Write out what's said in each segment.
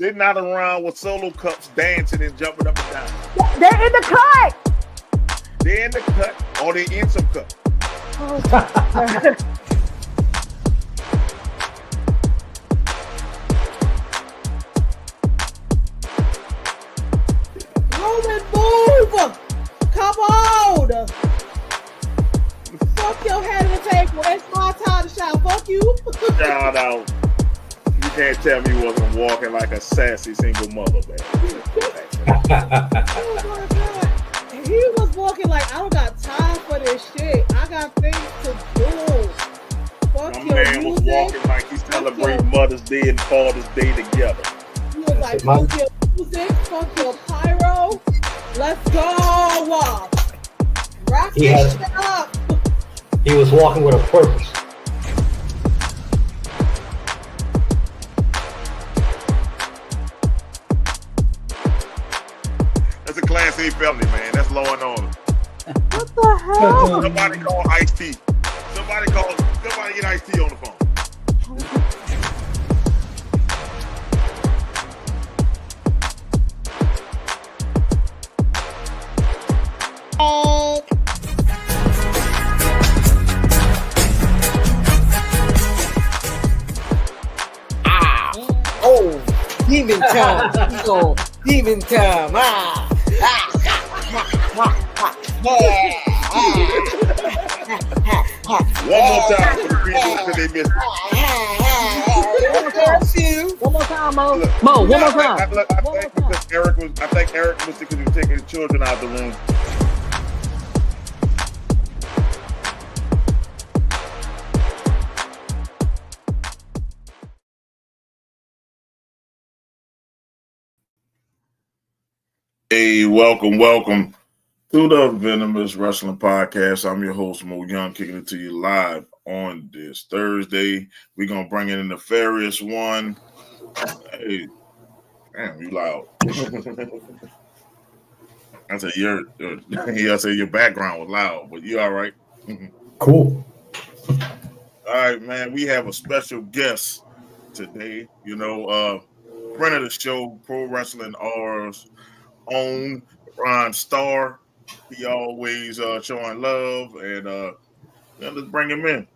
They're not around with solo cups dancing and jumping up and down. They're in the cut. They're in the cut or they're in some cut. Roman, move! Come on! Fuck your head of the table. It's my time to shout. Fuck you. Shout out. You can't tell me you wasn't walking like a sassy single mother, man. Oh my God. He was walking like, I don't got time for this shit. I got things to do. Fuck My your man was music. walking like he's celebrating Mother's Day and Father's Day together. He was like, fuck your music. Fuck your pyro. Let's go. Wrap this shit up. He was walking with a purpose. That's a Class A felony, man. That's law and order. What the hell? Somebody call Ice-T. Somebody get Ice-T on the phone. Demon time, Eagle. Demon time. One more time for the people until they miss it. One more time, Mo. Look, Mo, one more time. I think Eric was because he was taking his children out of the room. Hey, welcome to the Venomous Wrestling Podcast. I'm your host, Mo Young, kicking it to you live on this Thursday. We're going to bring in the Nefarous one. Hey, damn, you loud. I said your background was loud, but you all right. Cool. All right, man, we have a special guest today. Friend of the show, Pro Wrestling R's own Starr. He always showing love, and let's bring him in.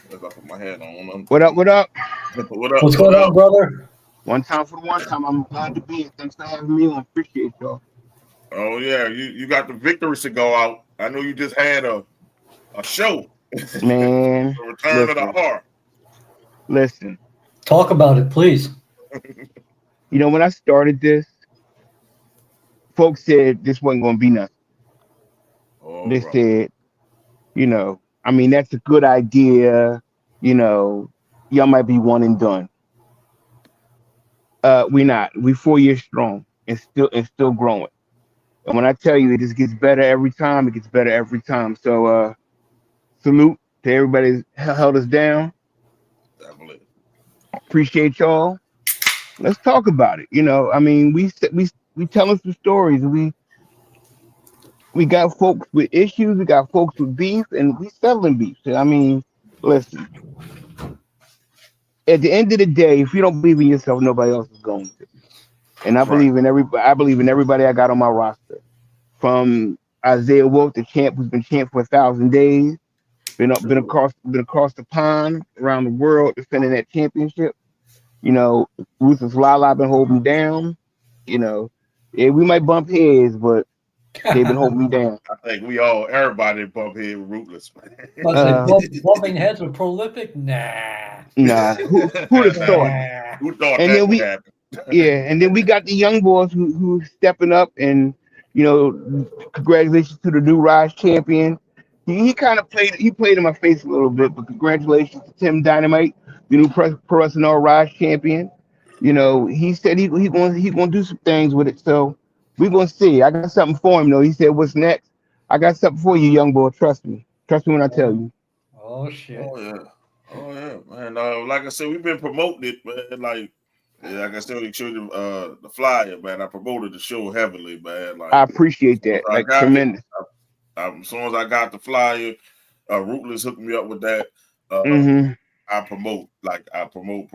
Let's put my hat on. What up? What up? What's going on, brother? One time for the one time. I'm glad to be here. Thanks for having me on. Appreciate y'all. Oh yeah, you got the victory cigar out. I know you just had a show. Man, The Return of the Heart. Listen. Talk about it, please. When I started this, folks said this wasn't going to be nothing. They said, that's a good idea. Y'all might be one and done. We're not. We 4 years strong and still growing. And when I tell you it just gets better every time, it gets better every time. So salute to everybody that held us down. Definitely. Appreciate y'all. Let's talk about it. We telling some stories. We got folks with issues, we got folks with beef, and we settling beef. Listen. At the end of the day, if you don't believe in yourself, nobody else is going to. And I believe in everybody. I believe in everybody I got on my roster. From Isaiah Wolf, the champ who's been champ for 1,000 days, been across the pond around the world defending that championship. Ruthless Lala been holding down. We might bump heads, but they've been holding me down. I think everybody bump head with Ruthless. Bumping heads with Prolific? Nah. Who'd have thought? Who thought And that then would happen? Yeah, and then we got the young boys who stepping up, and congratulations to the new Rise champion. He kind of played in my face a little bit, but congratulations to Tim Dynamite, the new Pro Wrestling Rise champion. He said he gonna do some things with it, so we're gonna see. I got something for him though. He said, "What's next?" I got something for you, young boy. Trust me when I tell you. Oh shit. Oh yeah, man. Like I said, we've been promoting it, man. Like I said, you showed the flyer, man. I promoted the show heavily, man. Like I appreciate that, tremendous. As soon as I got the flyer, Ruthless hooked me up with that. Mm-hmm. I promote, like I promote.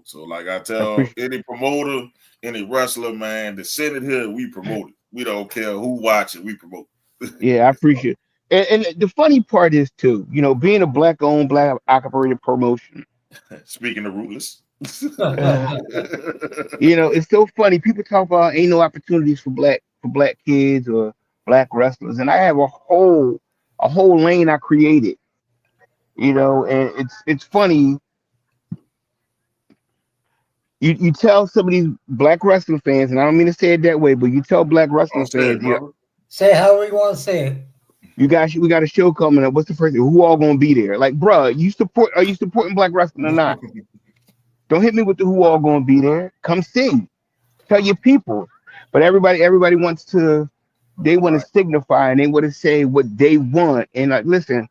So like I I tell appreciate. any promoter, any wrestler, man, to send it here, we promote it. We don't care who watch it, we promote. Yeah, I appreciate. And the funny part is too, being a black owned, black operated promotion. Speaking of rootless. Uh, it's so funny. People talk about ain't no opportunities for black kids or black wrestlers, and I have a whole lane I created. And it's funny. You tell some of these black wrestling fans, and I don't mean to say it that way, but you tell black I'll wrestling say fans, it, brother. Say it however you want to say it. we got a show coming up. What's the first? Who all gonna be there? Like, bruh, are you supporting black wrestling or not? Don't hit me with the who all gonna be there. Come see, tell your people. But everybody wants to. They want to Right. signify and they want to say what they want. And like, listen,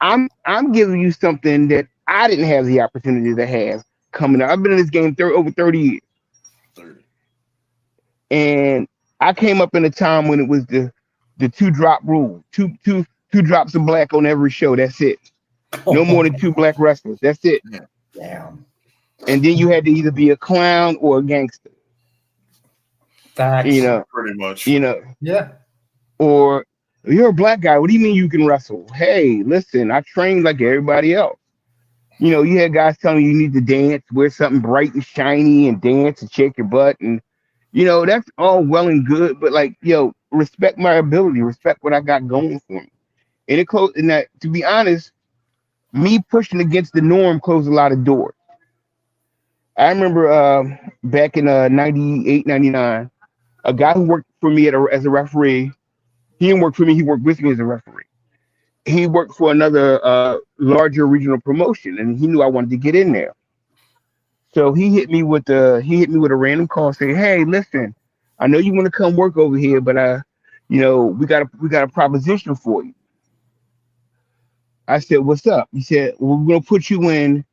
I'm giving you something that I didn't have the opportunity to have coming up. I've been in this game over 30 years, 30. and I came up in a time when it was the two drop rule, two drops of black on every show. That's it. No more than two black wrestlers. That's it. Yeah, Damn. And then you had to either be a clown or a gangster. You Facts. know, pretty much. you know, Yeah. or you're a black guy. What do you mean you can wrestle? Hey, listen, I trained like everybody else. You had guys telling you need to dance, wear something bright and shiny, and dance and shake your butt, and that's all well and good. But like, respect my ability, respect what I got going for me. And it closed. And that, to be honest, me pushing against the norm closed a lot of doors. I remember back in 98, 99, a guy who worked for me as a referee. He didn't work for me. He worked with me as a referee. He worked for another larger regional promotion, and he knew I wanted to get in there. So he hit me with a random call saying, "Hey, listen, I know you want to come work over here, but we got a proposition for you." I said, "What's up?" He said, "Well, we're gonna put you in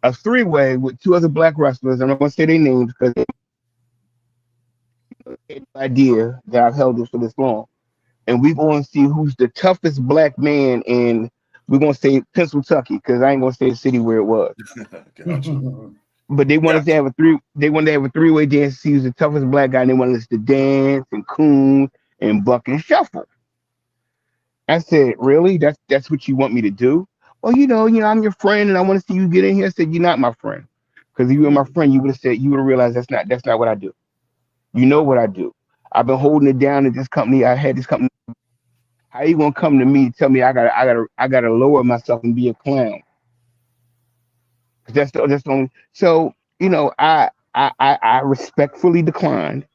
a three-way with two other black wrestlers. I'm not gonna say their names because they have no idea that I've held this for this long. And we're going to see who's the toughest black man in. We're gonna say Pennsylvania because I ain't gonna say the city where it was. Gotcha. But they wanted to Gotcha. have a three. They wanted to have a three-way dance. To see who's the toughest black guy. And they wanted us to dance and coon and buck and shuffle. I said, "Really? That's what you want me to do?" Well, I'm your friend, and I want to see you get in here. I said, "You're not my friend, because if you were my friend, you would have realized that's not what I do. You know what I do. I've been holding it down at this company. I had this company. How you gonna come to me and tell me I gotta lower myself and be a clown? 'Cause that's the only. So I respectfully declined,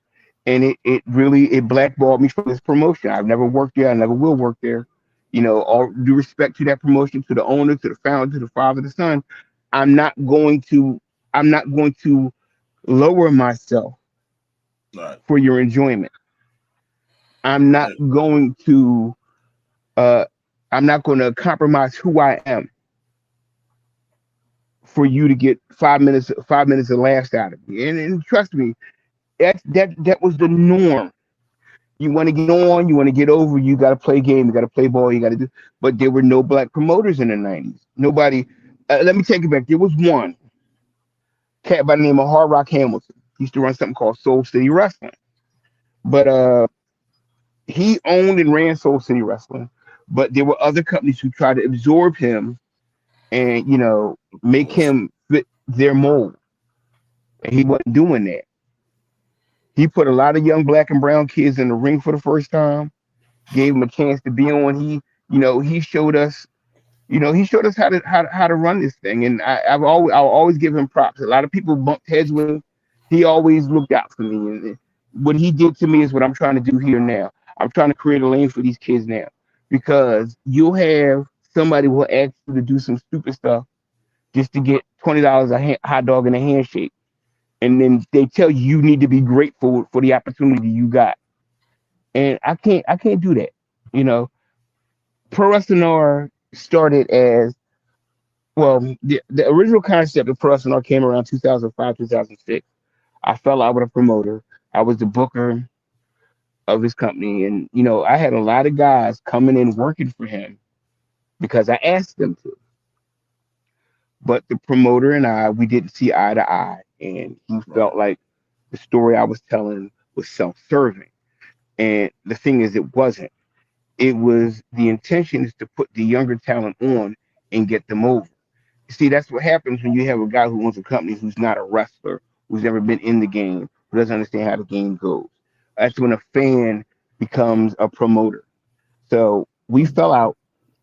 and it really it blackballed me from this promotion. I've never worked there. I never will work there. All due respect to that promotion, to the owner, to the founder, to the father, the son. I'm not going to. I'm not going to lower myself Right. for your enjoyment. I'm not going to. Uh, I'm not going to compromise who I am for you to get 5 minutes, 5 minutes of laughs out of me. And trust me, that was the norm. You want to get on, you want to get over, you got to play game, you got to play ball, you got to do. But there were no black promoters in the '90s. Nobody. Let me take it back. There was one cat by the name of Hard Rock Hamilton. He used to run something called Soul City Wrestling. But he owned and ran Soul City Wrestling. But there were other companies who tried to absorb him and Of make course. him fit their mold. And he wasn't doing that. He put a lot of young black and brown kids in the ring for the first time, gave them a chance to be on. He showed us, how to run this thing. And I'll always give him props. A lot of people bumped heads with him. He always looked out for me. And what he did to me is what I'm trying to do here now. I'm trying to create a lane for these kids now, because you'll have somebody will ask you to do some stupid stuff just to get $20 a hot dog and a handshake, and then they tell you you need to be grateful for the opportunity you got. And I can't do that. You know, Pro Wrestling R started as, well, the original concept of Pro Wrestling R came around 2005, 2006. I fell out with a promoter. I was the booker of his company, and I had a lot of guys coming in working for him because I asked them to. But the promoter and I, we didn't see eye to eye, and he Right. felt like the story I was telling was self-serving. And the thing is, it wasn't. It was the intention is to put the younger talent on and get them over. See, that's what happens when you have a guy who owns a company who's not a wrestler, who's never been in the game, who doesn't understand how the game goes. That's when a fan becomes a promoter. So we fell out,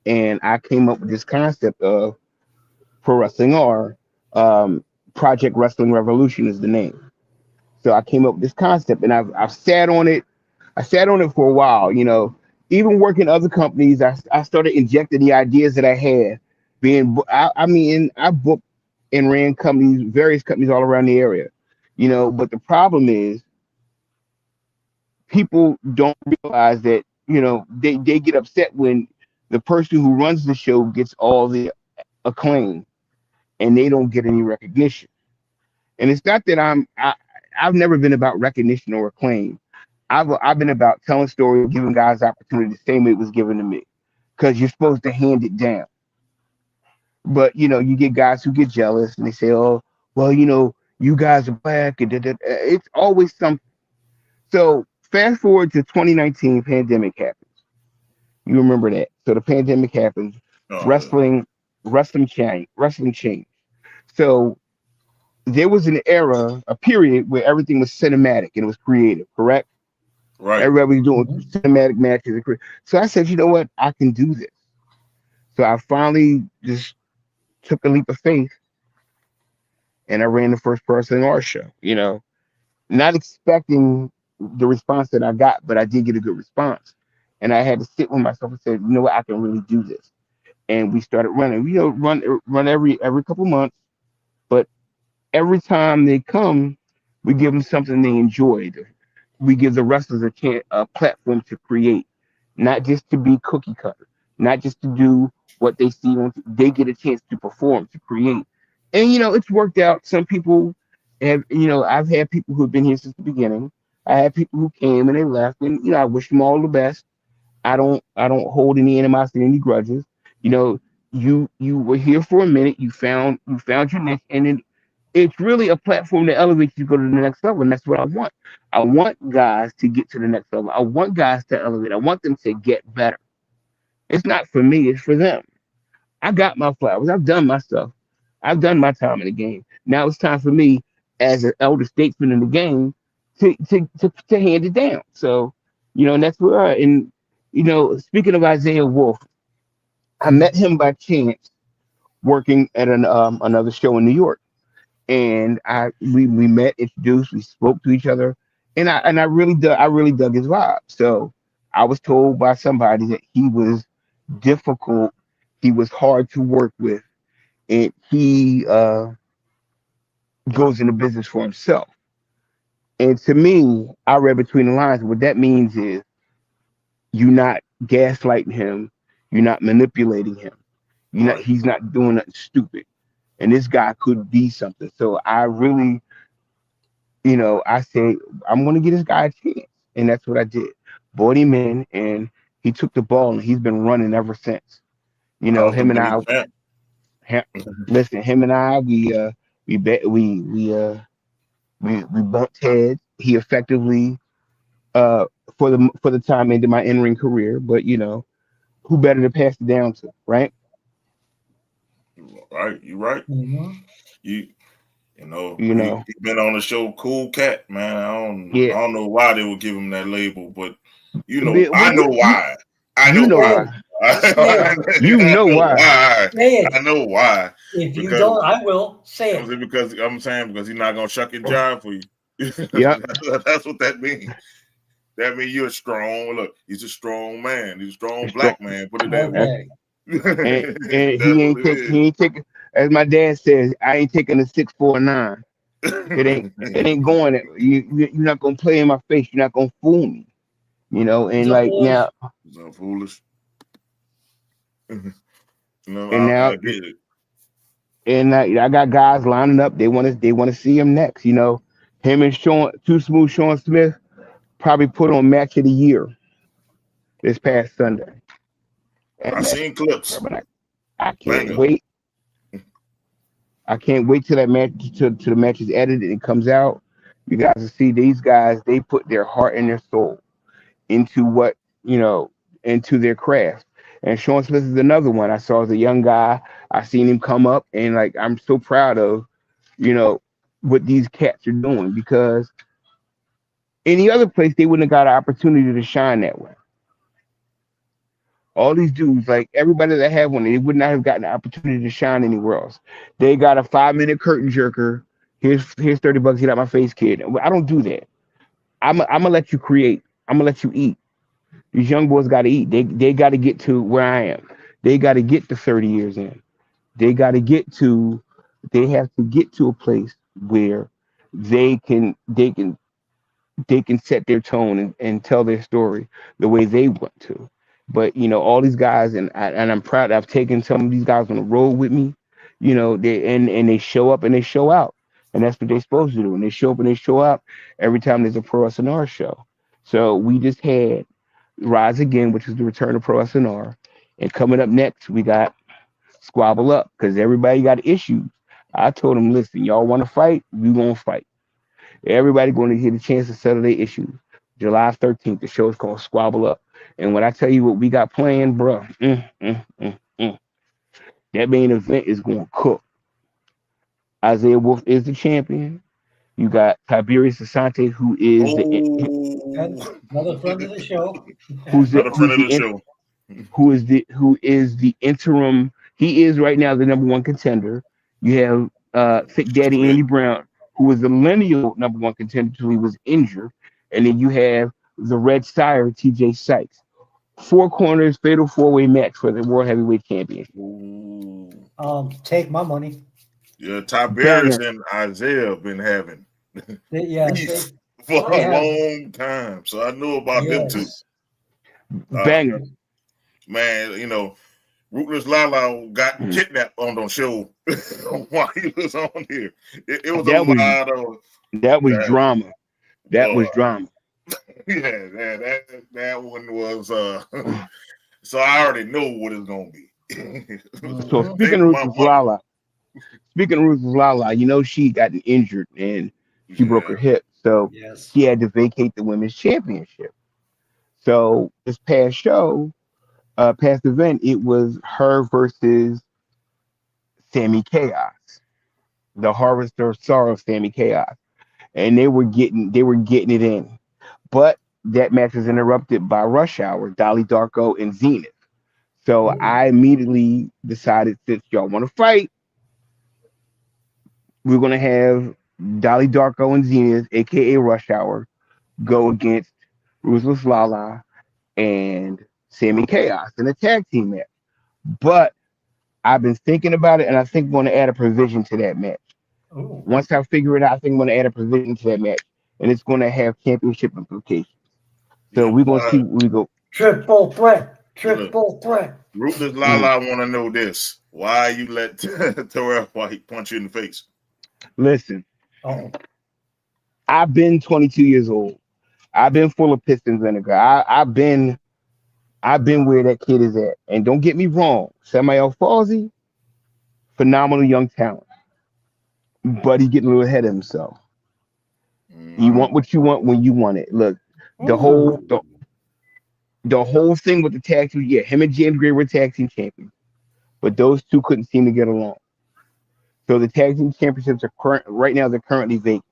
and I came up with this concept of Pro Wrestling R. Um, Project Wrestling Revolution is the name. So I came up with this concept, and I've sat on it. I sat on it for a while. Even working other companies, I started injecting the ideas that I had. I mean, I booked and ran companies, various companies all around the area. But the problem is people don't realize that they get upset when the person who runs the show gets all the acclaim and they don't get any recognition. And it's not that I've never been about recognition or acclaim. I've been about telling stories, giving guys opportunity the same way it was given to me, because you're supposed to hand it down. But you get guys who get jealous and they say, "Oh, well, you guys are black," and it's always something. So fast forward to 2019, pandemic happens. You remember that? So the pandemic happens. Oh yeah. Wrestling changed. So there was an era, a period where everything was cinematic and it was creative, correct? Right. Everybody was doing Mhm. cinematic matches. So I said, you know what? I can do this. So I finally just took a leap of faith and I ran the first Pro Wrestling art show, not expecting the response that I got, but I did get a good response. And I had to sit with myself and say, you know what? I can really do this. And we started running, run every couple months. But every time they come, we give them something they enjoyed. We give the wrestlers a platform to create, not just to be cookie cutter, not just to do what they see on. They get a chance to perform, to create, and it's worked out. Some people have, I've had people who have been here since the beginning. I had people who came and they left, and I wish them all the best. I don't hold any animosity, any grudges. You know, you were here for a minute. You found your niche, and it's really a platform that elevates you to go to the next level, and that's what I want. I want guys to get to the next level. I want guys to elevate. I want them to get better. It's not for me. It's for them. I got my flowers. I've done my stuff. I've done my time in the game. Now it's time for me, as an elder statesman in the game, to hand it down. So, and that's where and speaking of Isaiah Wolf, I met him by chance working at another show in New York, and we met, introduced, we spoke to each other, and I really dug his vibe. So I was told by somebody that he was difficult, he was hard to work with, and he goes into business for himself. And to me, I read between the lines. What that means is you're not gaslighting him, you're not manipulating him, Right. he's not doing nothing stupid. And this guy could be something. So I really, I say I'm gonna give this guy a chance. And that's what I did. Brought him in and he took the ball and he's been running ever since. How's the Him and mini I champ? him, listen, him and I we bet we bumped heads. He effectively uh for the time ended my in-ring career, but who better to pass it down to, right? Right. You right. Mhm. You you know You he know, he been on the show, cool cat, man. I yeah. don't know why they would give him that label, but Well, I know why. I you know know why. Say why. it. Say it. You I know know why. why. Say I it. know why. If you Because don't, I will. Say I'm it. saying because I'm saying because he's not gonna shuck and jive for you. Yep. That's what that means. That means you're strong. Look, he's a strong man. He's a strong It's strong. black man. Put it that way. That's, Okay. and That's what it he ain't taking, as my dad says, I ain't taking a 649. It ain't is. going. You're not gonna play in my face. You're not gonna fool me. He's And a like horse. now, So foolish. No, and I now, get it. and I got guys lining up. They want to see him next. Him and Too Smooth Sean Smith probably put on match of the year this past Sunday. I And seen clips. but I can't Banger. wait. I can't wait till that match till the match is edited and comes out. You guys will see these guys. They put their heart and their soul into what you know into their craft. And Sean Smith is another one. I saw as a young guy. I seen him come up, and like I'm so proud of you know what these cats are doing because any other place they wouldn't have got an opportunity to shine that way. All these dudes, like everybody that had one, they would not have gotten an opportunity to shine anywhere else. They got a 5 minute curtain jerker. Here's $30. Get out my face, kid. I don't do that. I'm gonna let you create. I'm gonna let you eat. These young boys got to eat. They got to get to where I am. They got to get to 30 years in. They got to get to. They have to get to a place where they can set their tone and tell their story the way they want to. But all these guys, and I'm proud. I've taken some of these guys on the road with me. They they show up and they show out, and that's what they're supposed to do. And they show up and they show out every time there's a Pro SNR show. So we just had Rise Again, which is the return of Pro SNR, and coming up next we got Squabble Up because everybody got issues. I told them, listen, y'all want to fight? We gonna fight. Everybody going to get a chance to settle their issues. July 13th, the show is called Squabble Up. And when I tell you what we got planned, bro, that main event is going to cook. Isaiah Wolf is the champion. You got Tiberius Asante, who is Another friend of the show. who's the Another who's friend of the the show. who is the interim. He is right now the number one contender. You have Thick Daddy Smith. Andy Brown, who was the lineal number one contender until he was injured, and then you have the Red Sire T.J. Sykes. Four corners, fatal four-way match for the World Heavyweight Championship. Ooh. Take my money. Yeah, Tiberius Banger, and Isaiah been having Yes, beef for they a have. long time, so I know about them too. Yes. Uh, banger. man, Ruthless Lala got kidnapped on the show while he was on here. It was a That was lot of that was that. drama. That Boy, was drama. yeah, that one was. So I already know what it's gonna be. So Mhm. speaking Take of my Ruthless money. Lala, she got injured and she broke Yeah. her hip, so Yes. she had to vacate the women's championship. So this past event, it was her versus Sammy Chaos, the harvester of sorrow, Sammy Chaos, and they were getting it in, but that match was interrupted by Rush Hour, Dolly Darko, and Zenith. So Ooh. I immediately decided, since y'all want to fight, we're gonna have Dolly Darko and Zenith, aka Rush Hour, go against Ruthless Lala and Sammy Chaos in a tag team match. But I've been thinking about it, and I think I'm going to add a provision to that match. Ooh. Once I figure it out, I think I'm going to add a provision to that match, and it's going to have championship implications. So Yeah. we're going to see what we go. Triple threat. Look, Triple threat. Ruthless Mm. Lala want to know this: why you let Terrell White punch you in the face? Listen, Oh. I've been 22 years old. I've been full of piss and vinegar. I've been where that kid is at. And don't get me wrong, Samael Fawzi, phenomenal young talent, but he's getting a little ahead of himself. You Mm-hmm. want what you want when you want it. Look, the Ooh. whole the whole thing with the tag team, yeah, him and James Gray were tag team champions, but those two couldn't seem to get along. So the tag team championships are right now. They're currently vacant.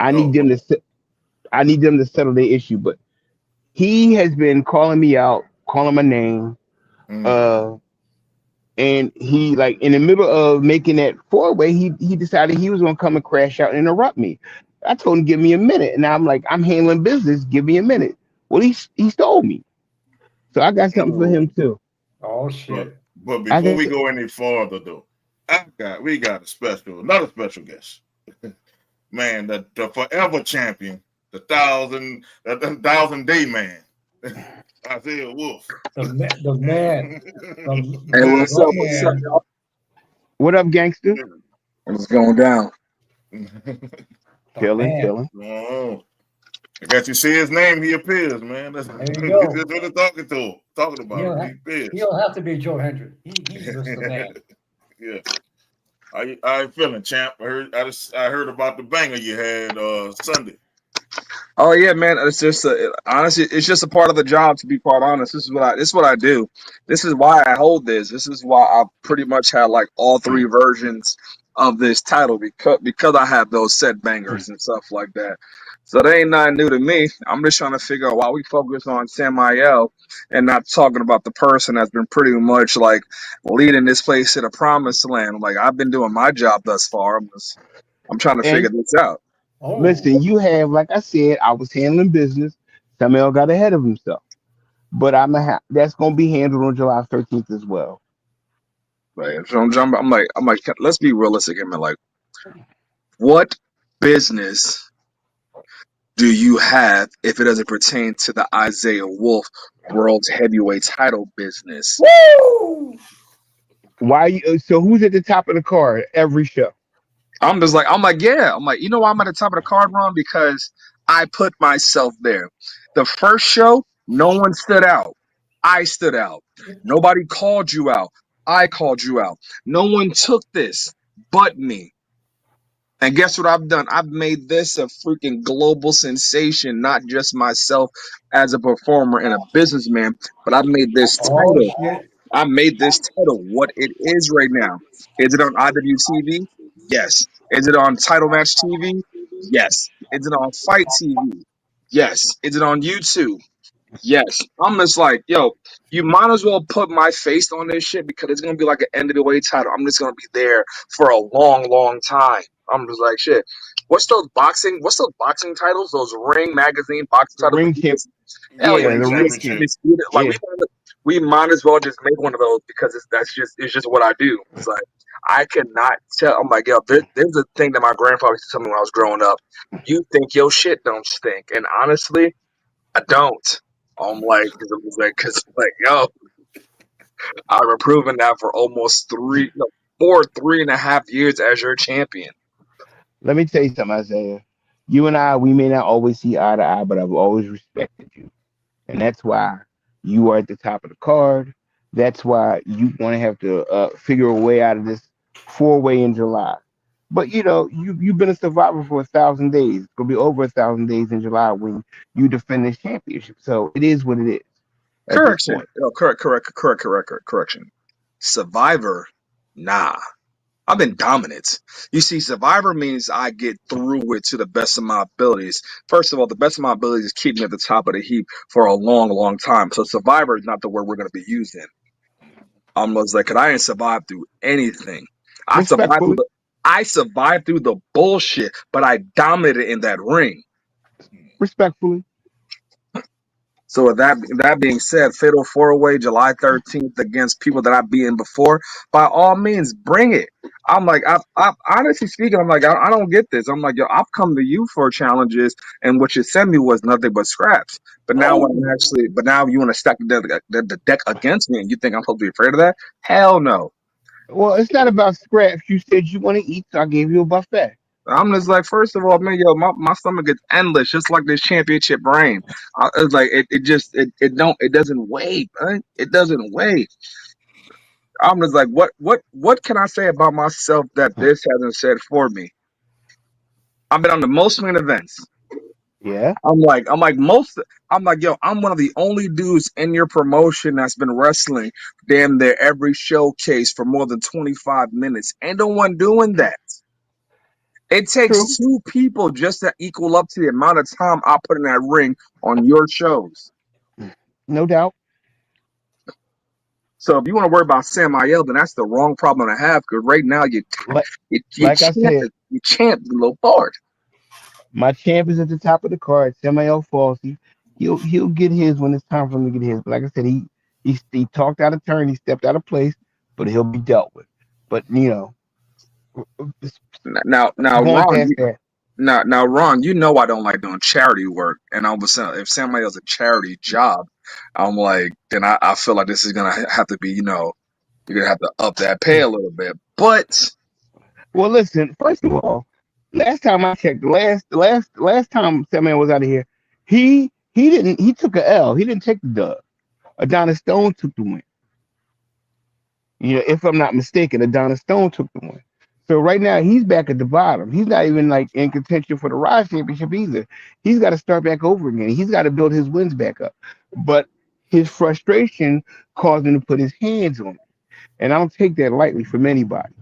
I need them Oh, to I need them to settle their issue. But he has been calling me out, calling my name, mm. uh, and he like in the middle of making that four-way, he decided he was gonna come and crash out and interrupt me. I told him give me a minute, and I'm like, I'm handling business. Give me a minute. Well, he stole me, so I got something for him Oh. too. Oh But shit. I before got we go any farther though, we got another special guest. Man, the forever champion, the thousand day man, Isaiah Wolf. The man. Hey, The what's up? What's up, man. y'all? what up, gangster? What's going down? The Chilling, man. chilling. Oh, I got you see his name, he appears, man. That's There you go. what I'm talking to him, talking He about don't him. He have, he appears. don't have to be Joe Hendry. He's just the man. Yeah. How you feeling, champ? I heard about the banger you had Sunday. Oh yeah, man. It's just honestly, it's just a part of the job. To be quite honest, this is what I do. This is why I hold this. This is why I pretty much had like all three versions of this title because I have those set bangers and stuff like that. So they ain't nothing new to me. I'm just trying to figure out why we focus on Samael and not talking about the person that's been pretty much like leading this place to the promised land. Like I've been doing my job thus far. I'm trying to figure And this out. Oh, listen, you have, like I said, I was handling business. Samuel got ahead of himself, but that's gonna be handled on July 13th as well. Like, so I'm like, let's be realistic. I mean, like, what business do you have if it doesn't pertain to the Isaiah Wolf World Heavyweight Title business? woo! Why you? So who's at the top of the card every show? Yeah. I'm like, you know why I'm at the top of the card, Ron? Because I put myself there. The first show, no one stood out. I stood out. Nobody called you out. I called you out. No one took this but me. And guess what I've done? I've made this a freaking global sensation, not just myself as a performer and a businessman, but I've made this Oh title. shit! I made this title what it is right now. Is it on IWTV? Yes. Is it on Title Match TV? Yes. Is it on Fight TV? Yes. Is it on YouTube? Yes, I'm just like, yo, you might as well put my face on this shit because it's gonna be like an end of the way title. I'm just gonna be there for a long, long time. I'm just like, shit. What's those boxing titles? Those Ring magazine boxing The titles? ring champ. Hell yeah, Yeah, Ring the ring. championship. like Yeah. we might as well just make one of those because it's just what I do. It's like I cannot tell. I'm like, yo, there's a thing that my grandfather used to tell me when I was growing up. You think your shit don't stink, and honestly. I don't. I'm like, cause yo, I've been proving that for almost 3.5 years as your champion. Let me tell you something, Isaiah. You and I, we may not always see eye to eye, but I've always respected you. And that's why you are at the top of the card. That's why you want to have to figure a way out of this four-way in July. But you've been a survivor for 1,000 days. It's gonna be over 1,000 days in July when you defend this championship. So it is what it is at this Correction. point. Oh, correction. Survivor, nah. I've been dominant. You see, Survivor means I get through it to the best of my abilities. First of all, the best of my abilities is keep me at the top of the heap for a long, long time. So Survivor is not the word we're going to be using. Almost like, cause I ain't survived through anything. I survived through Respectfully, the, I survived through the bullshit, but I dominated in that ring. respectfully. So with that being said, Fatal 4-Way, July 13th against people that I've beaten before, by all means, bring it. I'm like, I honestly speaking, I'm like, I don't get this. I'm like, yo, I've come to you for challenges, and what you sent me was nothing but scraps. Oh, But now you want to stack the deck against me, and you think I'm supposed to be afraid of that? Hell no. Well, it's not about scraps. You said you want to eat, so I gave you a buffet. I'm just like, first of all, man, yo, my stomach gets endless, just like this championship brain. It's like it doesn't weigh, man. It doesn't weigh. I'm just like, what can I say about myself that this hasn't said for me? I've been on the most main events. Yeah, I'm like, yo, I'm one of the only dudes in your promotion that's been wrestling damn near every showcase for more than 25 minutes. Ain't no one doing that. It takes true. two people just to equal up to the amount of time I put in that ring on your shows. No doubt. So if you want to worry about Samael, then that's the wrong problem to have. Because right now Like, you like I champ said, you champ the little Bard. my champ is at the top of the card. Samuel Falsey. He'll get his when it's time for him to get his. But like I said, he talked out of turn. He stepped out of place, but he'll be dealt with. But it's Now going Ron, past that. Ron, you know I don't like doing charity work, and all of a sudden, if somebody has a charity job, I'm like, then I feel like this is gonna have to be, you're gonna have to up that pay a little bit. But Well, listen. First of all, last time I checked, the last time Samuel was out of here, he took a L. He didn't take the dub. Adonis Stone took the win. If I'm not mistaken, Adonis Stone took the win. So right now he's back at the bottom. He's not even like in contention for the Rise Championship either. He's got to start back over again. He's got to build his wins back up. But his frustration caused him to put his hands on it. And I don't take that lightly from anybody.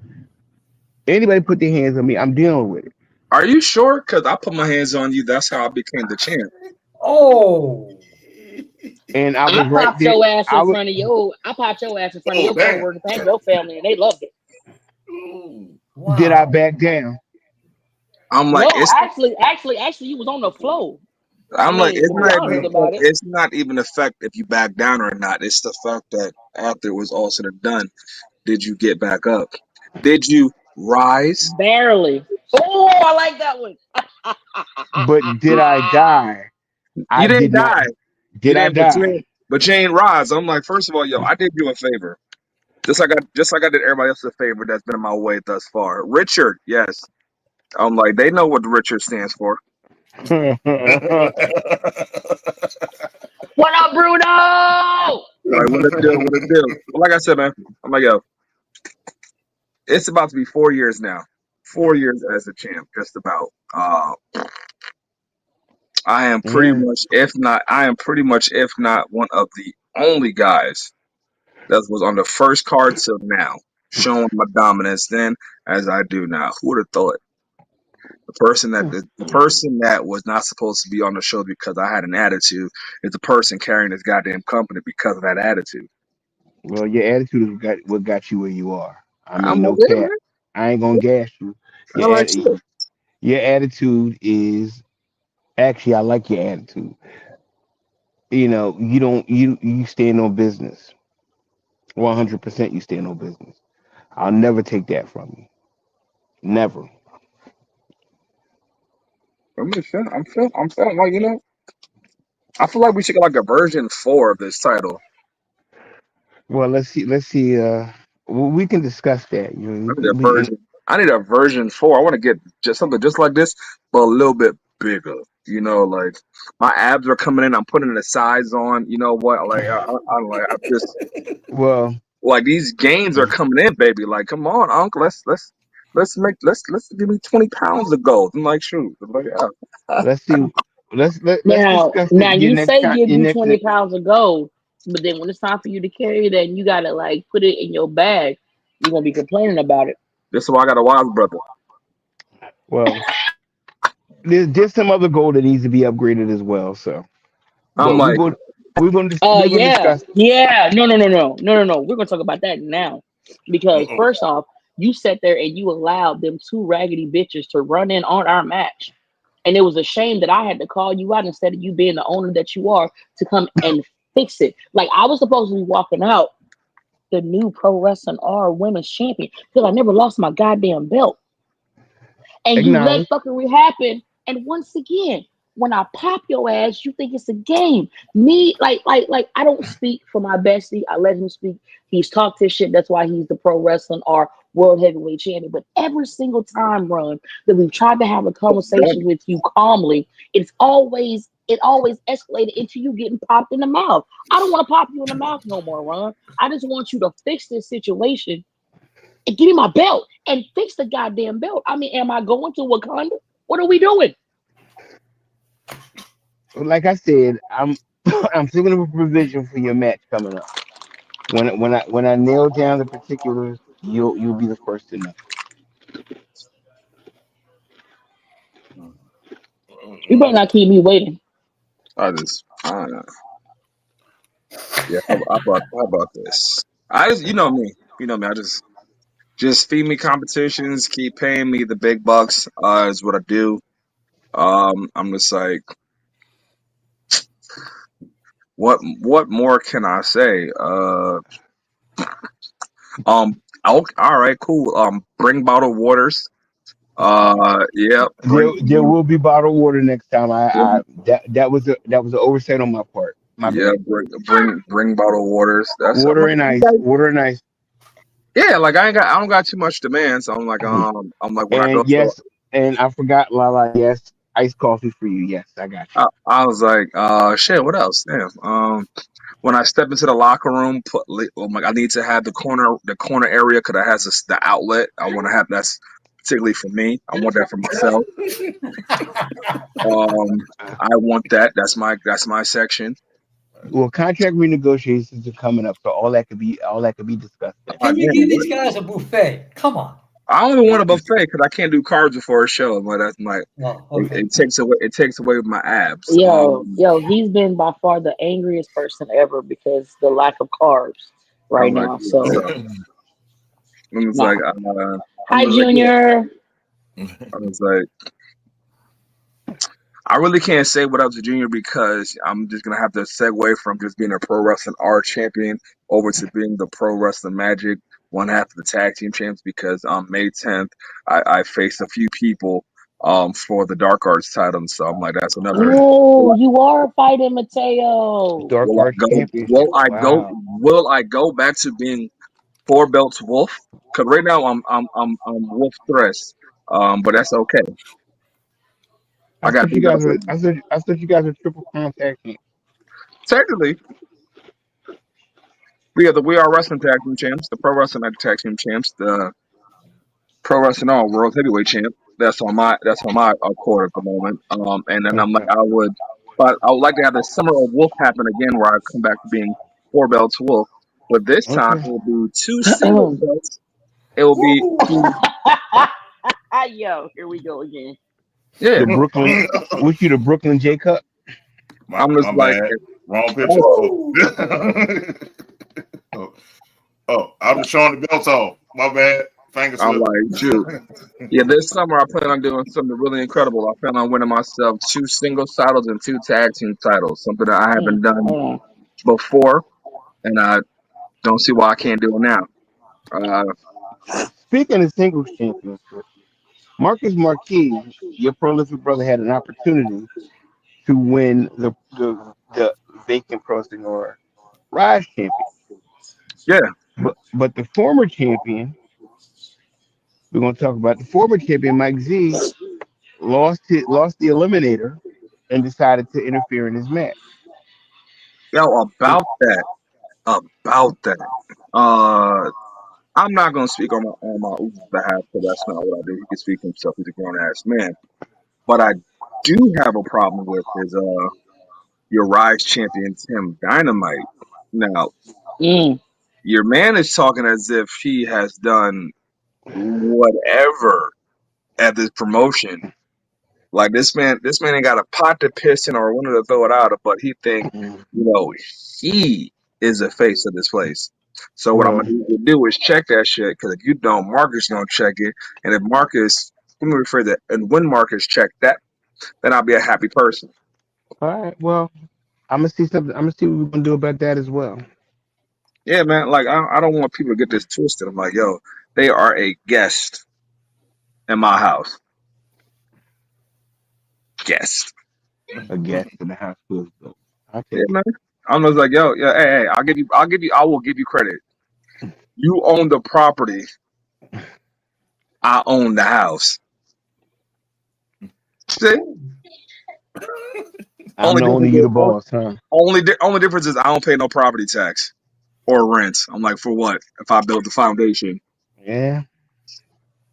Anybody put their hands on me, I'm dealing with it. Are you sure? Because I put my hands on you. That's how I became the champ. Oh. And I I was right popped there. your ass I in was front of your. I popped your ass in front of Oh your damn! coworkers and your family, and they loved it. Ooh. did I Wow. back down? I'm like, No, actually, you was on the floor. I I'm like, mean, it's to be not even honest the fact. about it, It's not even the fact if you back down or not. It's the fact that after it was all said and done, did you get back up? Did you rise? barely. Oh, I like that one. But did I die? You I didn't did not. die. You Did I didn't, die? but you ain't rise. I'm like, first of all, yo, I did you a favor. Just like I did everybody else a favor that's been in my way thus far. Richard, yes. I'm like, they know what the Richard stands for. What up, Bruno? Like, what it do? What it do? But like I said, man, I'm like, yo, it's about to be 4 years now. 4 years as a champ, just about. I am pretty Mm. much, if not one of the only guys that was on the first card till now, showing my dominance then as I do now. Who would have thought? The person that was not supposed to be on the show because I had an attitude is the person carrying this goddamn company because of that attitude. Well, your attitude is what got you where you are. I I'm mean, like, no yeah, cap. I ain't gonna gas you. man. Your I'm like, shit. your attitude is actually I like your attitude. You know, you stand on business. 100% you stand on business. I'll never take that from you. Never. I'm feeling like, I feel like we should get like a version 4 of this title. Well, let's see. We can discuss that. You know, I need a version. I need a version 4. I want to get just something just like this, but a little bit bigger. Like my abs are coming in. I'm putting the size on. You know what? Like I'm like I just well, like these gains are coming in, baby. Like, come on, uncle. Let's give me 20 pounds of gold. I'm like, shoot. I'm like, yeah. let's see. Let's Now, discuss now it. Your you next say time. give Your you next. 20 pounds of gold, but then when it's time for you to carry that, and you gotta like put it in your bag. You're gonna be complaining about it. This is why I got a wise brother. Well, there's some other goal that needs to be upgraded as well. So, I'm but like, we're going to Yeah, discuss. yeah. No. We're gonna talk about that now, because first off, you sat there and you allowed them two raggedy bitches to run in on our match, and it was a shame that I had to call you out instead of you being the owner that you are to come and fix it. Like I was supposed to be walking out the new pro wrestling R women's champion because I never lost my goddamn belt. And you let Acknowledge. fuckery happen. And once again, when I pop your ass, you think it's a game. Me, like, I don't speak for my bestie. I let him speak. He's talked his shit. That's why he's the pro wrestling or world heavyweight champion. But every single time, Ron, that we've tried to have a conversation with you calmly, it always escalated into you getting popped in the mouth. I don't want to pop you in the mouth no more, Ron. I just want you to fix this situation and give me my belt and fix the goddamn belt. I mean, am I going to Wakanda? What are we doing? Like I said, I'm I'm thinking of a provision for your match coming up. When I nail down the particulars, you'll be the first to know. You better not keep me waiting. I don't know. Yeah, how about this? I just, you know me. I just feed me competitions, keep paying me the big bucks. Is what I do. I'm just like, what more can I say? All right, cool. Bring bottled waters. Yeah, There bring, will be bottled water next time. I bring that was an oversight on my part. My yeah, bad. bring bottled waters. That's I'm Water like, and ice. Water and ice. yeah, like I don't got too much demand, so I'm like when I go And to, yes, and I forgot, Lala. Yes, iced coffee for you. Yes, I got you. I was like, shit, what else? Damn. when I step into the locker room, I need to have the corner area because it has the outlet. I want to have that's particularly for me. I want that for myself. I want that. That's my section. Well, contract renegotiations are coming up, so all that could be discussed then. Can you give Again, these guys a buffet? Come on. I don't even want a buffet because I can't do carbs before a show. But that's my Oh, it, okay. it takes away my abs. Yo, he's been by far the angriest person ever because the lack of carbs I'm right like, now. So I'm just nah. like, I'm Hi, just like, yeah. Junior. I was like, I really can't say what up to Junior because I'm just gonna have to segue from just being a pro wrestling R champion over to being the pro wrestling Magic one half of the tag team champs because on May 10th I faced a few people for the Dark Arts title, so I'm like that's another. Oh, you are fighting Mateo. Dark Will I Arts go? Will Championship. I go? Wow. Will I go back to being four belts Wolf? Because right now I'm Wolf Thress, but that's okay. I I got thought you three guys belts. were. I thought you guys were triple crown tag team. Technically, we are wrestling tag team champs, the pro wrestling tag team champs, the pro wrestling all world heavyweight champ. That's on my court at the moment. And then I'm like Okay. but I would like to have the Summer of Wolf happen again, where I come back to being four belts Wolf. But this time Okay. it will be two single belts. It will be two. Yo, here we go again. Yeah, The Brooklyn. With you, the Brooklyn J Cup. I'm my just like, bad. Wrong picture. oh, Oh, I'm just showing the belts off. My bad. Finger I'm slip. like, shoot. Yeah, this summer I plan on doing something really incredible. I plan on winning myself two single titles and two tag team titles, something that I haven't done Hold before, and I don't see why I can't do it now. Uh, Speaking of singles championship, Marcus Marquez, your prolific brother, had an opportunity to win the vacant Pro Signor Rise champion. yeah, But the former champion, we're going to talk about the former champion, Mike Z, lost the eliminator and decided to interfere in his match. yo, about that. Uh, I'm not gonna speak on my Uber's behalf because that's not what I do. He can speak for himself. He's a grown ass man. But I do have a problem with is your Rise champion Tim Dynamite. Now, on. your man is talking as if he has done whatever at this promotion. Like this man ain't got a pot to piss in or wanted to throw it out of, but he think, you know, he is the face of this place. So what I'm Well, gonna need to do is check that shit, because if you don't, Marcus gonna check it, and if Marcus, let me rephrase that, and when Marcus check that, then I'll be a happy person. all right. Well, I'm gonna see something. I'm gonna see what we're gonna do about that as well. Yeah, man. Like I don't want people to get this twisted. I'm like, yo, they are a guest in my house. Guest. A guest in the house feels good. I'll Yeah, take it. man. I'm just like, yo, yeah, hey, I will give you credit. You own the property. I own the house. See? I'm Only the owner, difference you is the boss, huh? only difference is I don't pay no property tax or rent. I'm like, for what? If I built the foundation. Yeah,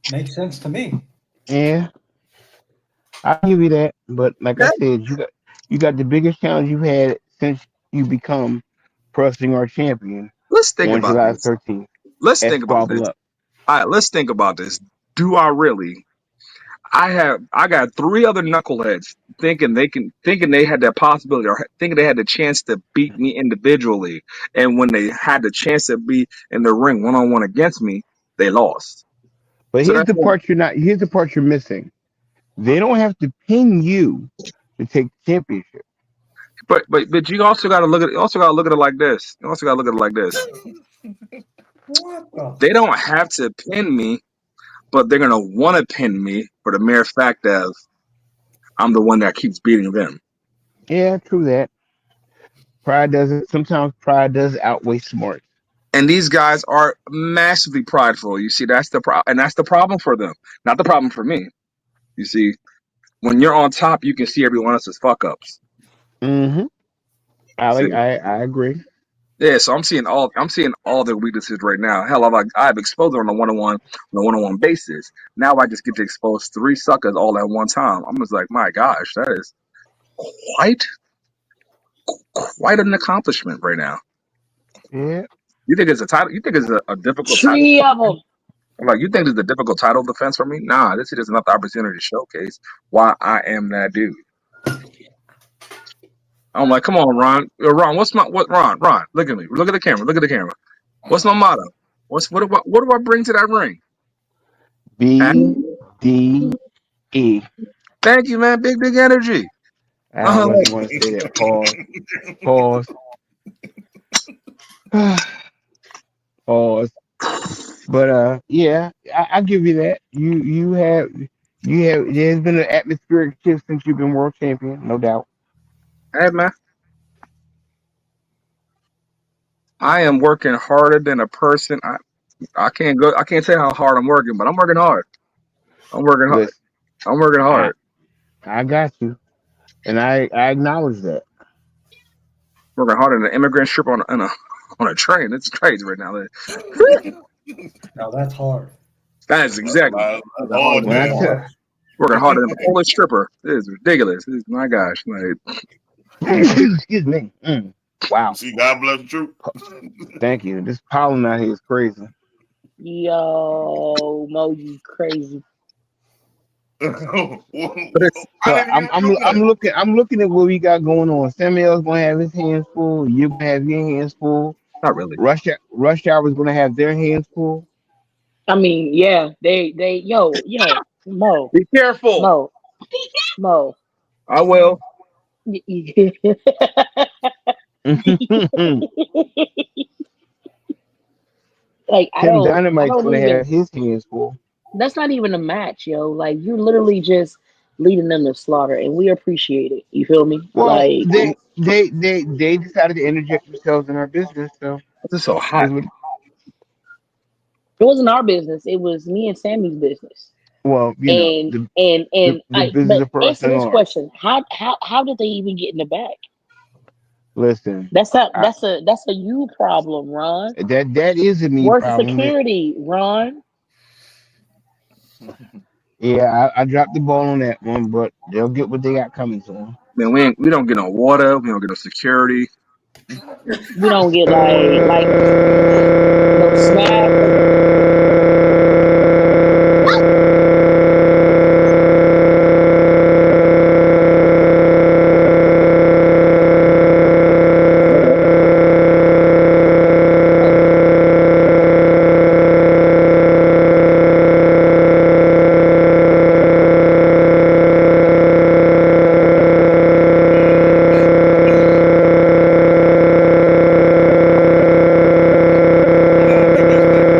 Makes sense to me. yeah. I'll give you that. But like I Yeah, said, you got the biggest challenge you've had since you become pressing our champion let's think on about July this. 13th Let's at think about this. Squabble Up. All right, let's think about this. Do I really? I got three other knuckleheads thinking they had that possibility or thinking they had the chance to beat me individually, and when they had the chance to be in the ring one on one against me, they lost. But So here's that's the one. part you're not. Here's the part you're missing. They don't have to pin you to take the championship. But you also got to look at it like this. You also got to look at it like this. What the? They don't have to pin me, but they're gonna want to pin me for the mere fact of I'm the one that keeps beating them. Yeah, true that. Pride doesn't. Sometimes pride does outweigh smart. And these guys are massively prideful. You see, and that's the problem for them, not the problem for me. You see, when you're on top, you can see everyone else's fuck ups. Mm-hmm. I See, like. I agree. Yeah, so I'm seeing all their weaknesses right now. Hell, I've exposed them on a one-on-one basis. Now I just get to expose three suckers all at one time. I'm just like, my gosh, that is quite quite an accomplishment right now. Yeah. You think it's a title? You think it's a difficult title? Three of them. Like you think it's a difficult title defense for me? Nah, this is just another opportunity to showcase why I am that dude. I'm like, come on, Ron. Ron, Ron? Look at me. Look at the camera. Look at the camera. What's my motto? What do I bring to that ring? Huh? BDE. Thank you, man. Big energy. I Uh, wasn't going to say that. Pause. Pause. Pause. But yeah, I give you that. You have. There's been an atmospheric shift since you've been world champion, no doubt. hey, man. I am working harder than a person. I can't go. I can't say how hard I'm working, but I'm working hard. I'm working hard. Listen, I'm working I hard. I got you, and I acknowledge that. Working harder than an immigrant strip on a train. It's crazy right now. Now that's hard. That is exactly That's working harder hard When than I That's damn. tell, hard. working harder than a Polish stripper. It is ridiculous. My gosh, like excuse me. You Wow. see, God bless the truth. Thank you. This pollen out here is crazy. Yo, Mo, you crazy. I but it's So didn't even know that. I'm looking at what we got going on. Samuel's gonna have his hands full. You're gonna have your hands full. not really. Rush Hour is gonna have their hands full. I mean, yeah, yo, Mo, Be careful. Mo, Mo. I will. Like Tim I Dynamite's don't gonna have even. his hands full. That's not even a match, yo. Like you literally just leading them to slaughter, and we appreciate it. You feel me? Well, Like they decided to interject themselves in our business, so This is so is hot. what. it wasn't our business; it was me and Sammy's business. Well, you know And the and the, and the I. business But of first answer and this ours. question: how did they even get in the back? Listen, I, That's a you problem, Ron. that is a me Where's the problem. security, Ron? Yeah, I dropped the ball on that one, but they'll get what they got coming to them. Man, we don't get no water. We don't get no security. We don't get like no snack. Hold on, give me a second.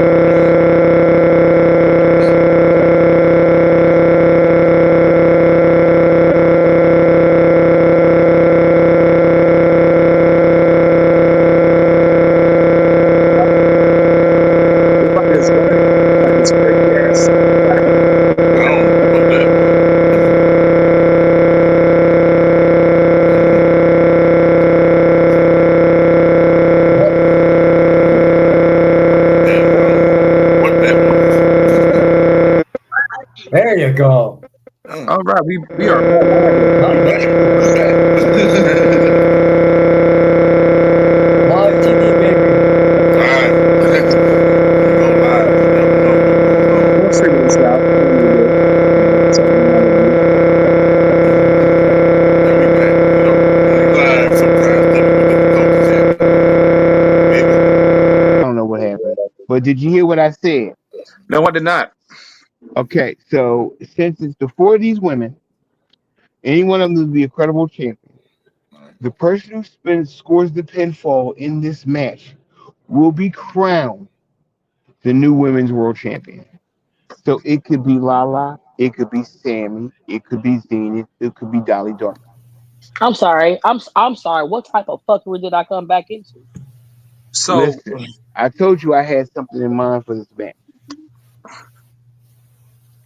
It's like this crazy ass. I don't know what that was. Damn, I don't know what that was. There you go. All right, we are back live here. We back. We back. Live TV, baby. All right. We go live. You never know what's going on. We'll figure this out. I don't know what, something we want to do. And we back. You know, when we live, sometimes technical difficulties happen. Maybe. I don't know what happened, but did you hear what I said? No, I did not. Okay, so since it's the four of these women, any one of them will be a credible champion. The person who scores the pinfall in this match will be crowned the new women's world champion. So it could be Lala, it could be Sammy, it could be Zenith, it could be Dolly Dark. I'm sorry. I'm sorry. What type of fuckery did I come back into? So, Listen, I told you I had something in mind for this match.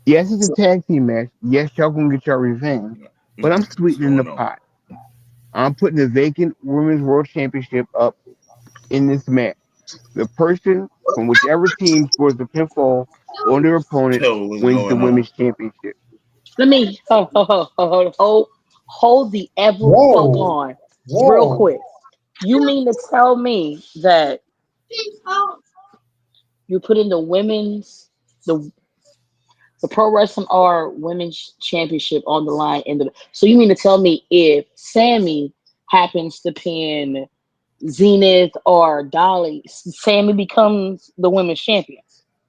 Yes, it's a so tag team match. Yes, y'all gonna get your revenge, but I'm What's sweetening the going on? pot. I'm putting the vacant women's world championship up in this match. The person from whichever team scores the pinfall on their opponent Tell what's wins the going on. women's championship. Let me hold the ever fuck Whoa. on real Whoa. quick. You mean to tell me that you're putting the pro wrestling or women's championship on the line in the so you mean to tell me if Sammy happens to pin Zenith or Dolly, Sammy becomes the women's champion?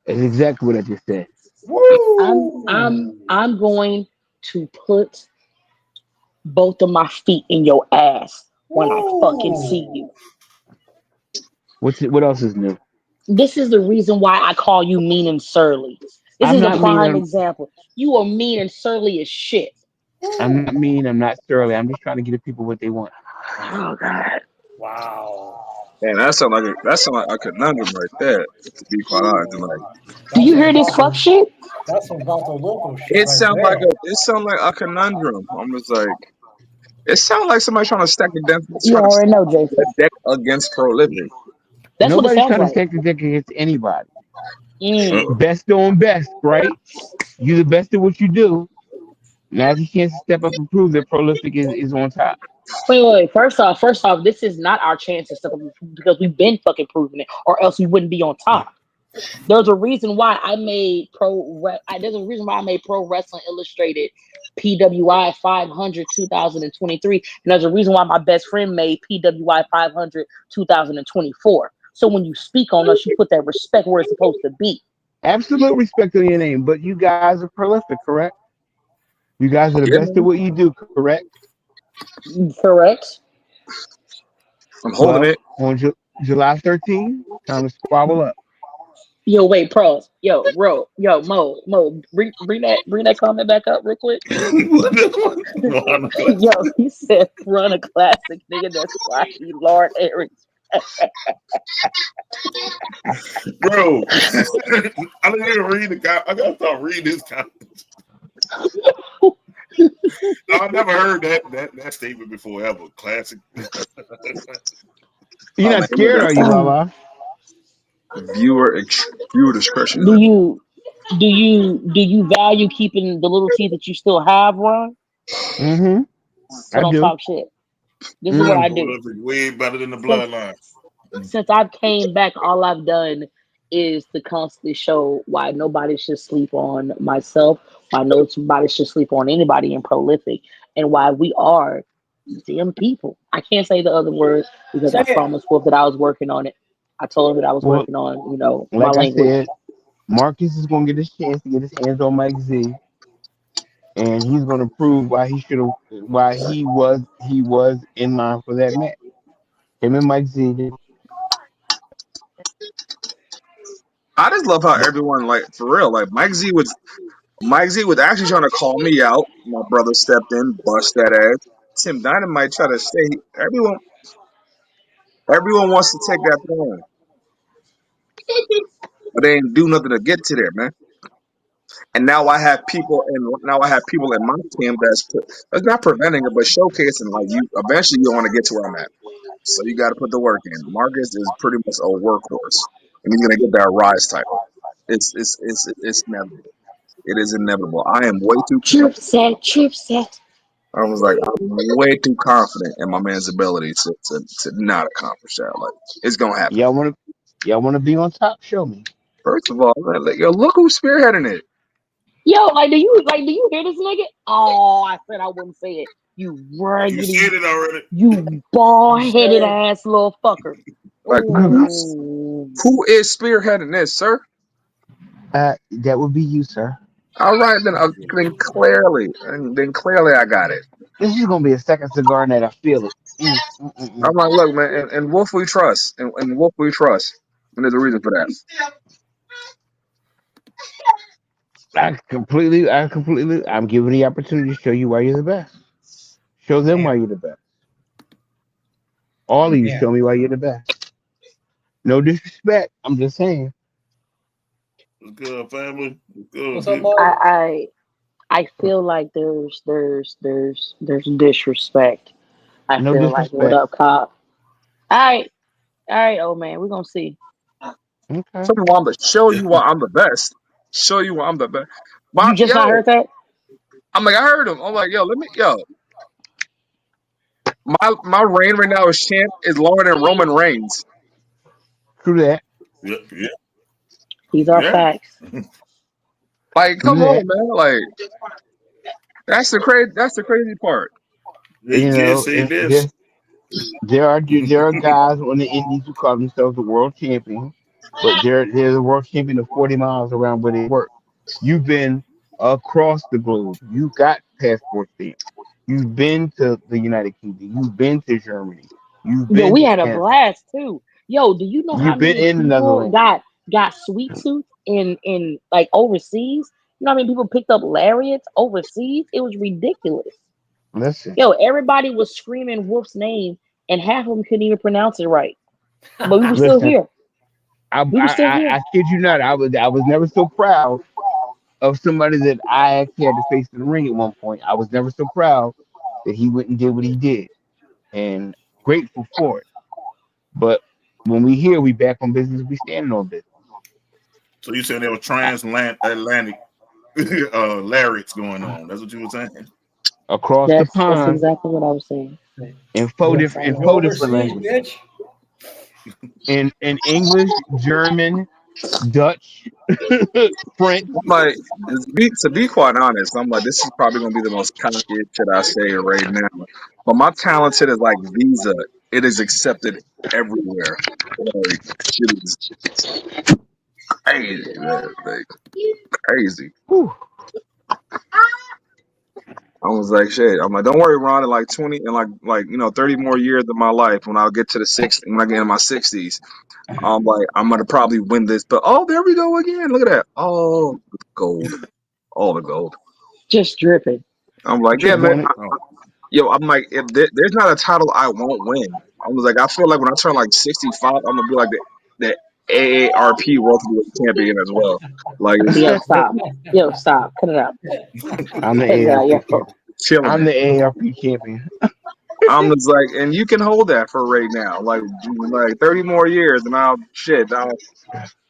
That's exactly what I just said. Woo. I'm going to put both of my feet in your ass when I fucking see Woo. you. What else is new? This is the reason why I call you mean and surly. This I'm is a not mean. prime example. You are mean and surly as shit. I'm Woo. not mean. I'm not surly. I'm just trying to give the people what they want. Oh god. Wow. Man, that sound like a conundrum right there. To be quite honest, like Do That's you some hear this fuck Vato, shit? that's some Vato Loco shit it right sounds like there. a conundrum. I'm just like it sounds like somebody trying to You already know, stack the Jason. deck against prolific. That's what it Nobody's sounds trying to like. stack the deck against anybody. Uh, Mm. Best on best, right? You the best at what you do. Now's your chance to step up and prove that prolific is on top. Wait. First off, this is not our chance to step up because we've been fucking proving it, or else we wouldn't be on top. There's a reason why I made there's a reason why I made Pro Wrestling Illustrated PWI 500 2023, and there's a reason why my best friend made PWI 500 2024. So when you speak on us, you put that respect where it's supposed to be. Absolute respect on your name, but you guys are prolific, correct? You guys are the Yeah, best at man. what you do, correct? Correct? I'm holding Well, it. on July 13th, time to squabble up. Yo, wait, pros. Yo, bring that comment back up real quick. Run Yo, class. he said run a classic, nigga. That's why he Lord Eric. Bro, I didn't even read the guy. I gotta start reading this guy. I never heard that statement before ever. Classic. You're Oh not man, you scared, are you, Lala? viewer discretion is Do it? you do you value keeping the little teeth that you still have, Ron? Mm-hmm. So I don't do. talk shit. This is what Mm. I do. Prolific way better than the Since bloodline. since I've came back, all I've done is to constantly show why nobody should sleep on myself, why nobody should sleep on anybody in prolific, and why we are them people. I can't say the other word because Say I it. promised Wolf that I was working on it. I told him that I was Well, working on, my like I language. said, Marcus is going to get his chance to get his hands on Mike Z, and he's going to prove why he was in line for that match. Him and Mike Z. I just love how everyone like for real. Like Mike Z was actually trying to call me out. My brother stepped in, bust that ass. Tim Dynamite tried to say everyone wants to take that throne, but they didn't do nothing to get to there, man. And now I have people in my team that's not preventing it, but showcasing like you. Eventually, you want to get to where I'm at, so you got to put the work in. Marcus is pretty much a workhorse, and he's gonna get that rise title. It's inevitable. It is inevitable. I am way too. Chip set. I was like, I'm way too confident in my man's ability to not accomplish that. Like, it's gonna happen. Y'all want to be on top? Show me. First of all, like, yo, look who's spearheading it. Yo, do you hear this nigga? Oh, I said I wouldn't say it. You You raggedy, said it already. you You bald headed said ass little fucker. Like, Ooh. who is spearheading this, sir? That would be you, sir. All right, then clearly I got it. This is gonna be a second cigar night. I feel it. Mm. I'm like, look, man, and Wolf we trust, and Wolf we trust, and there's a reason for that. I'm giving the opportunity to show you why you're the best. Show them damn, why you're the best. All of you damn. show me why you're the best. No disrespect. I'm just saying. What's good, family? What's good, What's up, people? Mo? I feel like there's disrespect. I No feel like what disrespect. up, cop? All right. All right, old man, we're gonna see. Okay. Tell me why I'm the show you why I'm the best. Show you why I'm the best. My You just not yo, heard that? I'm like I heard him. I'm like yo, let me yo. My reign right now is champ is longer than Roman Reigns. True that. Yeah, yeah, These are yeah. facts. Like True come that. on, man. Like that's the crazy part. Yeah, you You can't know, say and this. there are guys on the Indies who call themselves the world champion, but they're the world champion of 40 miles around where they work. You've been across the globe. You got passport stamps. You've been to the United Kingdom. You've been to Germany. You've Yo, been we to had a Canada. blast too. Yo, do you know how You've been many in the people Netherlands. got sweet tooth in like overseas? You know how many people picked up lariats overseas? It was ridiculous. Listen, Yo, everybody was screaming Wolf's name, and half of them couldn't even pronounce it right. But we were still listen. here. I, We I were still here. I kid you not. I was never so proud of somebody that I actually had to face in the ring at one point. I was never so proud that he went and did what he did, and grateful for it. But when we here, we back on business. We standing on business. So you said there were I, transatlantic lariats going on. That's what you were saying. across the That's pond exactly what I was saying. You in you four different overseas, languages. bitch. In English, German, Dutch, French. I'm like to be quite honest, I'm like this is probably gonna be the most cockiest shit I say right now. But my talented is like Visa. It is accepted everywhere. Like shit is crazy, man. Like crazy. Whew. I was like, shit. I'm like, don't worry, Ron. In like 20 and like 30 more years of my life, when I'll get to the six, when I get in my 60s, I'm like, I'm gonna probably win this. But oh, there we go again. Look at that. Oh, gold. All the gold. Just dripping. I'm like, yeah, Just man. want it. Oh, Yo, I'm like, if there's not a title I won't win. I was like, I feel like when I turn like 65, I'm gonna be like the AARP World Heavyweight Champion as well. Like, it's Yo, stop. Yo, stop. Cut it out. I'm the Cut it out. AARP Yo. champion. killing I'm it. the AARP champion. I'm just like, and you can hold that for right now. Like 30 more years, and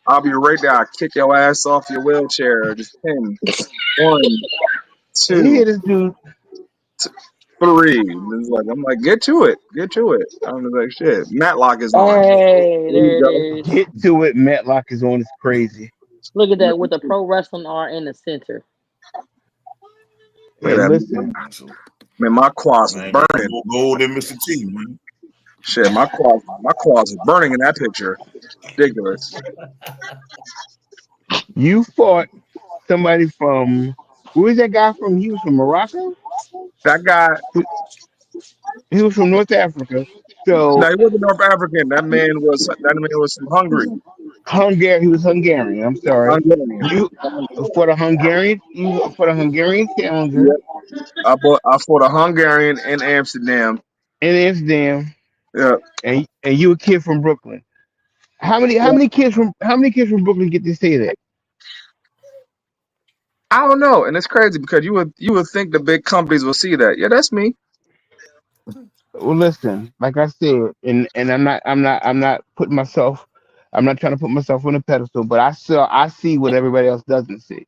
I'll be right there. I'll kick your ass off your wheelchair. Just 10, 1, You 2, hear this dude? 3. And it's like, I'm like, get to it. I'm just like, shit. Matlock is on. Hey, There you there it go. is. Get to it. Matlock is on. It's crazy. Look at that with the pro wrestling R in the center. Look at Hey, that. listen. so Man, my quads was man, got burning. more gold than Mr. T, man. Shit, my quads was burning in that picture. Ridiculous. You fought somebody from who is that guy from? He was from Morocco. That guy, He he was from North Africa. no, So he wasn't North African. That man was from Hungary. Hungary. He was Hungarian. I'm sorry. Hungarian. You for the Hungarian. You for the Hungarian challenger Yep. I fought a Hungarian in Amsterdam. in Amsterdam, Yeah. and you a kid from Brooklyn. How many kids from Brooklyn get to say that? I don't know, and it's crazy because you would think the big companies will see that. Yeah, that's me. Well, listen, like I said, and I'm not putting myself, I'm not trying to put myself on a pedestal, but I see what everybody else doesn't see.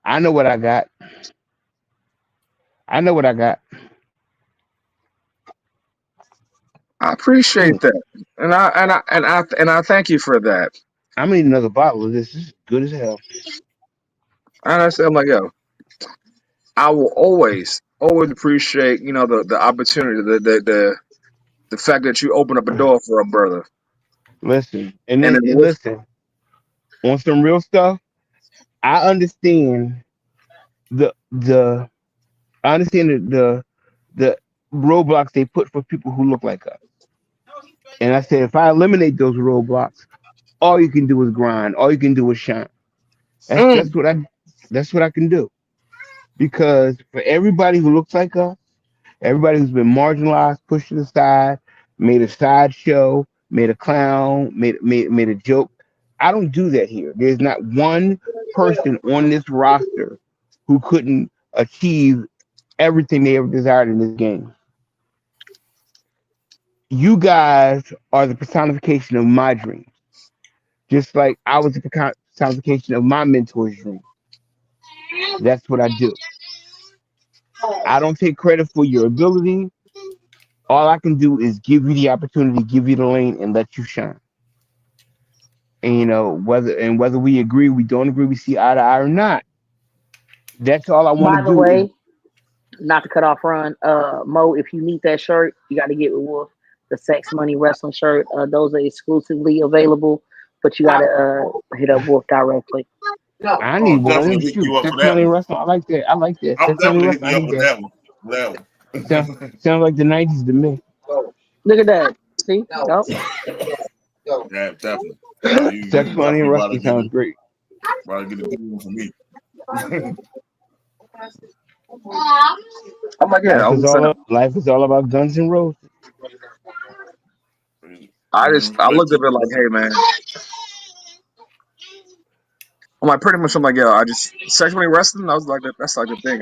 I know what I got. I know what I got. I appreciate Mm, that, and I thank you for that. I'm gonna need another bottle of this. This is good as hell. And I said, I'm like, yo, I will always appreciate the opportunity, the fact that you open up a door for a brother, Listen, and and then then and listen on some real stuff. I understand the I understand the roadblocks they put for people who look like us. And I said, if I eliminate those roadblocks, all you can do is grind. All you can do is shine. That's mm, that's what I that's what I can do. Because for everybody who looks like us, everybody who's been marginalized, pushed to the side, made a sideshow, made a clown, made a joke. I don't do that here. There's not one person on this roster who couldn't achieve everything they ever desired in this game. you guys are the personification of my dreams, just like I was the personification of my mentor's dream. That's what I do. I don't take credit for your ability. All I can do is give you the opportunity, give you the lane, and let you shine. And whether we agree, we don't agree, we see eye to eye or not. That's all I want to By the do. Is way, not to cut off Ron, Mo, if you need that shirt, you got to get with Wolf. The Sex Money Wrestling shirt. Those are exclusively available, but you got to hit up Wolf directly. I Oh, need one of them. definitely hit Shoot, you up for sex that money one. wrestling. I like that. I like that. I'm Sex money definitely hitting wrestling. I you up need with that. that one. That Sound, one. sounds like the '90s to me. Look at that. See? Yup. Yeah, definitely. Nah, Sex you money definitely and wrestling sounds great. about to get a good one for me. I'm like, yeah, listen. Life is all about guns and roses. I Respect looked to at it like, hey, man. I'm like, pretty much. I'm like, yo, I just sex money wrestling. I was like, that's like the thing.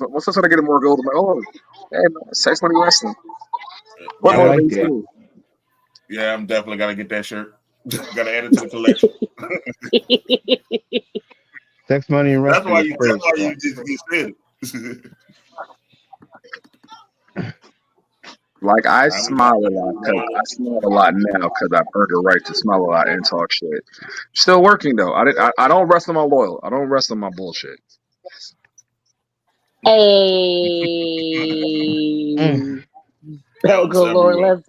What's I get more gold? I'm like, oh, hey, man, sex money wrestling. What I yeah, like motivates that. you? yeah, I'm definitely gotta get that shirt. Gotta add it to the collection. Sex money and That's wrestling why is crazy, you bro. just said it. Like I I'm smile a lot because I smile a lot now because I've earned the right to smile a lot and talk shit. Still working though. I don't rest on my loyal. I don't rest on my bullshit. Mm. Hey. Oh, balance good Lord. everywhere.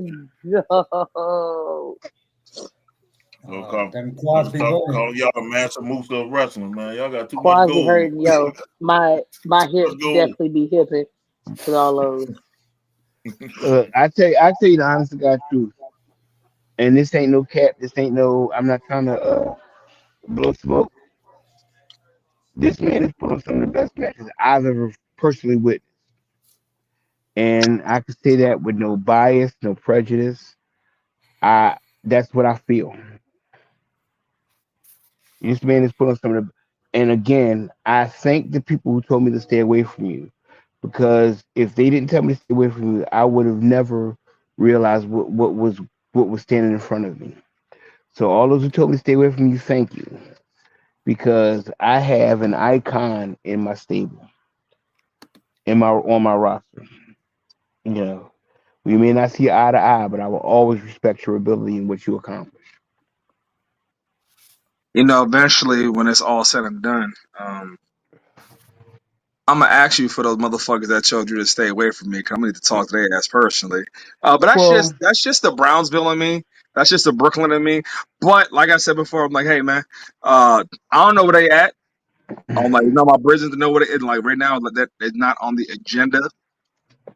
Let's go. Them Gonna quads be start burning. calling y'all the master moves of wrestling, man. Y'all got too much Quasi gold. hurting, yo. My Let's hips go. definitely be hipping with all those. I tell you the honest to God truth. And this ain't no cap. This ain't no. I'm not trying to blow smoke. This man has put on some of the best matches I've ever personally witnessed, and I can say that with no bias, no prejudice. I That's what I feel. This man has put on some of the. And again, I thank the people who told me to stay away from you, because if they didn't tell me to stay away from you, I would have never realized what was standing in front of me. So all those who told me to stay away from you, thank you, because I have an icon in my stable, in my on my roster. You know, we may not see eye to eye, but I will always respect your ability and what you accomplish. Eventually when it's all said and done, I'm gonna ask you for those motherfuckers that told you to stay away from me. 'Cause I'm gonna need to talk to their ass personally. But Well, that's just the Brownsville in me. That's just the Brooklyn in me. But like I said before, I'm like, hey man, I don't know where they at. I'm like, my bridges to know what it is. Like right now, like, that is not on the agenda.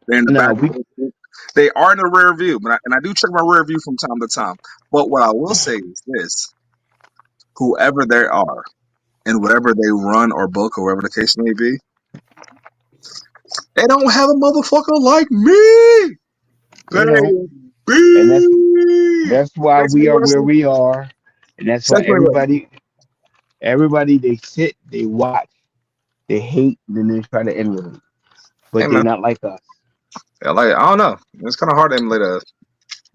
They're in the no, back. They are in the rear view, but I do check my rear view from time to time. But what I will say is this: whoever they are and whatever they run or book or whatever the case may be, they don't have a motherfucker like me, they don't, baby. and that's why Sex we me are where wrestling. we are, and that's why Sex me wrestling. everybody they sit, they watch, they hate, and then they try to emulate, Hey but they're man, not like us. yeah, like I don't know. It's kind of hard to emulate a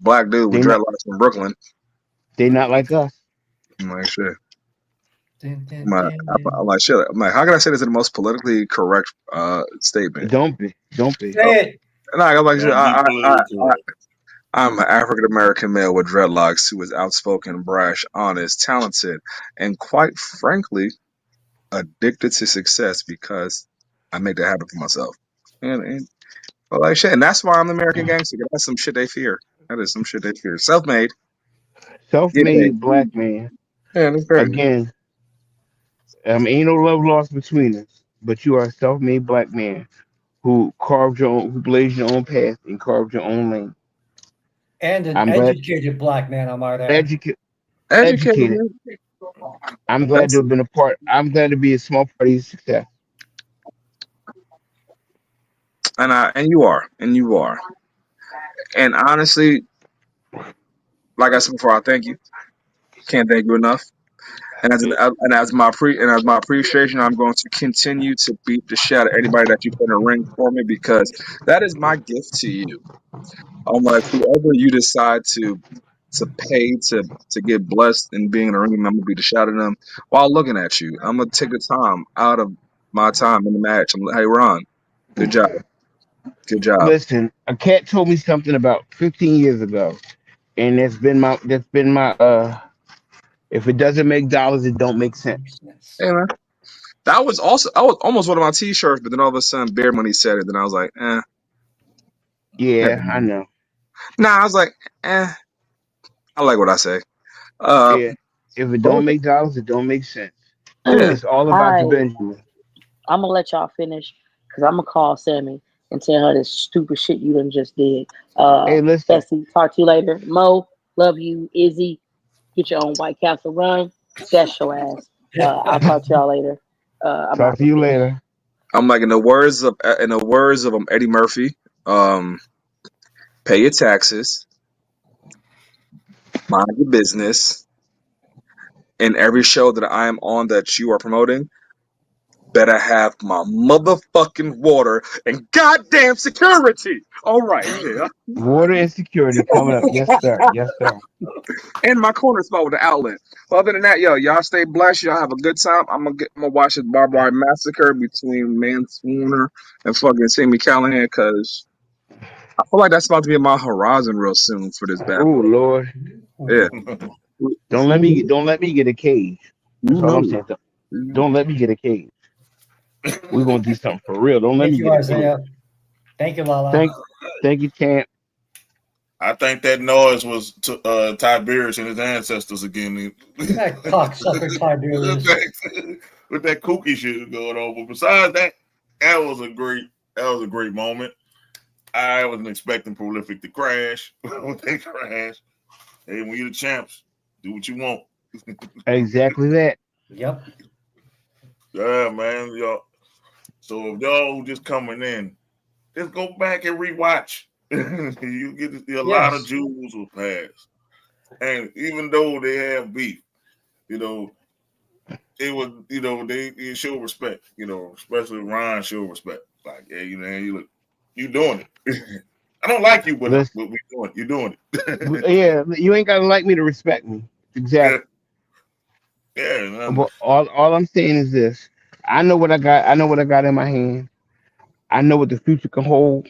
black dude with They not dreadlocks from Brooklyn. they not like us. I'm like shit. Dun, dun, dun, I'm dun. like shit. I'm like, how can I say this in the most politically correct statement? Don't be. Oh, Say it. and I'm like, shit, Don't be politically correct. I'm an African American male with dreadlocks who is outspoken, brash, honest, talented, and quite frankly, addicted to success because I make that happen for myself. And but like shit, and that's why I'm the American gangster. That's some shit they fear. That is some shit they fear. Self-made, get paid. Self-made black man. Yeah, that's crazy. Again, ain't no love lost between us. But you are a self-made black man who blazed your own path and carved your own lane. And an I'm glad, educated black man, I might add. educated, Educated, educated. man. I'm glad to That's have been a part. I'm glad to be a small part of your success. and you are. And honestly, like I said before, I thank you. Can't thank you enough. And as my appreciation, I'm going to continue to beat the shit out of anybody that you put in a ring for me because that is my gift to you. I'm like whoever you decide to pay to get blessed and being in the ring, I'm gonna beat the shit out of them while looking at you. I'm gonna take the time out of my time in the match. I'm like, hey Ron, good job, good job. Listen, a cat told me something about 15 years ago, and that's been my if it doesn't make dollars, it don't make sense. Hey man, that was almost one of my T-shirts, but then all of a sudden Bear Money said it, then I was like, never Yeah, I mind. know. Nah, I was like, I like what I say. Uh, Yeah, if it don't but make dollars, it don't make sense. yeah, It's all about the I Benjamin. I'm gonna let y'all finish because I'm gonna call Sammy and tell her this stupid shit you done just did. Hey, listen, Bessie, talk to you later. Mo, love you. Izzy, get your own White Castle run. That's your ass. I'll talk to y'all later. I'm talk out to this you bitch. later. I'm like in the words of Eddie Murphy. Um, pay your taxes, mind your business, and every show that I am on that you are promoting better have my motherfucking water and goddamn security. All right, yeah. Water insecurity coming up. Yes, sir. Yes, sir. And my corner spot with the outlet. But other than that, yo, y'all stay blessed. Y'all have a good time. I'm gonna watch this barbed massacre between Manswarner and fucking Sammy Callahan because I feel like that's about to be in my horizon real soon for this Oh battle. Lord, Yeah. don't let me get a cage. You That's all I'm know. saying. Don't let me get a cage. We're gonna do something for real. Don't let Thank me you, get a cage. Isaiah. Thank you, Lala. Thank you, champ. I think that noise was Tiberius and his ancestors again. That cocksucker Tiberius. With that kooky shit going on. But besides that, that was a great moment. I wasn't expecting Prolific to crash. When they crash, hey, when you're the champs, do what you want. Exactly that. Yep. Yeah, man. Y'all. So if y'all just coming in, just go back and rewatch. You get to see a lot of Yes. jewels will pass. And even though they have beef, you know, it was, they show respect, especially Ron show respect. Like, yeah, you doing it. I don't like you, but Listen, you're doing it. yeah, you ain't gotta like me to respect me. Yeah, Exactly. yeah, But all I'm saying is this: I know what I got. I know what I got in my hand. I know what the future can hold.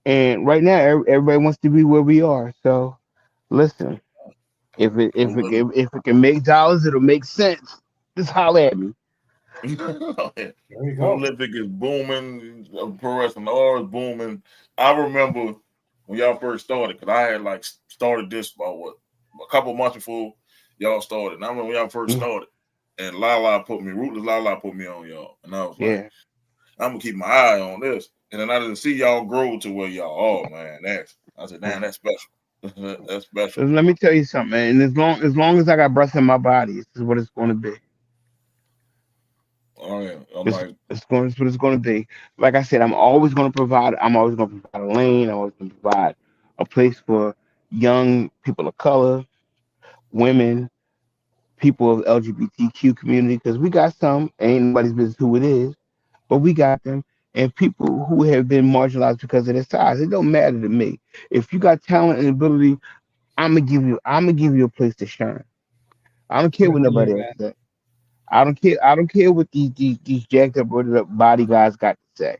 And right now, everybody wants to be where we are. So listen, if it can make dollars, it'll make sense. Just holler at me. There you go. Prolific is booming. Pro wrestling R is booming. I remember when y'all first started because I had like started this about a couple months before y'all started. And I remember when y'all first Mm, started, and Ruthless Lala put me on y'all, and I was like, yeah. I'm gonna keep my eye on this. And then I didn't see y'all grow to where y'all. Oh man, I said, damn, that's special. That's special. Let me tell you something, man. And as long as I got breath in my body, this is what it's going to be. Oh yeah, I'm It's like, it's what it's going to be. Like I said, I'm always going to provide. I'm always going to provide a lane. I'm always going to provide a place for young people of color, women, people of LGBTQ community, because we got some. Ain't nobody's business who it is, but we got them. And people who have been marginalized because of their size. It don't matter to me. If you got talent and ability, I'm gonna give you a place to shine. I don't care Good what for you, nobody else man. says. I don't care what these jacked up, roided up body guys got to say.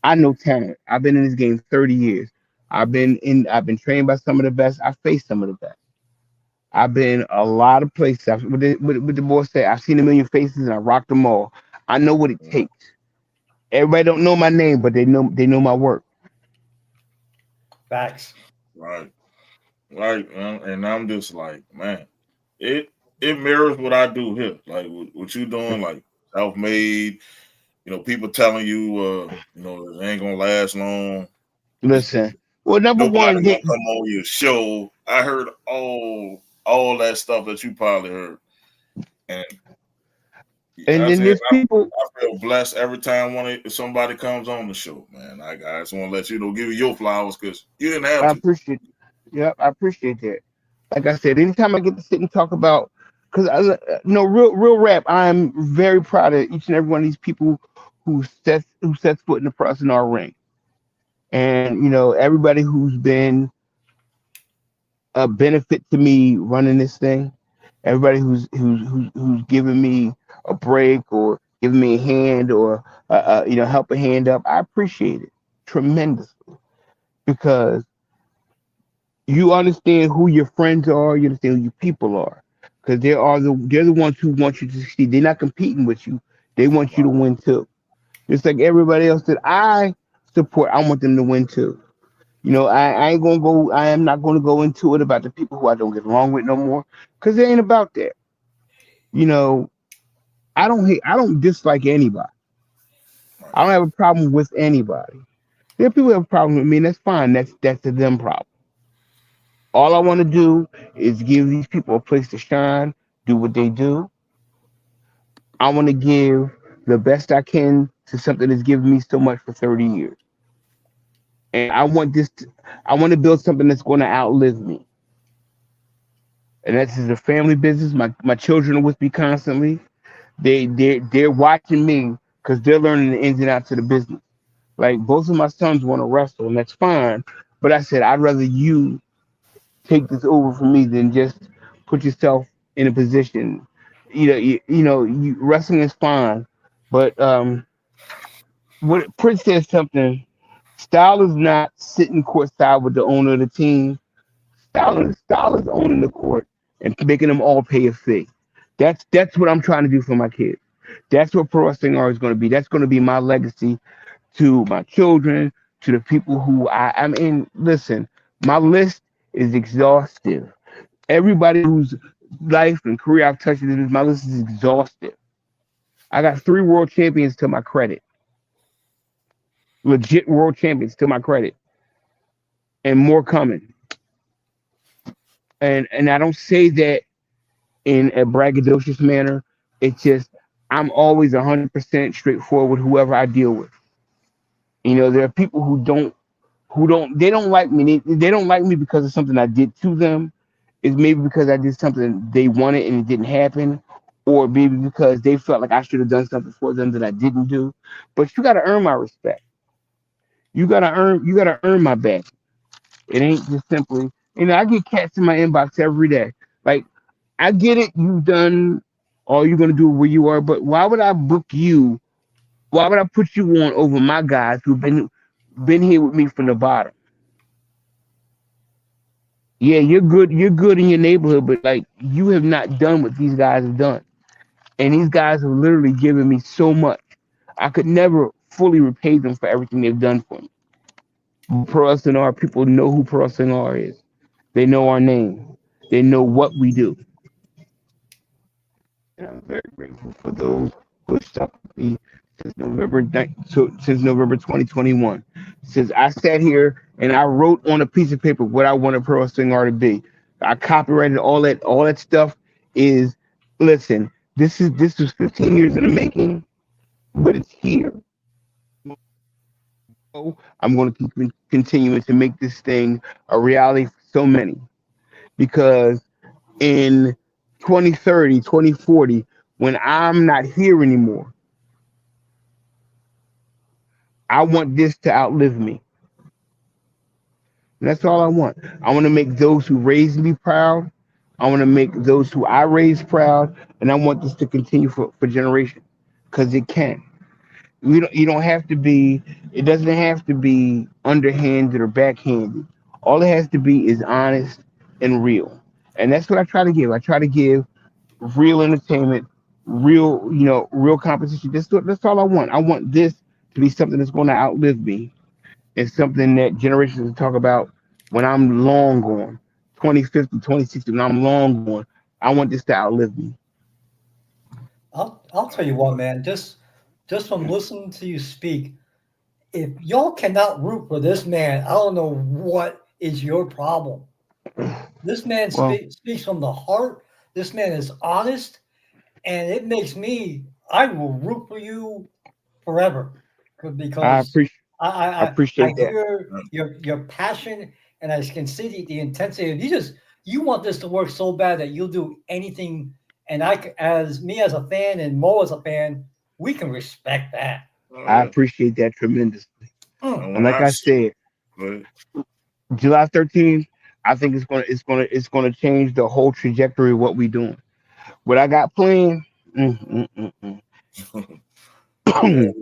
I know talent. I've been in this game 30 years. I've been trained by some of the best. I faced some of the best. I've been a lot of places. What the boy say, I've seen a million faces and I rocked them all. I know what it takes. Everybody don't know my name, but they know my work. Facts. right, right, and I'm just like, man, it it mirrors what I do here. Like what you doing, like self made. People telling you, it ain't gonna last long. Listen. Well, number Nobody one, gonna come on your show. I heard all that stuff that you probably heard, and and I then said there's people. I feel blessed every time somebody comes on the show, man. I just want to let you know, give you your flowers because you didn't have I to. appreciate. Yeah, I appreciate that. Like I said, anytime I get to sit and talk about because no real rap. I'm very proud of each and every one of these people who sets foot in the press in our ring, and everybody who's been a benefit to me running this thing. Everybody who's giving me a break or giving me a hand or help a hand up. I appreciate it tremendously because you understand who your friends are, you understand who your people are, because they're the ones who want you to succeed. They're not competing with you; they want you to win too. Just like everybody else that I support, I want them to win too. I ain't gonna go. I am not gonna go into it about the people who I don't get along with no more, because it ain't about that. You know, I don't hate. I don't dislike anybody. Right. I don't have a problem with anybody. There are people who have a problem with me, and that's fine. That's a them problem. All I want to do is give these people a place to shine, do what they do. I want to give the best I can to something that's given me so much for 30 years. And I want to build something that's going to outlive me. And that's is a family business. My children are with me constantly. They're watching me because they're learning the ins and outs of the business. Like both of my sons want to wrestle, and that's fine. But I said I'd rather you take this over from me than just put yourself in a position. Wrestling is fine, but what Prince said something. Style is not sitting courtside with the owner of the team. Style is owning the court and making them all pay a fee. That's what I'm trying to do for my kids. That's what pro wrestling art is going to be. That's going to be my legacy to my children, to the people who I mean. Listen, my list is exhaustive. Everybody whose life and career I've touched, my list is exhaustive. I got 3 world champions to my credit, legit world champions to my credit, and more coming. And I don't say that in a braggadocious manner. It's just I'm always 100% straightforward with whoever I deal with. There are people who don't they don't like me. They don't like me because of something I did to them. It's maybe because I did something they wanted and it didn't happen, or maybe because they felt like I should have done something for them that I didn't do. But you got to earn my respect. You got to earn my back. It ain't just simply. I get cats in my inbox every day. Like I get it. You've done all you're gonna do where you are, but why would I book you? Why would I put you on over my guys who've been here with me from the bottom? Yeah, you're good. You're good in your neighborhood, but like you have not done what these guys have done, and these guys have literally given me so much. I could never fully repay them for everything they've done for me. Pro Wrestling R people know who Pro Wrestling R is. They know our name. They know what we do. And I'm very grateful for those who have stuck with me since November 2021. Since I sat here and I wrote on a piece of paper what I wanted Pro Wrestling R to be. I copyrighted all that. All that stuff is. Listen, this was 15 years in the making, but it's here. So I'm going to keep continuing to make this thing a reality for so many because in 2030, 2040, when I'm not here anymore, I want this to outlive me. And that's all I want. I want to make those who raised me proud. I want to make those who I raised proud. And I want this to continue for generations because it can. You don't have to be, it doesn't have to be underhanded or backhanded. All it has to be is honest and real. And that's what I try to give. I try to give real entertainment, real competition. That's all I want. I want this to be something that's going to outlive me. It's something that generations will talk about when I'm long gone, 2050, 2060, when I'm long gone. I want this to outlive me. I'll tell you what, man. Just from listening to you speak, if y'all cannot root for this man, I don't know what is your problem. This man Well, speaks from the heart. This man is honest, and it makes me. I will root for you forever I because appreciate I I I, I appreciate that. hear your passion, and I can see the intensity. You want this to work so bad that you'll do anything and as me as a fan and Mo as a fan, we can respect that. Oh I yeah. appreciate that tremendously. Mm. And And when like I I see, said, but July 13th, I think it's gonna change the whole trajectory of what we doing. What I got planned, mm, mm, yeah, mm,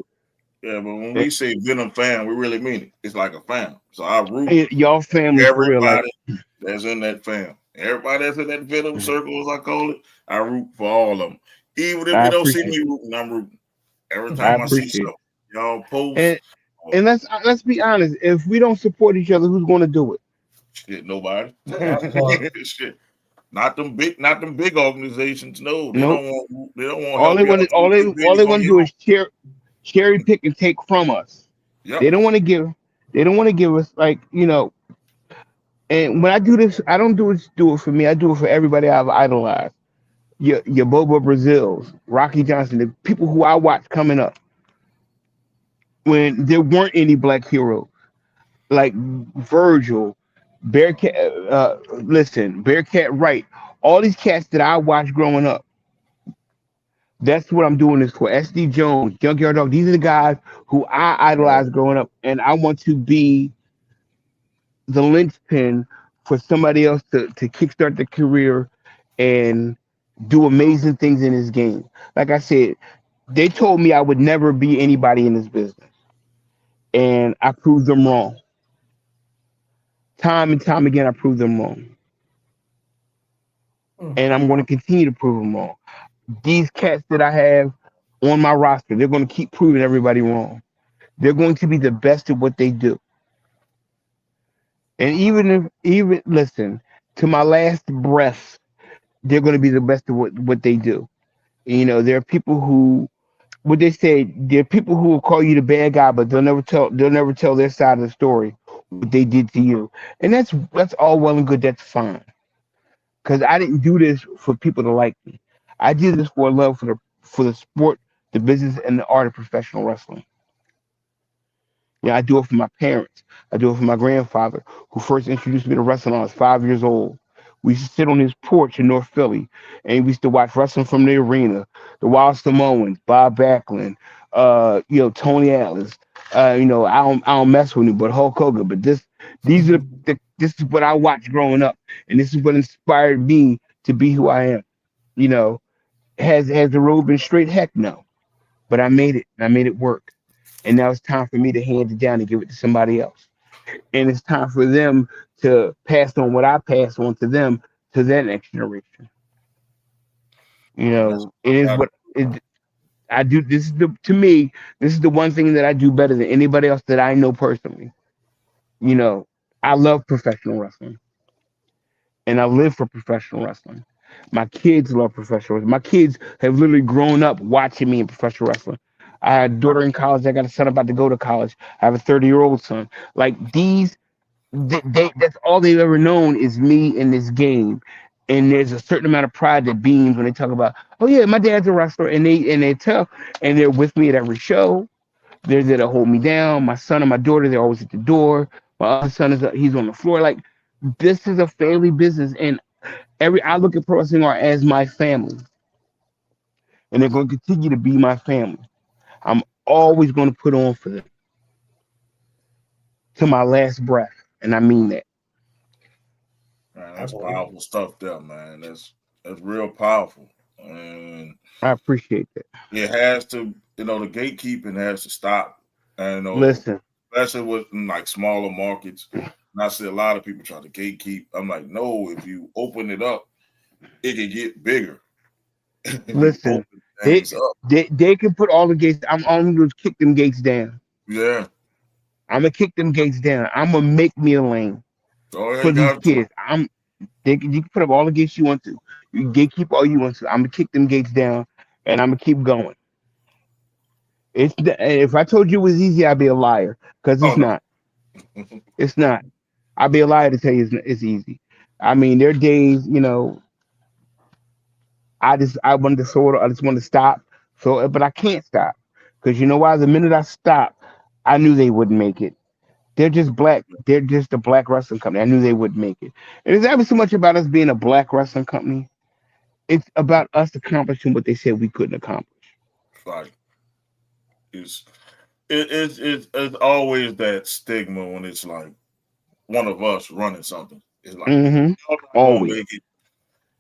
yeah. But when mm. we say Venom fan, we really mean it. It's like a fan. So I root Y'all family for real, like everybody that's in that fam. Everybody that's in that Venom circle, as I call it, I root for all of them. Even if I you don't see appreciate me rooting, I'm rooting. Every I time I see appreciate something, y'all post, it. oh, And let's be honest. If we don't support each other, who's going to do shit, nobody. That part. Shit. Not them big organizations. No, they Nope. don't want they don't want All help they y'all want to to get all big they on want to your do own. is cherry pick and take from us. They Yep. don't want to give. They don't want to give us like And when I do this, I don't do it for me. I do it for everybody I've idolized. Your Bobo Brazils, Rocky Johnson, the people who I watched coming up when there weren't any black heroes like Virgil, Bearcat. Listen, Bearcat Wright. All these cats that I watched growing up. That's what I'm doing this for. SD Jones, Junkyard Dog. These are the guys who I Right. idolized growing up, and I want to be the linchpin for somebody else to kickstart their career and do amazing things in this game. Like I said, they told me I would never be anybody in this business, and I proved them wrong. Time and time again, I proved them wrong, Mm. and I'm going to continue to prove them wrong. These cats that I have on my roster, they're going to keep proving everybody wrong. They're going to be the best at what they do. And even listen, to my last breath, they're going to be the best at what they do. There are people who, what they say, there are people who will call you the bad guy, but they'll never tell their side of the story, what they did to you. And that's all well and good. That's fine. Because I didn't do this for people to like me. I did this for love for the sport, the business, and the art of professional wrestling. I do it for my parents. I do it for my grandfather, who first introduced me to wrestling when I was 5 years old. We used to sit on his porch in North Philly, and we used to watch wrestling from the arena. The Wild Samoans, Bob Backlund, Tony Atlas. I don't mess with him, but Hulk Hogan. But this is what I watched growing up, and this is what inspired me to be who I am. You know, has the road been straight? Heck no, but I made it. And I made it work. And now it's time for me to hand it down and give it to somebody else. And it's time for them to pass on what I passed on to them to their next generation. And that's It is got what I do. This is to me, this is the one thing that I do better than anybody else that I know personally. You know, I love professional wrestling and I live for professional wrestling. My kids love professional wrestling. My kids have literally grown up watching me in professional wrestling. I had a daughter in college. I got a son about to go to college. I have a 30-year-old son. Like that's all they've ever known is me in this game. And there's a certain amount of pride that beams when they talk about, oh yeah, my dad's a wrestler, and they're tough, and they're with me at every show. They're there to hold me down. My son and my daughter, they're always at the door. My other son he's on the floor. Like this is a family business, and I look at pro wrestling art as my family, and they're going to continue to be my family. I'm always going to put on for them to my last breath, and I mean that. man, I that's believe powerful stuff there, man. That's real powerful. And I appreciate that. it has to, the gatekeeping has to stop. And Listen, especially with like smaller markets. And I see a lot of people try to gatekeep. I'm like, no, if you open it up, it can get bigger. If you listen. open They things up. they can put all the gates. I'm only going to kick them gates down. Yeah. I'm gonna kick them gates down. I'm gonna make me a lane Go for ahead, these got to. kids. You can put up all the gates you want to. You can gatekeep all you want to. I'm gonna kick them gates down, and I'm gonna keep going. If I told you it was easy, I'd be a liar because Oh it's no. not. It's not. I'd be a liar to tell you it's easy. I mean, there are days, I wanted to sort of, I just wanted to stop. So, but I can't stop because you know why? The minute I stopped, I knew they wouldn't make it. They're just black. They're just a black wrestling company. I knew they wouldn't make it. And it's not even so much about us being a black wrestling company. It's about us accomplishing what they said we couldn't accomplish. Like it's it's always that stigma when it's like one of us running something. It's like Hmm. y'all not gonna Always. make it,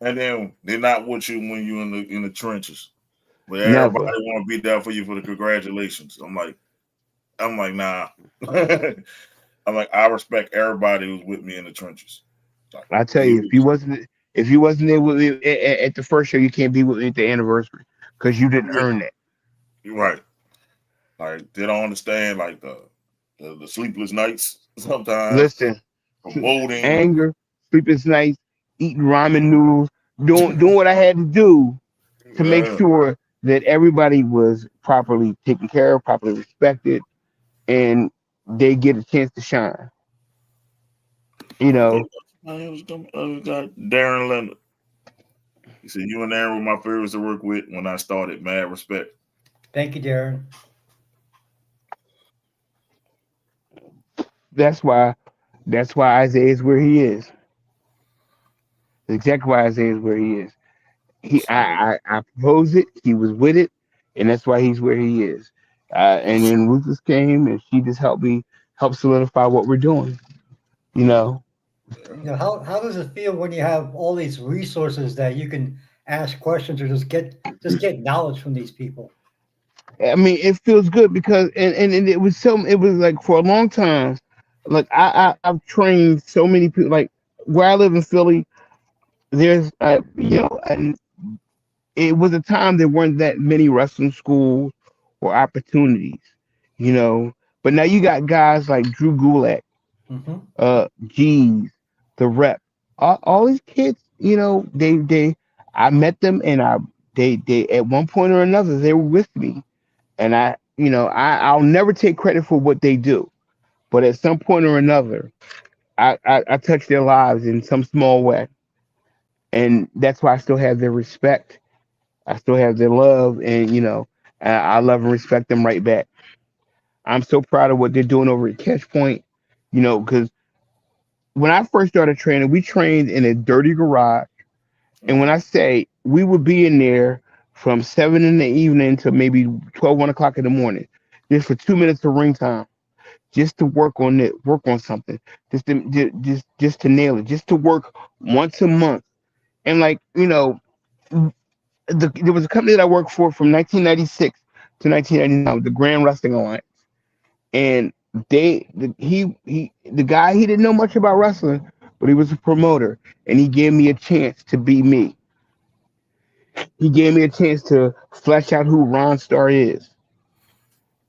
and then they're not with you when you in the trenches. But everybody Never. want to be there for you for the congratulations. I'm like nah. I'm like I respect everybody who's with me in the trenches. Like I tell be you, with if you wasn't there with me at the first show, you can't be with me at the anniversary because you didn't you. earn that. You're right. Like they don't understand like the sleepless nights sometimes Listen, promoting. anger, sleepless nights, eating ramen noodles, doing what I had to do to make Yeah. sure that everybody was properly taken care of, properly respected, and they get a chance to shine. You I think know, I got Darren Leonard. He said you and Aaron were my favorites to work with when I started. Mad respect. Thank you, Darren. that's why that's why Isaiah is where he is. That's exactly why Isaiah is where he is. So I proposed it. He was with it, and that's why he's where he is. And then Rufus came, and she just help solidify what we're doing. You know, yeah. You know, how does it feel when you have all these resources that you can ask questions or just get knowledge from these people? I mean, it feels good because and it was it was like for a long time, like I've trained so many people. Like where I live in Philly, there's and it was a time there weren't that many wrestling schools or opportunities, you know. But now you got guys like Drew Gulak, Hmm. G's, the Rep, all these kids. You know, they I met them and they at one point or another they were with me, and I'll never take credit for what they do, but at some point or another, I touch their lives in some small way, and that's why I still have their respect. I still have their love, and I love and respect them right back. I'm so proud of what they're doing over at Catch Point, because when I first started training, we trained in a dirty garage, and when I say we would be in there from 7 in the evening to maybe 12, 1 o'clock in the morning, just for 2 minutes of ring time, just to work on something, just to nail it, just to work once a month, and there was a company that I worked for from 1996 to 1999, the Grand Wrestling Alliance, and the guy, he didn't know much about wrestling, but he was a promoter, and he gave me a chance to be me. He gave me a chance to flesh out who Ron Starr is,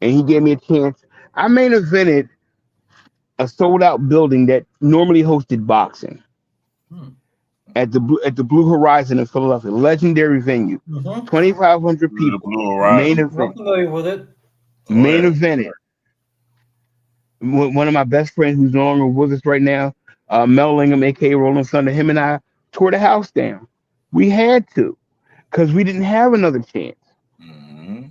and he gave me a chance. I main evented a sold out building that normally hosted boxing Hmm. at the Blue Horizon in Philadelphia, legendary venue, Hmm. 2,500 The people, Blue main Horizon. I'm event, familiar with it. Oh main yeah. evented. One of my best friends who's no longer with us right now, Mel Lingham, aka Rolling Thunder, him and I tore the house down. We had to because we didn't have another chance. Hmm.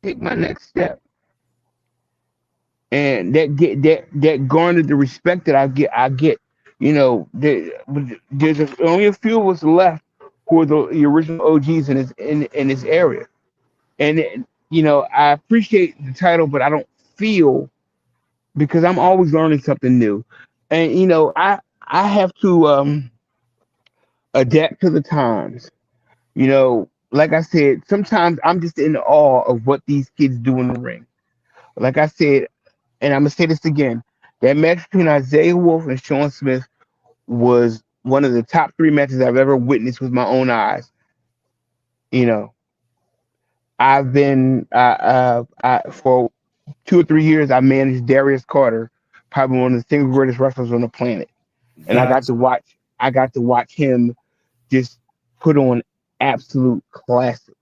Take my next step, and that garnered the respect that I get. Only a few of us left who are the original OGs in this area, and I appreciate the title, but I don't feel, because I'm always learning something new, and I have to adapt to the times. Like I said, sometimes I'm just in awe of what these kids do in the ring. Like I said, and I'm gonna say this again: that match between Isaiah Wolf and Sean Smith was one of the top three matches I've ever witnessed with my own eyes. You know, I've been for 2 or 3 years. I managed Darius Carter, probably one of the single greatest wrestlers on the planet, and I got Yes. to watch. I got to watch him just put on absolute classics,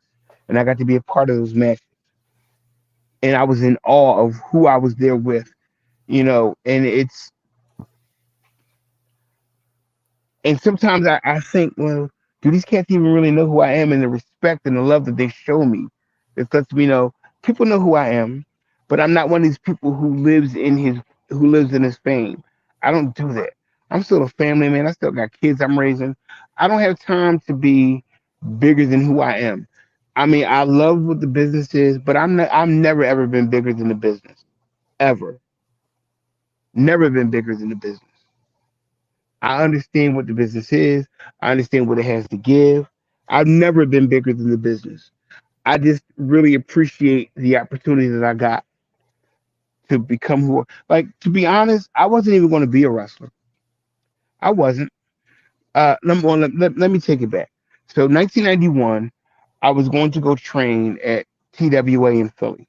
and I got to be a part of those matches, and I was in awe of who I was there with. And sometimes I think, well, do these cats even really know who I am, and the respect and the love that they show me? It lets me know people know who I am, but I'm not one of these people who lives in his fame. I don't do that. I'm still a family man. I still got kids I'm raising. I don't have time to be bigger than who I am. I mean, I love what the business is, but I've never ever been bigger than the business. Ever. Never been bigger than the business. I understand what the business is. I understand what it has to give. I've never been bigger than the business. I just really appreciate the opportunity that I got to become who. Like, to be honest, I wasn't even going to be a wrestler. I wasn't. Number one, let me take it back. So 1991, I was going to go train at TWA in Philly,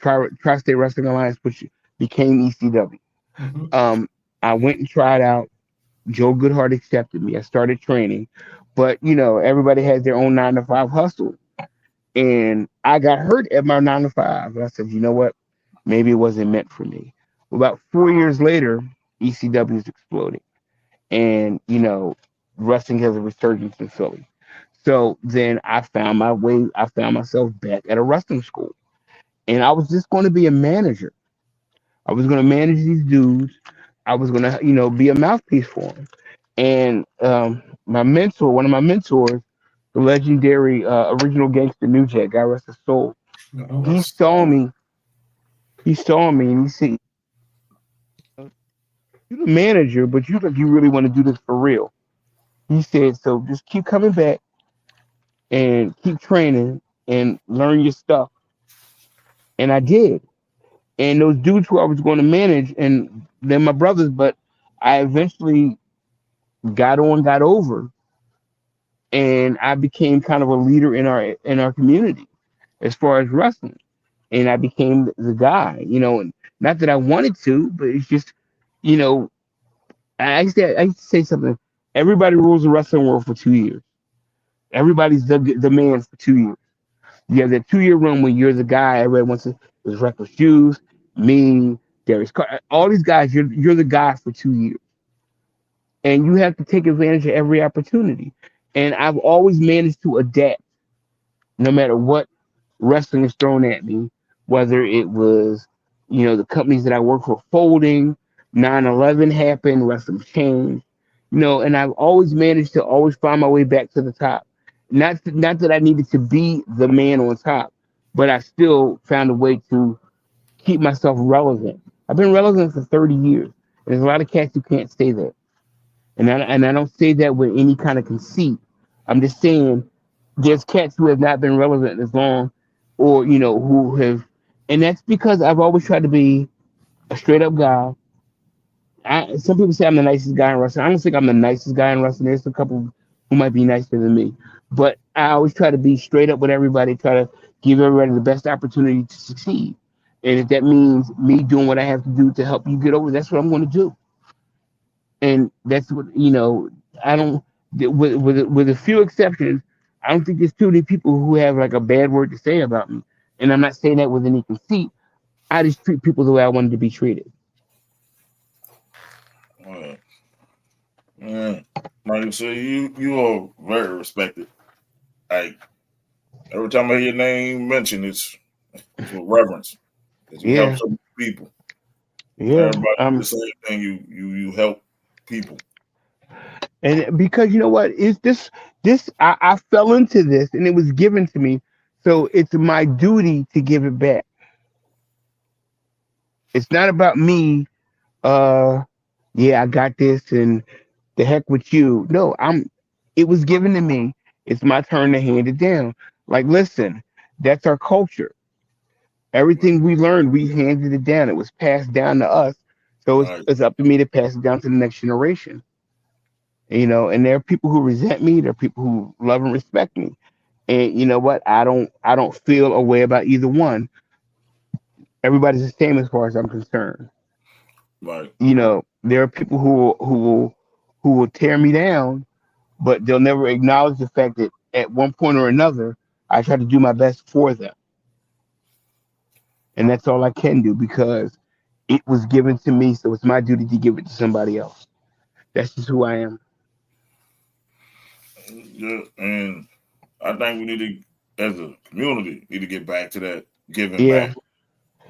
Tri-State Wrestling Alliance, which became ECW. Hmm. Um, I went and tried out. Joe Goodhart accepted me. I started training, but everybody has their own 9 to 5 hustle, and I got hurt at my 9 to 5. And I said, you know what? Maybe it wasn't meant for me. About 4 years later, ECW is exploding, and wrestling has a resurgence in Philly. So then I found my way. I found myself back at a wrestling school, and I was just going to be a manager. I was going to manage these dudes. I was going to, be a mouthpiece for them. And my mentor, one of my mentors, the legendary original gangster New Jack, God rest his soul. Hmm. He Yes. saw me. He saw me, and he said, "You're the manager, but you think you really want to do this for real." He said, "So just keep coming back and keep training and learn your stuff." And I did. And those dudes who I was going to manage, and they're my brothers, but I eventually got over, and I became kind of a leader in our community as far as wrestling. And I became the guy, and not that I wanted to, but it's just, you know, I used to say something. Everybody rules the wrestling world for 2 years. Everybody's the man for 2 years. You have that 2 year run when you're the guy. Everybody wants to. It was Reckless Shoes, me, Darius Carter, all these guys. You're the guy for 2 years, and you have to take advantage of every opportunity. And I've always managed to adapt, no matter what wrestling is thrown at me, whether it was, the companies that I work for folding, 9/11 happened, wrestling changed, and I've always managed to always find my way back to the top. Not that I needed to be the man on top, but I still found a way to keep myself relevant. I've been relevant for 30 years. There's a lot of cats who can't stay there. And I don't say that with any kind of conceit. I'm just saying there's cats who have not been relevant as long, or who have, and that's because I've always tried to be a straight up guy. Some people say I'm the nicest guy in wrestling. I don't think I'm the nicest guy in wrestling. There's a couple who might be nicer than me, but I always try to be straight up with everybody. Try to give everybody the best opportunity to succeed, and if that means me doing what I have to do to help you get over, that's what I'm going to do. And that's what I don't, with a few exceptions, I don't think there's too many people who have like a bad word to say about me. And I'm not saying that with any conceit. I just treat people the way I wanted to be treated. Uh, Man, like I said, you are very respected. Like every time I hear your name mentioned, it's with reverence because you help Yeah, so many people. yeah. Everybody do the same thing. You help people. And because you know what, it's this I fell into this and it was given to me, so it's my duty to give it back. It's not about me. Uh, yeah, I got this, and the heck with you. No, It was given to me. It's my turn to hand it down. Like, listen, that's our culture. Everything we learned, we handed it down. It was passed down to us. So it's, Like, it's up to me to pass it down to the next generation. And there are people who resent me. There are people who love and respect me. And you know what? I don't feel a way about either one. Everybody's the same as far as I'm concerned. like, There are people who will tear me down, but they'll never acknowledge the fact that at one point or another, I try to do my best for them. And that's all I can do because it was given to me, so it's my duty to give it to somebody else. That's just who I am. yeah, and I think we need to, as a community, need to get back to that giving Yeah, back.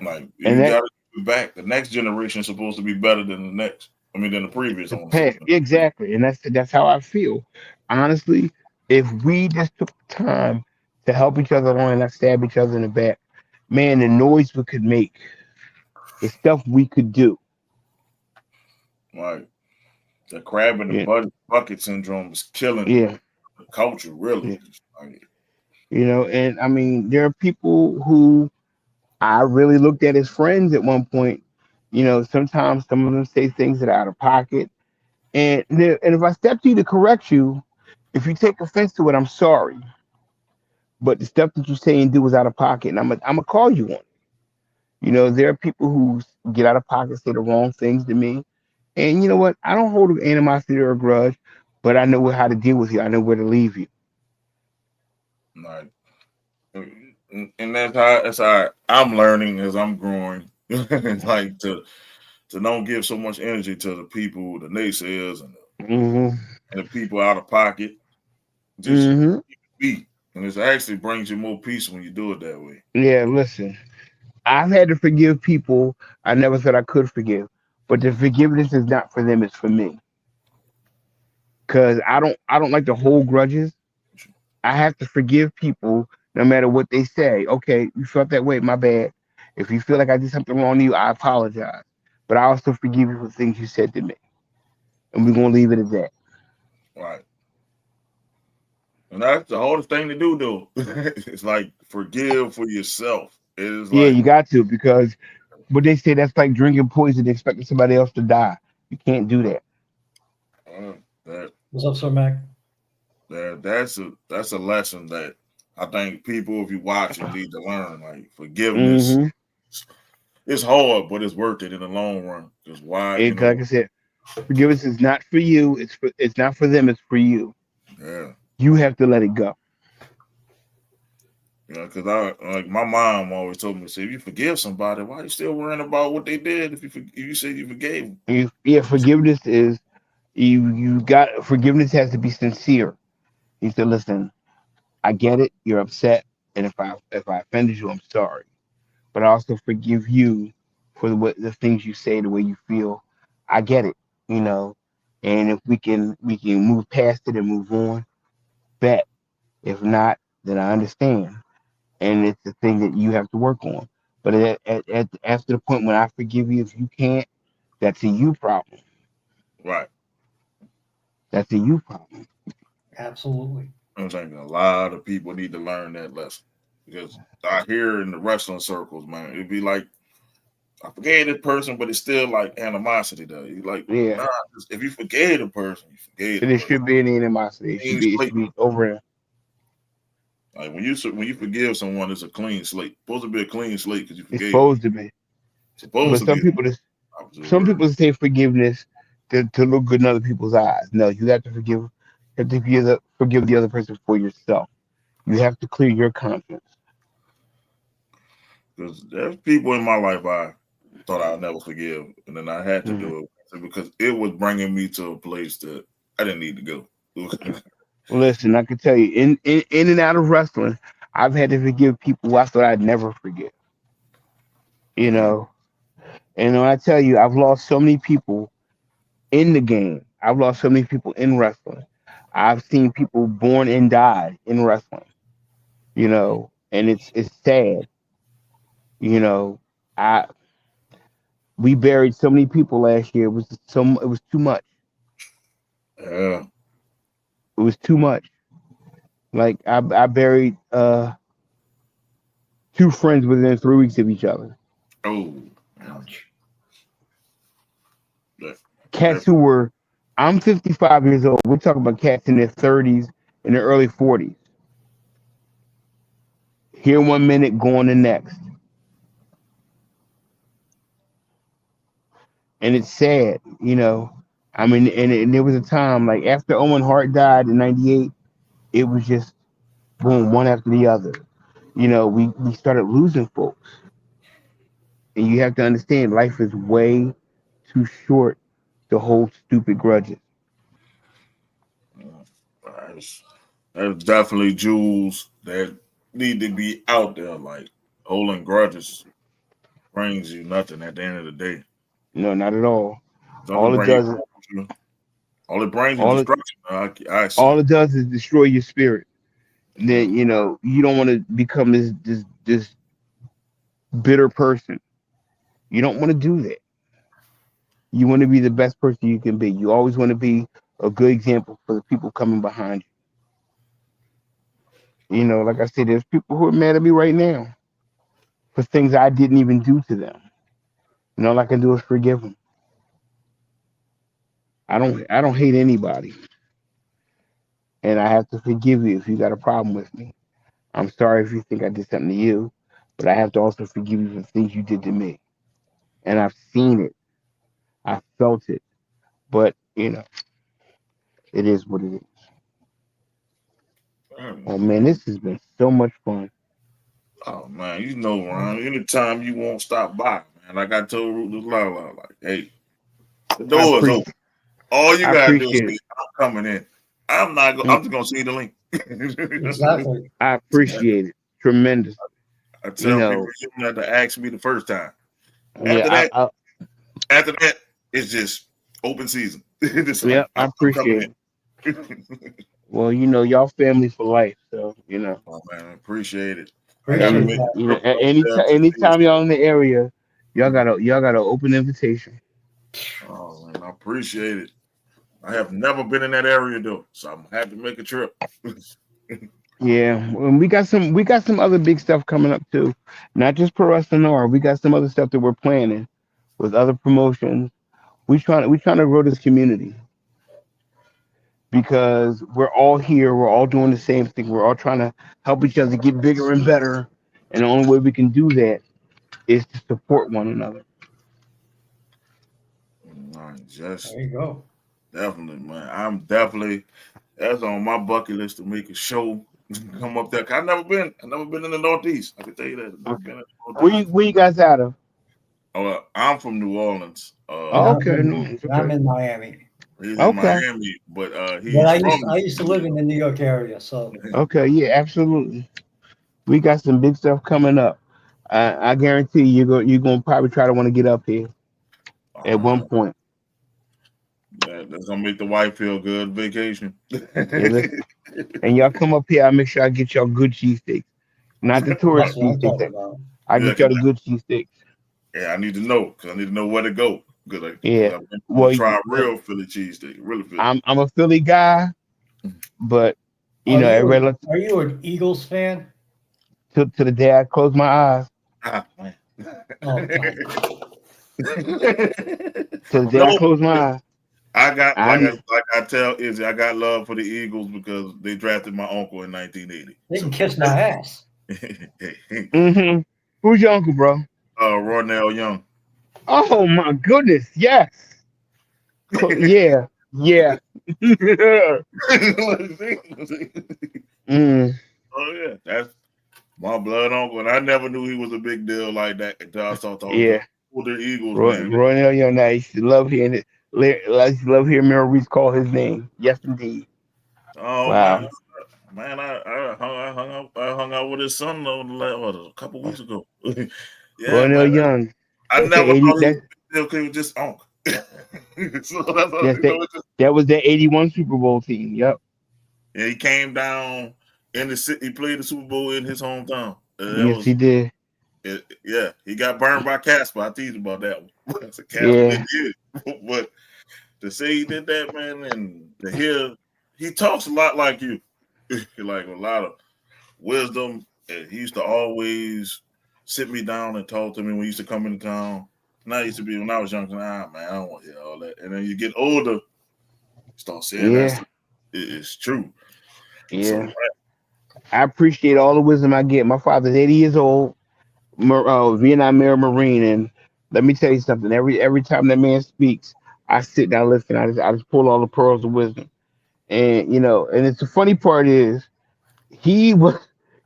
Like, and you that got to give back. The next generation is supposed to be better than the next. I mean, than the previous The ownership. past, exactly, and that's how I feel. Honestly, if we just took the time to help each other along and not stab each other in the back, man, the noise we could make, the stuff we could do. Like the crab in the Yeah, bucket syndrome is killing yeah, the culture, really. yeah. Like, And I mean, there are people who I really looked at as friends at one point. Sometimes some of them say things that are out of pocket, and if I step to you to correct you, if you take offense to it, I'm sorry. But the stuff that you say and do is out of pocket, and I'm gonna call you on it. There are people who get out of pocket, say the wrong things to me, and you know what? I don't hold an animosity or a grudge, but I know how to deal with you. I know where to leave you. like, and that's how I'm learning as I'm growing. Like to don't give so much energy to the people, the naysayers, Hmm. and the people out of pocket. Just Hmm. be, and it actually brings you more peace when you do it that way. Yeah, listen. I've had to forgive people I never thought I could forgive, but the forgiveness is not for them; it's for me. Cause I don't like to hold grudges. I have to forgive people no matter what they say. Okay, you felt that way, my bad. If you feel like I did something wrong to you, I apologize. But I also forgive you for things you said to me, and we're gonna leave it at that. Right. And that's the hardest thing to do, though. It's like forgive for yourself. It is Yeah, like you got to because what they say that's like drinking poison and expecting somebody else to die. You can't do that. that What's up, Sir Mac? that's a lesson that I think people, if you watch it, need to learn. Like forgiveness, Hmm. it's hard, but it's worth it in the long run. Because why, Like I said, forgiveness is not for you. It's not for them. It's for you. yeah, You have to let it go. Because I like my mom always told me, say, if you forgive somebody, why you still worrying about what they did? If you say you forgave them, Yeah, forgiveness is you got forgiveness has to be sincere. You said, listen, I get it. You're upset, and if I offended you, I'm sorry. But I also forgive you for the things you say, the way you feel. I get it, you know. And if we can move past it and move on, bet. If not, then I understand, and it's the thing that you have to work on. But after the point when I forgive you, if you can't, that's a you problem. right? That's a you problem. Absolutely. I'm saying a lot of people need to learn that lesson because I hear in the wrestling circles, man, it'd be like I forgave this person, but it's still like animosity though. You like, Yeah, nah, if you forgave the person, you forgave the there person. should be any animosity. It should Clean be it slate. should be over. Like when you forgive someone, it's a clean slate. Supposed to be a clean slate because you It's forgave them. supposed to be. Supposed But to be the opposite some word. people say forgiveness to look good in other people's eyes. No, you have to forgive. You have to forgive the other person for yourself. You have to clear your conscience. Because there's people in my life I thought I'd never forgive, and then I had to Mhm. do it because it was bringing me to a place that I didn't need to go. Listen, I can tell you, in and out of wrestling, I've had to forgive people who I thought I'd never forgive. You Mm, know, and when I tell you, I've lost so many people in the game. I've lost so many people in wrestling. I've seen people born and died in wrestling. And it's sad. You know, I we buried so many people last year. It was too much. yeah. It was too much. Like I buried two friends within 3 weeks of each other. Oh, Ouch. that, Cats that, who were I'm 55 years old. We're talking about cats in their 30s and their early 40s. Here 1 minute, going the next. And it's sad. I mean, and there was a time like after Owen Hart died in '98, it was just boom, one after the other. We started losing folks, and you have to understand life is way too short to hold stupid grudges. that's, that's definitely jewels that need to be out there. Like holding grudges brings you nothing at the end of the day. No, not at all. Doesn't All it bring you does is closure. All it brings you all it destruction. I see. all it does is destroy your spirit. Yeah. Then you don't want to become this bitter person. You don't want to do that. You want to be the best person you can be. You always want to be a good example for the people coming behind you. Like I said, there's people who are mad at me right now for things I didn't even do to them. All I can do is forgive them. I don't hate anybody, and I have to forgive you if you got a problem with me. I'm sorry if you think I did something to you, but I have to also forgive you for the things you did to me. And I've seen it, I felt it, but it is what it is. Oh man, Man. this has been so much fun. Oh man, Ron. Anytime you won't stop by, man. Like I told Ruthless Lala, like, hey, the I door is open. appreciate, All you I gotta do is appreciate say, it. I'm coming in. I'm not. Mm, I'm just gonna see the link. Exactly. I appreciate it tremendously. I You tell people know, you don't have to ask me the first time. After yeah, that, after that, it's just open season. It's yeah, like I I'm coming appreciate it. in. Well, y'all family for life, so Oh man, I appreciate it. I gotta Appreciate any make that. a trip up there anytime to see anytime y'all some. in the area, y'all got an open invitation. Oh man, I appreciate it. I have never been in that area though, so I'm happy to make a trip. Yeah, and we got some other big stuff coming up too. Not just Pro Wrestling R. We got some other stuff that we're planning with other promotions. We trying to grow this community because we're all here. We're all doing the same thing. We're all trying to help each other get bigger and better. And the only way we can do that is to support one another. Nice, just There you go. definitely, man. I'm definitely that's on my bucket list to make a show. Come up there. 'Cause I've never been in the Northeast. I can tell you that. I've never Okay. been in the Where you, Northeast. where you guys out of? I'm from New Orleans. And Oh, I'm okay, in, nice. and I'm Okay, in Miami. He's in okay, Miami, but But he's from I used to New live in the New York area, so York. okay. Yeah, absolutely. We got some big stuff coming up. I guarantee you're gonna probably try to want to get up here at one Uh, point. that's gonna make the wife feel good. Vacation. Yeah, listen. And y'all come up here, I'll make sure I get y'all good cheesesteaks. Not the tourist that's what I'm cheesesteaks. talking about. I Yeah, get y'all the good cheesesteaks. yeah, I need to know because I need to know where to go because Yeah. I've been Well, want to try a real Philly cheesesteak, really Philly. I'm a Philly guy, but everybody look Are you an Eagles fan? to the day I close my eyes. Ah, man. Oh God. To the day I No, close my eyes. I got I kn- like I tell Izzy, I got love for the Eagles because they drafted my uncle in 1980. They can So kiss my ass. mm-hmm. Who's your uncle, bro? Ronell Young. Oh my goodness, yes. Yeah, yeah. mm, Oh yeah, that's my blood uncle, and I never knew he was a big deal like that until I saw I was a yeah. older Eagles Roy, man. Roy Young, I used to love hearing it. I used to love hearing Mary Reese call his name. Yes, indeed. Oh Wow. man, I hung out with his son a couple weeks ago. Yeah, Roy man, Young. I That's the never 80. thought he was a big deal because he was just uncle. So that's That's the it's just, that was the 81 Super Bowl team. Yep. yeah, he came down in the city. He played the Super Bowl in his hometown. That Yes, he was did. yeah. He got burned by Casper. I teased about that one. So Casper Yeah. didn't do it, but to say he did that, man, and to hear he talks a lot like you, like a lot of wisdom. And he used to always sit me down and talk to me when he used to come into town. And I used to be when I was young, man, I don't want to hear all that. And then you get older, start saying that Yeah. stuff. It's true. So Yeah. I appreciate all the wisdom I get. My father's 80 years old, Vietnam era Marine, and let me tell you something. Every time that man speaks, I sit down, listen. I just pull all the pearls of wisdom. And and it's the funny part is he was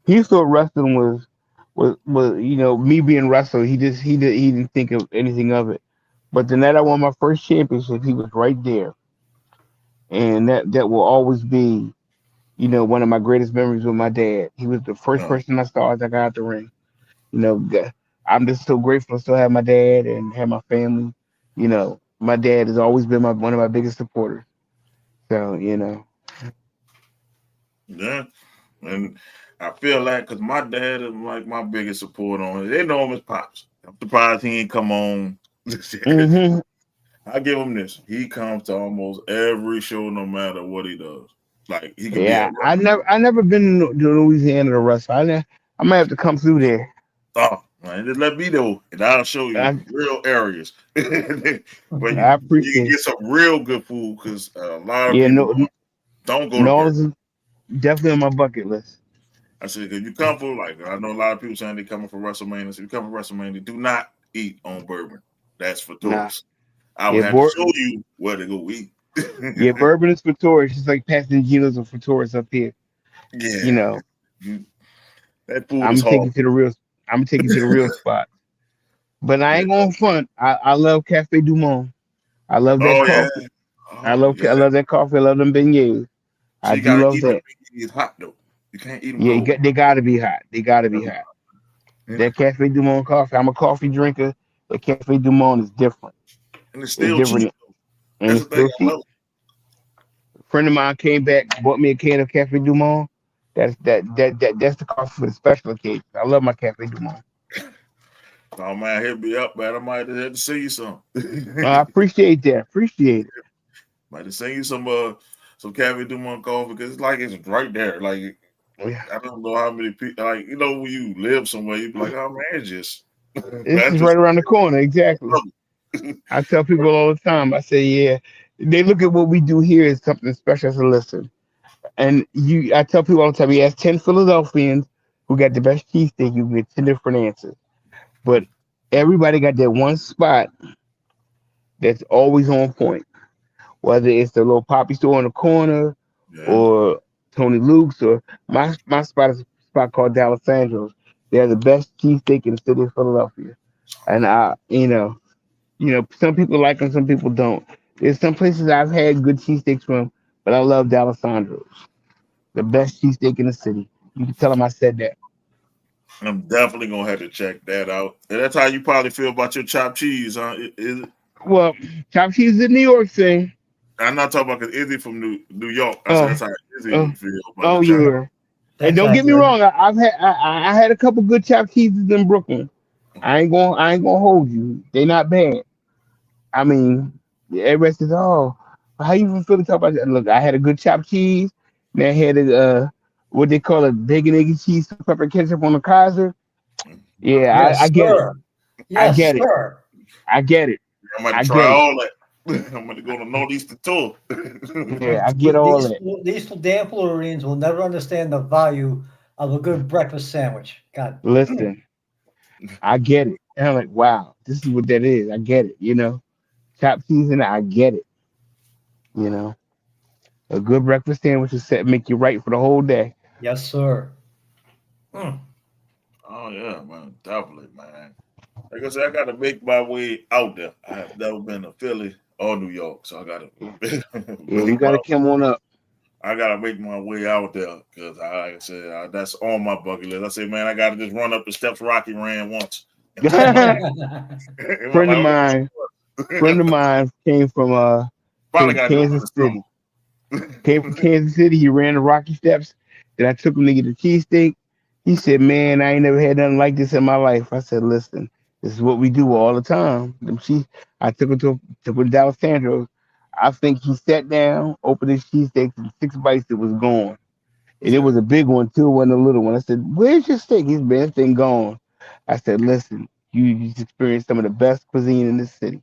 he thought wrestling was me being wrestler. He didn't think of anything of it. But the night I won my first championship, he was right there, and that will always be one of my greatest memories with my dad. He was the first no, person I saw as I got out the ring. You know, I'm just so grateful to still have my dad and have my family. You know, My dad has always been one of my biggest supporters. So Yeah, and I feel like because my dad is like my biggest support on it. They know him as pops. I'm surprised he ain't come on. hmm I give him this. He comes to almost every show, no matter what he does. Like he could be at Yeah, work. I never been to Louisiana to wrestle. I might have to come through there. Oh, man, just let me know, and I'll show you I real areas where I you can appreciate it. get some real good food. Because a lot of Yeah, people no, don't go to no, Burger. this is definitely on my bucket list. I said, because you come for like I know a lot of people saying they coming for WrestleMania. So if you come for WrestleMania, do not eat on bourbon. That's for Nah, tourists. I would yeah, have to show you where to go eat. yeah, bourbon is for tourists, just like Pasadena's are for tourists up here. You Yeah, know, you- that food I'm is gonna take you horrible. to the real. I'm gonna take you to the real spot. But I Yeah. ain't going front. I love Cafe Du Monde. I love that Oh yeah. coffee. Oh I yeah. love that coffee. I love them beignets. So I you do gotta love eat them that. beignets hot though. You can't eat them Yeah, cold. they gotta be hot. They gotta be hot. And That Cafe Du Monde coffee. I'm a coffee drinker. The Cafe Du Monde is different. it's It's still cheap. different, and That's it's the thing still I cheap. love. A friend of mine came back, bought me a can of Cafe Du Monde. That's the coffee for the special occasion. I love my Cafe Du Monde. Oh man, hit me up, man. I might have to send you some. I appreciate that. Appreciate it. Might have send you some Cafe Du Monde coffee because it's like it's right there. Like Yeah. I don't know how many people like when you live somewhere, you be like, oh man, it's just This that's is just right around the corner. Exactly. I tell people all the time. I say, yeah. They look at what we do here as something special. So listen, and I tell people all the time. You ask 10 Philadelphians who got the best cheesesteak, you get 10 different answers. But everybody got that one spot that's always on point. Whether it's the little poppy store in the corner, yeah. or Tony Luke's, or my spot is a spot called D'Alessandro's. They're the best cheesesteak in the city of Philadelphia, and some people like them, some people don't. There's some places I've had good cheesesteaks from, but I love D'Alessandro's, the best cheesesteak in the city. You can tell them I said that. I'm definitely gonna have to check that out. And that's how you probably feel about your chopped cheese, huh? Is it? Well, chopped cheese is a New York thing. I'm not talking about because Izzy from New York. I said Oh, that's how Izzy oh, would feel about the oh chopped. yeah. And That's don't get me accurate. wrong, I had a couple good chopped cheeses in Brooklyn. I ain't gonna hold you. They not bad. I mean, everybody says, "Oh, how you even feel to talk about that?" Look, I had a good chopped cheese. And I had a what they call it, bacon, egg, and cheese, salt, pepper, ketchup on the Kaiser. Yeah, I Yes, get it. sir. I Yes, get it. sir. I get it. I'm going to I try get it. all that. I'm going to go to Northeastern tour. Yeah, I get all These that. these damn Floridians will never understand the value of a good breakfast sandwich. God damn it. Listen, I get it. And I'm like, wow, this is what that is. I get it. Chopped cheese and I get it. You know, a good breakfast sandwich is set make you right for the whole day. Yes, sir. Mm. Oh yeah, man, definitely, man. Like I said, I got to make my way out there. I have never been to Philly or New York, so I got Yeah, to yeah, you make gotta my come on up. I gotta make my way out there because, like I said, that's on my bucket list. I said, man, I gotta just run up the steps Rocky ran once and touch my friend hand. I'm of like, mine, friend of mine came probably from gotta do it in Kansas City. the summer. Came from Kansas City. He ran the Rocky Steps. Then I took him to get a cheesesteak. He said, "Man, I ain't never had nothing like this in my life." I said, "Listen, this is what we do all the time." I took him to Dallas Sandros. I think he sat down, opened his cheesesteak, and 6 bites, it was gone. And it Yeah, was a big one too, it wasn't a little one. I said, "Where's your steak?" He's been this thing gone. I said, "Listen, you just experienced some of the best cuisine in this city."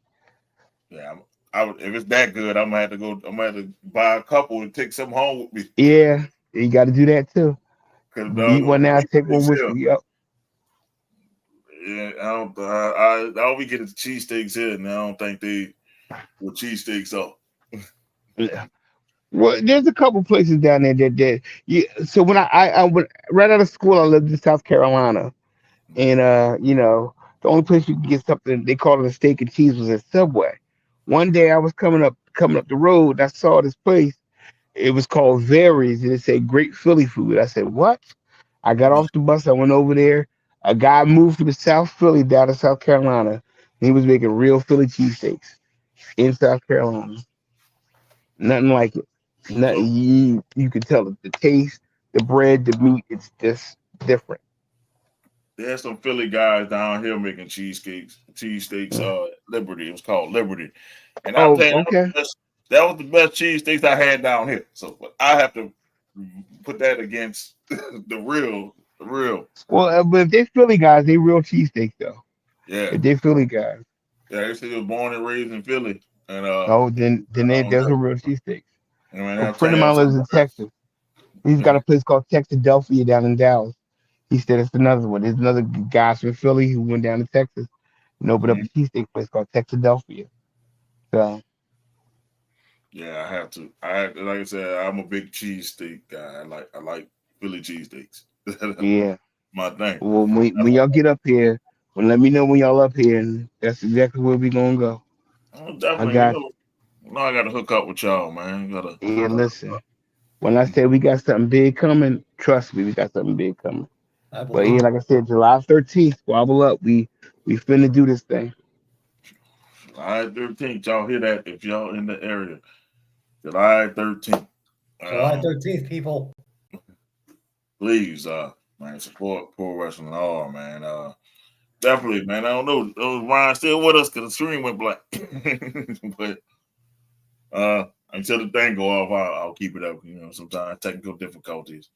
yeah. If it's that good, I'm gonna have to go. I'm gonna have to buy a couple and take some home with me. Yeah, you got to do that too. Cause Eat one the now, take one cheesesteaks with here, you. Yep. yeah, I all we get is cheesesteaks here, and I don't think they what cheesesteaks are. Yeah. Well, there's a couple places down there that yeah. So when I went right out of school, I lived in South Carolina, and the only place you could get something they called it a steak and cheese was at Subway. One day I was coming up the road, and I saw this place. It was called Varies, and it said Great Philly Food. I said, "What?" I got off the bus. I went over there. A guy moved from South Philly down to South Carolina, and he was making real Philly cheesesteaks. in South Carolina. Nothing like it. Nothing So you can tell it. The taste, the bread, the meat. It's just different. there's some Philly guys down here making cheesesteaks. Liberty. It was called Liberty, and I'll Oh, tell you okay. that was the best cheesesteaks I had down here. So but I have to put that against the real. Well, but if they Philly guys, they real cheesesteaks though. Yeah, If they Philly guys, yeah. They say he was born and raised in Philly, and oh, then I they don't those are know. real cheesesteaks. I mean, A I'm friend telling of you, mine that's lives some of in the best. Texas. He's got a place called Texadelphia down in Dallas. He said it's another one. There's another guy from Philly who went down to Texas and opened up a Mhm. cheesesteak place called Texadelphia. So Yeah, I have to. Like I said, I'm a big cheesesteak guy. I like Philly cheesesteaks. That's yeah. my thing. Well, when y'all get up here, well, let me know when y'all up here, and that's exactly where we gonna go. I Definitely, got I got to hook up with y'all, man. yeah. Gotta Listen, when I say we got something big coming, trust me, we got something big coming. I But believe yeah, it. like I said, July 13th, squabble up. We finna do this thing. July 13th. Y'all hear that? If y'all in the area, July 13th. July Um, 13th, people. please, man, support Pro Wrestling R, man. Definitely, man. I don't know. Ryan still with us because the screen went black. But until the thing go off, I'll keep it up. Sometimes technical difficulties.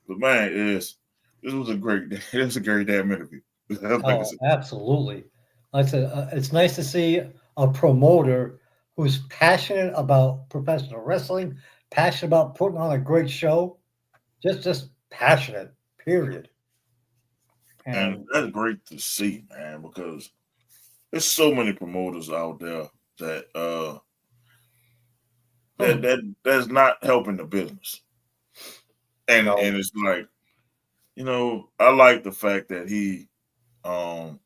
But man, this was a great day. It was a great damn interview. Like I Oh, said, absolutely. Like I said, it's nice to see a promoter who's passionate about professional wrestling, passionate about putting on a great show, just passionate, period. and And that's great to see, man, because there's so many promoters out there that hmm, that's not helping the business. And no, it's like, I like the fact that um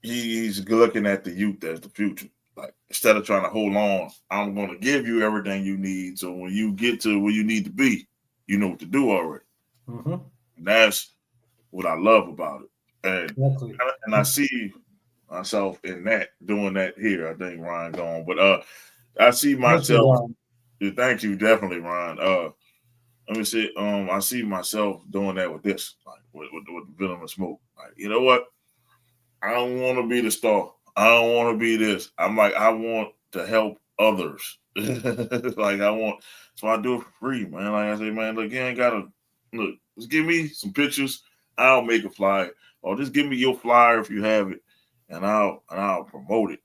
he's looking at the youth as the future. Like instead of trying to hold on, I'm gonna give you everything you need. So when you get to where you need to be, you know what to do already. hmm, And that's what I love about it. And exactly. and I see myself in that doing that here. I think Ryan gone, but I see Thank you, myself. Ron. Thank you, definitely, Ryan. Let me see. I see myself doing that with this, like with Venomous Smoke. Like, you know what? I don't want to be the star. I don't want to be this. I'm like, I want to help others. Like I want, so I do it for free, man. Like I say, man, look, you ain't gotta look. Just give me some pictures. I'll make a flyer, or just give me your flyer if you have it, and I'll promote it.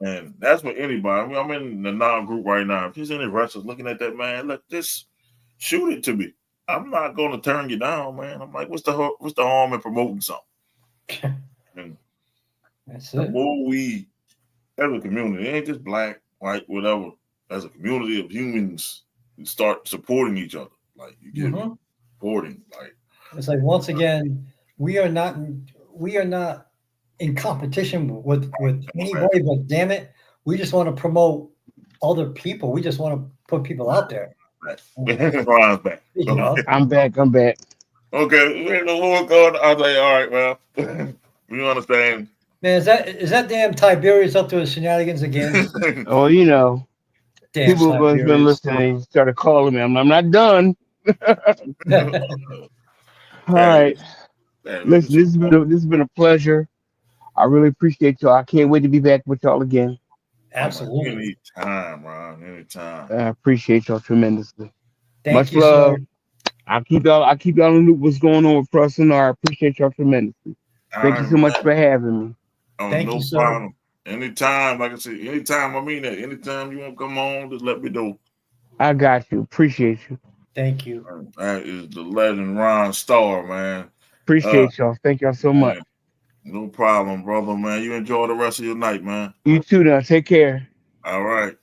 And that's for anybody. I mean, I'm in the non-group right now. If there's any wrestlers looking at that, man, look, just shoot it to me. I'm not going to turn you down, man. I'm like, what's the harm in promoting something? And That's the it. more we, as a community, it ain't just black, white, whatever. As a community of humans, start supporting each other. Like you get me, Hmm. supporting. Like It's like once again, we are not we are not in competition with anybody, but damn it, we just want to promote other people. We just want to put people out there. And Ron's back. speaking Okay, of, I'm back. I'm back. okay. We're in the Lord God. I was like, all right, well, we understand. man, is that damn Tiberius up to his shenanigans again? Oh, Damn people have been Tiberius. listening. They started calling me. I'm not done. All Hey, right. hey, look at Listen, this has been a pleasure. I really appreciate y'all. I can't wait to be back with y'all again. oh man, Absolutely. anytime, Ron, anytime. I appreciate y'all tremendously. Thank Much you, sir. love. I keep y'all in the loop what's going on with Preston. I appreciate y'all tremendously. All Thank you right, so much man. for having me. Oh, Thank you, no sir. problem. Anytime, like I said, anytime. I mean that. Anytime you want to come on, just let me know. I got you. Appreciate you. Thank you. That is the legend Ron Starr, man. Uh, Appreciate y'all. Thank y'all so much. man, no problem, brother, man. You enjoy the rest of your night, man. You too now. Take care. All right,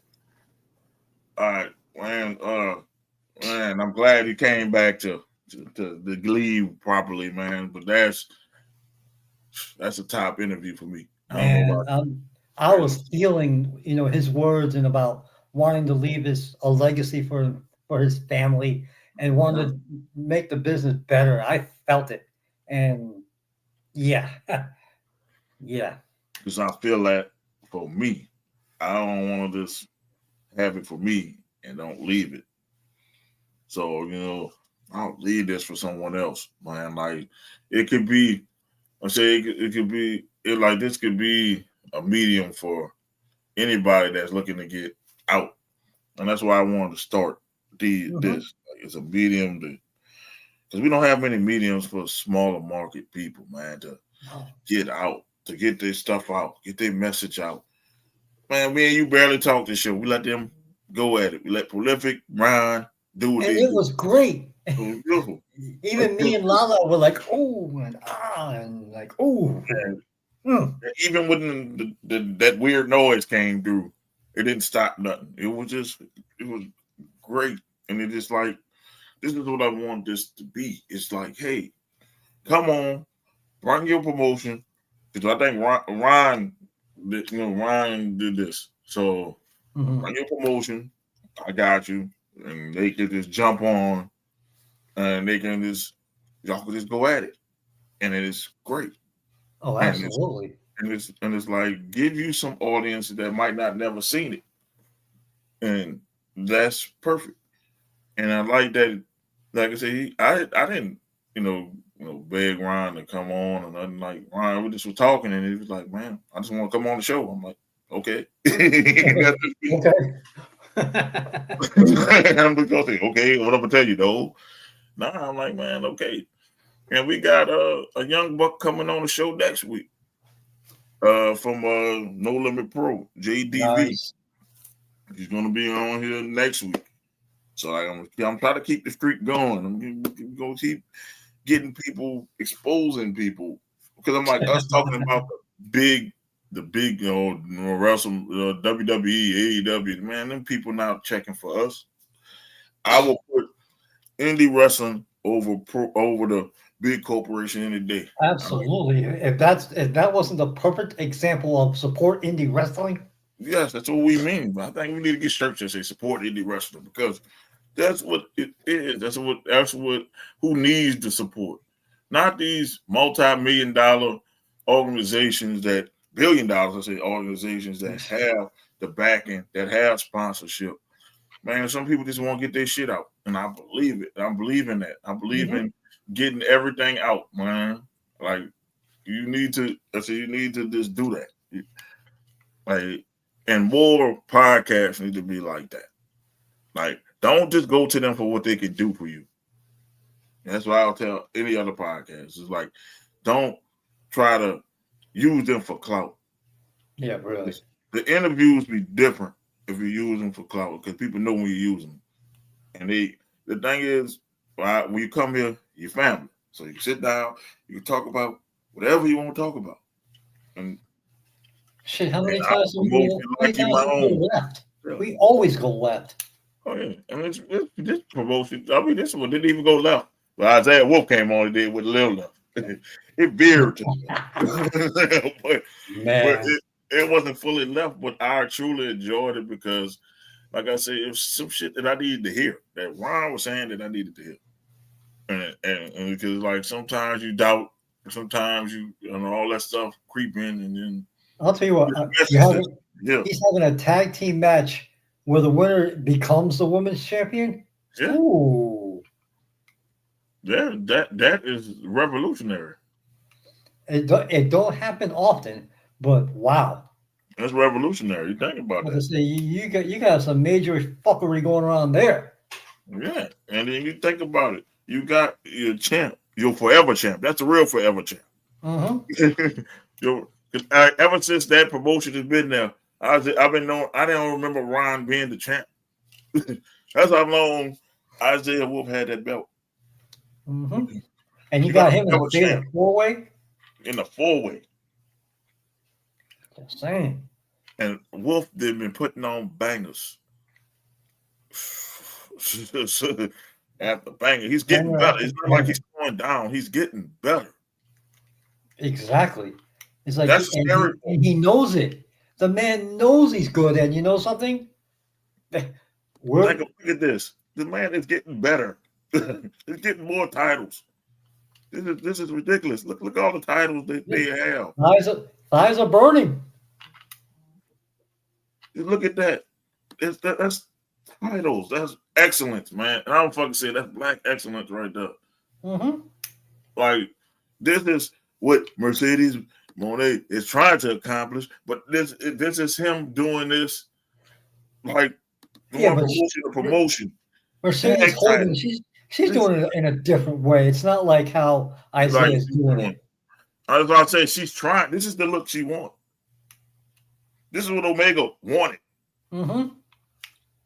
all right, man. Man, I'm glad he came back to the Glee properly, man. But that's a top interview for me. I don't know Man, about I was feeling, his words and about wanting to leave a legacy for his family and wanted to make the business better. I felt it, and yeah, yeah, because I feel that for me. I don't want to just have it for me and don't leave it. So, I'll leave this for someone else, man. Like, it could be, I say it could be, like, this could be a medium for anybody that's looking to get out. And that's why I wanted to start this. Like, it's a medium because we don't have many mediums for smaller market people, man, to get out, to get their stuff out, get their message out. Man, me and you barely talk this show. We let them go at it. We let Prolific, Ryan do what And they it do. was great. It was beautiful. Even me and Lala were like, oh, and like, oh. Even when that weird noise came through, it didn't stop nothing. It was great. And it just like, this is what I want this to be. It's like, hey, come on, bring your promotion. Because I think Ryan did this. So bring your promotion. I got you. And they can just jump on and they can y'all can just go at it. And it is great. Oh, absolutely. And it's like give you some audience that might not never seen it. And that's perfect. And I like that, like I said, I didn't, beg Ryan to come on or nothing. Like Ryan, we just were talking and he was like, man, I just want to come on the show. I'm like, okay. Okay. I'm just gonna say, okay, what I'm gonna tell you though. Nah, I'm like, man, okay. And we got a young buck coming on the show next week. From No Limit Pro, JDV. Nice. He's gonna be on here next week. So I'm trying to keep the streak going. I'm gonna keep getting people, exposing people. Because I'm like us talking about the big, wrestle, WWE, AEW. Man, them people not checking for us. I will put indie wrestling over the big corporation any day. Absolutely. If that wasn't the perfect example of support indie wrestling. Yes, that's what we mean. But I think we need to get shirts that say support indie wrestling because that's what it is. That's what who needs the support. Not these multi-million-dollar organizations that billion-dollar organizations that have the backing, that have sponsorship. Man, some people just want to get their shit out. And I believe it. I believe in that. I believe in getting everything out, man. Like you need to just do that. Like, and more podcasts need to be like that. Like, don't just go to them for what they can do for you. That's why I'll tell any other podcast. It's like, don't try to use them for clout. Yeah, really. The interviews be different if you use them for clout because people know when you use them. And the thing is, when you come here, you're family. So you can sit down, you can talk about whatever you want to talk about. And shit, how many times have we go left? Yeah. We always go left. Oh yeah, I mean this promotion. I mean this one didn't even go left. But Isaiah Wolf came on and did with a little left. It veered, but it wasn't fully left. But I truly enjoyed it because, like I said, it was some shit that I needed to hear. That Ron was saying that I needed to hear, and because like sometimes you doubt, sometimes you know all that stuff creep in, and then I'll tell you what, he's having a tag team match where the winner becomes the women's champion. Yeah. Ooh. Yeah, that is revolutionary. It don't happen often, but wow. That's revolutionary. You think about that. Say, you got some major fuckery going around there. Yeah, and then you think about it. You got your champ, your forever champ. That's a real forever champ. Ever since that promotion has been there, I've been known. I don't remember Ron being the champ. That's how long Isaiah Wolf had that belt. And you got him in the four-way? In the four-way. Just saying. And Wolf they've been putting on bangers. After banger. He's getting better. It's not like he's going down. He's getting better. Exactly. It's like that's scary. And he knows it. The man knows he's good. And you know something? Look at this. The man is getting better. He's getting more titles. This is ridiculous. Look all the titles they have. Thighs are burning. look at that. That's titles. That's excellence, man. And I don't fucking say that's black excellence right there. Mm-hmm. Like this is what Mercedes Monet is trying to accomplish, but this is him doing this like Yeah, one but promotion to promotion. Mercedes Tag Holding, title. she's This doing it in a different way. It's not like how like Isaiah's doing it. I was about to say she's trying. This is the look she wants. This is what Omega wanted. Mm-hmm.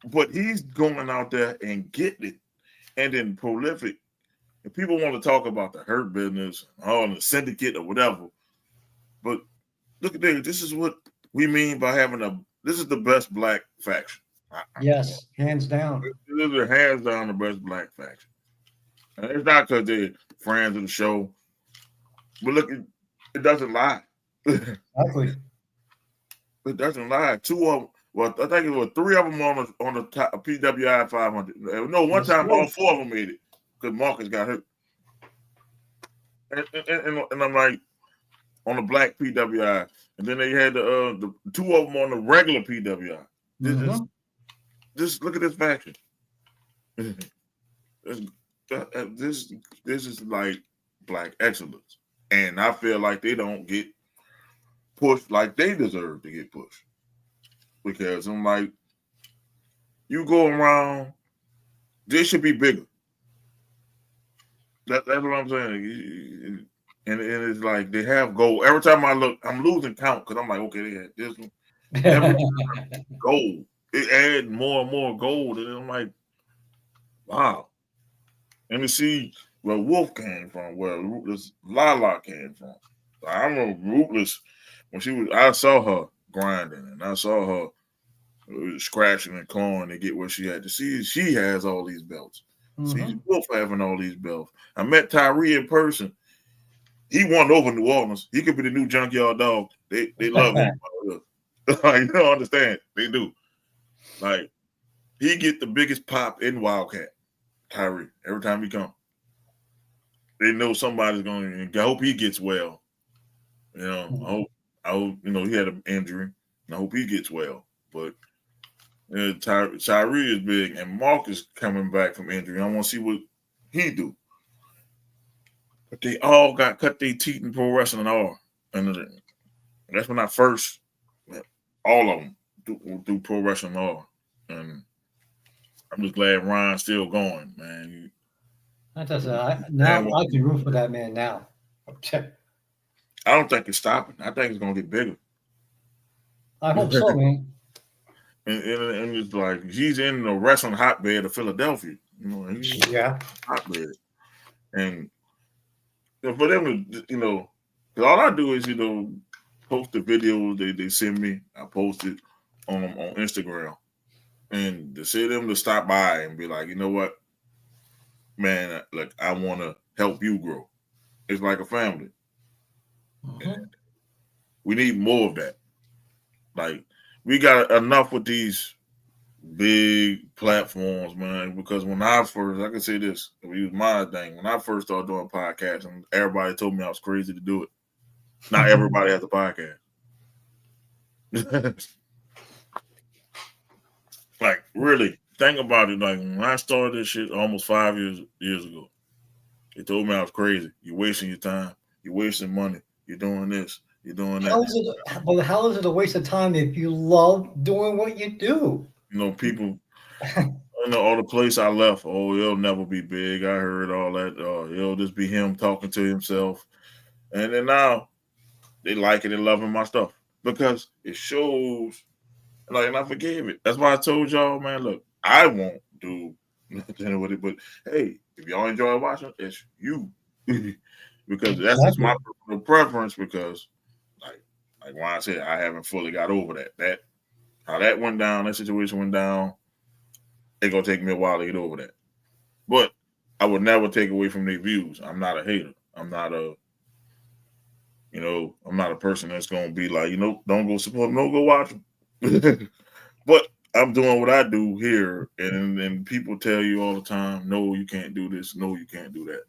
But he's going out there and getting it. And then prolific. And people want to talk about the Hurt Business, or the syndicate or whatever. But look at this. This is what we mean by having this is the best black faction. Yes, hands down. This is hands down the best black faction. And it's not because they're friends of the show. But look, it doesn't lie. Exactly. It doesn't lie. Two of them, well, I think it was three of them on the top PWI 500. No, one time all four of them made it because Marcus got hurt. And I'm like, on the black PWI, and then they had the two of them on the regular PWI. This look at this faction. This is like black excellence, and I feel like they don't get pushed like they deserve to get pushed, because I'm like, you go around, this should be bigger. That's what I'm saying. And it's like they have gold. Every time I look, I'm losing count because I'm like, okay, they had this one. Every time gold. It add more and more gold. And I'm like, wow. And to see where Wolf came from, where Ruthless Lala came from. I remember Ruthless when I saw her grinding and I saw her scratching and clawing to get where she had to see. She has all these belts. See Wolf having all these belts. I met Tyree in person. He won over New Orleans. He could be the new Junkyard Dog. They love him. Like, you don't understand. They do. Like, he get the biggest pop in Wildcat, Tyree, every time he come. They know somebody's going to. I hope he gets well. You know, I hope he had an injury. And I hope he gets well. But Tyree is big, and Mark is coming back from injury. I want to see what he do. But they all got cut their teeth in pro wrestling R. And that's when I first met all of them do pro wrestling R. And I'm just glad Ron's still going, man. I can root for that man now. I don't think it's stopping. I think it's gonna get bigger. I hope so, man. And it's like he's in the wrestling hotbed of Philadelphia. He's hotbed. And for them to, because all I do is, post the videos they send me. I post it on Instagram. And to see them to stop by and be like, you know what, man, like, I want to help you grow. It's like a family. We need more of that. Like, we got enough with these big platforms, man, because when I can say this, it was my thing. When I first started doing podcasts, and everybody told me I was crazy to do it. Not everybody has a podcast. Like, really, think about it. Like, when I started this shit almost 5 years ago, they told me I was crazy. You're wasting your time. You're wasting money. You're doing this. You're doing that. How is it a waste of time if you love doing what you do? People, all the place I left, it'll never be big. I heard all that. It'll just be him talking to himself. And then now they like it and loving my stuff because it shows. Like, and I forgave it. That's why I told y'all, man, look, I won't do nothing with it. But hey, if y'all enjoy watching, it's you. Because that's just my personal preference, because like when I said, I haven't fully got over that. How that went down, that situation went down, it's gonna take me a while to get over that. But I would never take away from their views. I'm not a hater. I'm not a person that's gonna be like, don't go support them, don't go watch them. But I'm doing what I do here, and people tell you all the time, no, you can't do this, no, you can't do that.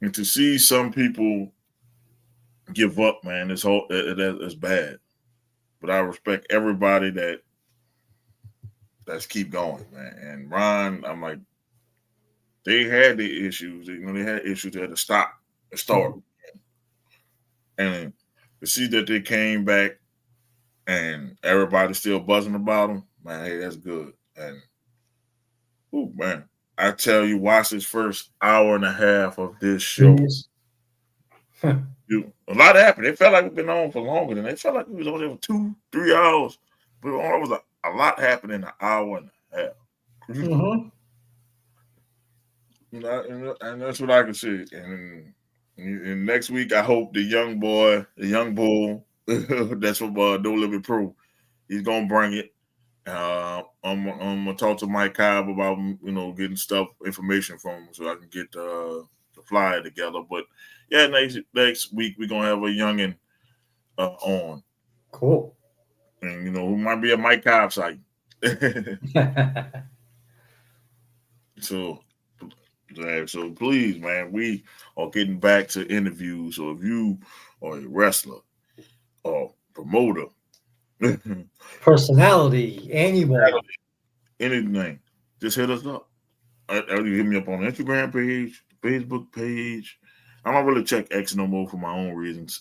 And to see some people give up, man, it's bad. but I respect everybody that's keep going, man. And Ron, I'm like, they had the issues. They had issues. They had to stop and start. And to see that they came back and everybody's still buzzing about them, man, hey, that's good. And oh man, I tell you, watch this first hour and a half of this show. A lot happened. It felt like we've been on for longer than it felt like we was on there for 2-3 hours. But it was a lot happened in an hour and a half. Mm-hmm. And that's what I can see. And next week, I hope the young bull, that's from Don't Live It Pro, he's gonna bring it. I'm gonna talk to Mike Cobb about getting information from him so I can get the flyer together. But yeah, next week we're gonna have a youngin on. Cool. And who might be a Mike Cobb site. So please, man, we are getting back to interviews. So if you are a wrestler or promoter, personality, anyone, anything, just hit us up. You hit me up on the Instagram page, Facebook page. I don't really check X no more for my own reasons.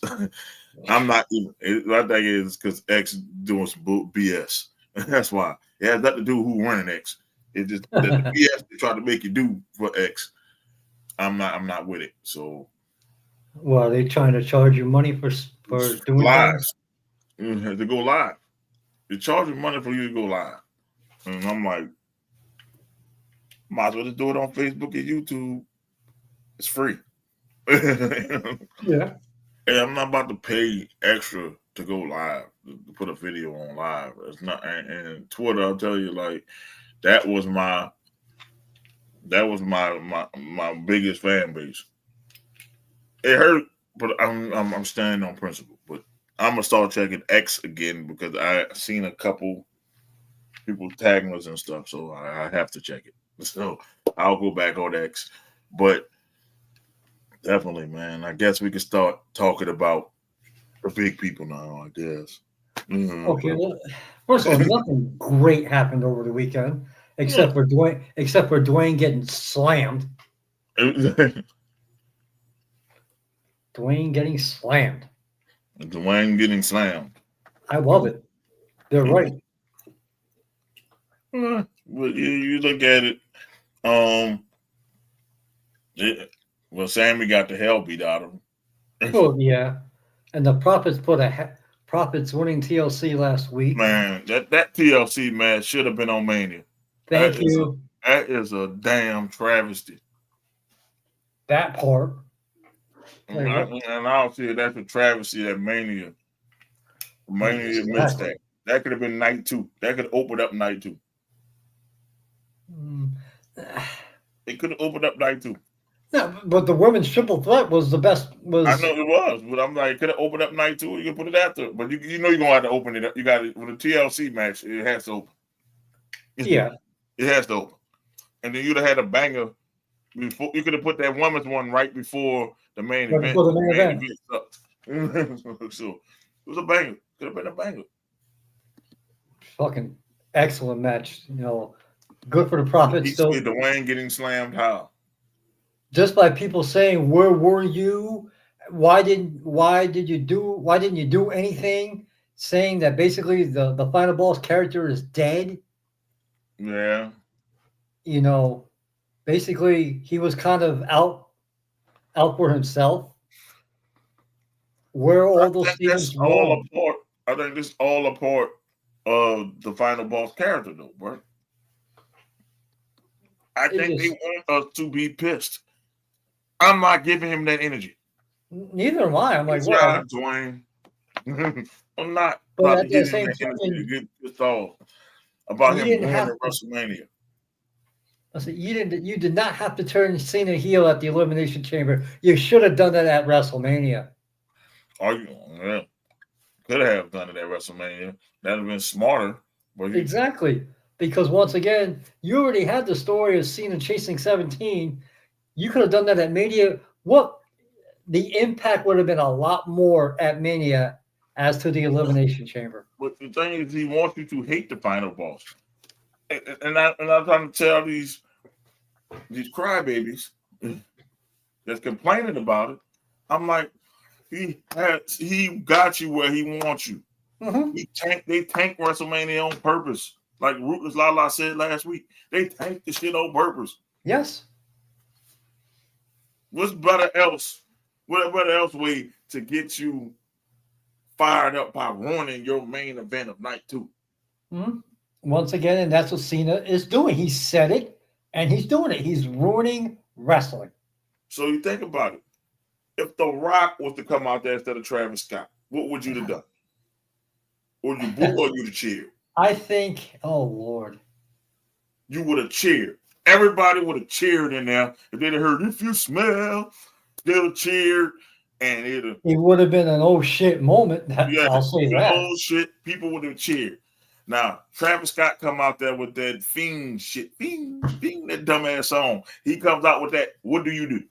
I'm not even. I think it's because X doing some BS. That's why. It has nothing to do with who running X. It's just the BS they try to make you do for X. I'm not with it. So, well, they trying to charge you money for doing live. things? To go live. They're charging money for you to go live, and I'm like, might as well just do it on Facebook and YouTube. It's free. Yeah. And I'm not about to pay extra to go live, to put a video on live. It's not. And Twitter, I'll tell you, like that was my biggest fan base. It hurt, but I'm standing on principle. But I'm gonna start checking X again because I seen a couple people tagging us and stuff, so I have to check it. So I'll go back on X, but definitely, man. I guess we can start talking about the big people now. I guess. Okay. Well, first of all, nothing great happened over the weekend except for Dwayne getting slammed. Dwayne getting slammed. Dwayne getting slammed. I love it. They're right. Well, you look at it. Well, Sammy got the hell beat out of him. Oh yeah, and the Profits Profits winning TLC last week. Man, that TLC match should have been on Mania. Thank you. That is a damn travesty. That part. And I'll say that's a travesty. That Mania missed that. That could have been night 2. That could have opened up night 2. It could have opened up night 2. No, but the women's triple threat was the best. I know it was, but I'm like, could have opened up night 2. You can put it after, but you know you're gonna have to open it up. You got it with a TLC match. It has to open. Yeah, it has to open, and then you'd have had a banger before. You could have put that women's one right before the main event. Before the main event. So it was a banger. Could have been a banger. Fucking excellent match. Good for the Profits. Still, Dwayne getting slammed. How? Just by people saying, "Where were you? Why didn't you do anything?" Saying that basically the Final Boss character is dead. Yeah. Basically he was kind of out for himself. Where all those things all apart. I think this is all a part of the Final Boss character, though, bro. I think they want us to be pissed. I'm not giving him that energy. Neither am I. I'm like, well, Dwayne. I'm not about to give him that energy to get pissed off about him going to WrestleMania. I said, you did not have to turn Cena heel at the Elimination Chamber. You should have done that at WrestleMania. Yeah. Could have done it at WrestleMania. That'd have been smarter. Exactly. Because once again, you already had the story of Cena chasing 17. You could have done that at Mania. The impact would have been a lot more at Mania as to the Elimination Chamber. But the thing is, he wants you to hate the final boss. And I'm trying to tell these crybabies that's complaining about it. I'm like, he got you where he wants you. Mm-hmm. They tank WrestleMania on purpose. Like Ruthless Lala said last week, they tank the shit on purpose. Yes. What's better else? What else way to get you fired up by ruining your main event of night 2? Mm-hmm. Once again, and that's what Cena is doing. He said it, and he's doing it. He's ruining wrestling. So you think about it. If The Rock was to come out there instead of Travis Scott, what would you have done? Would you boo or you'd have cheered? I think, oh Lord, you would have cheered. Everybody would have cheered in there. If they'd have heard, if you smell, they'd have cheered. And it would have been an oh shit moment. I'll say that. Oh shit, people would have cheered. Now, Travis Scott come out there with that fiend shit, fiend, that dumbass song. He comes out with that. What do you do?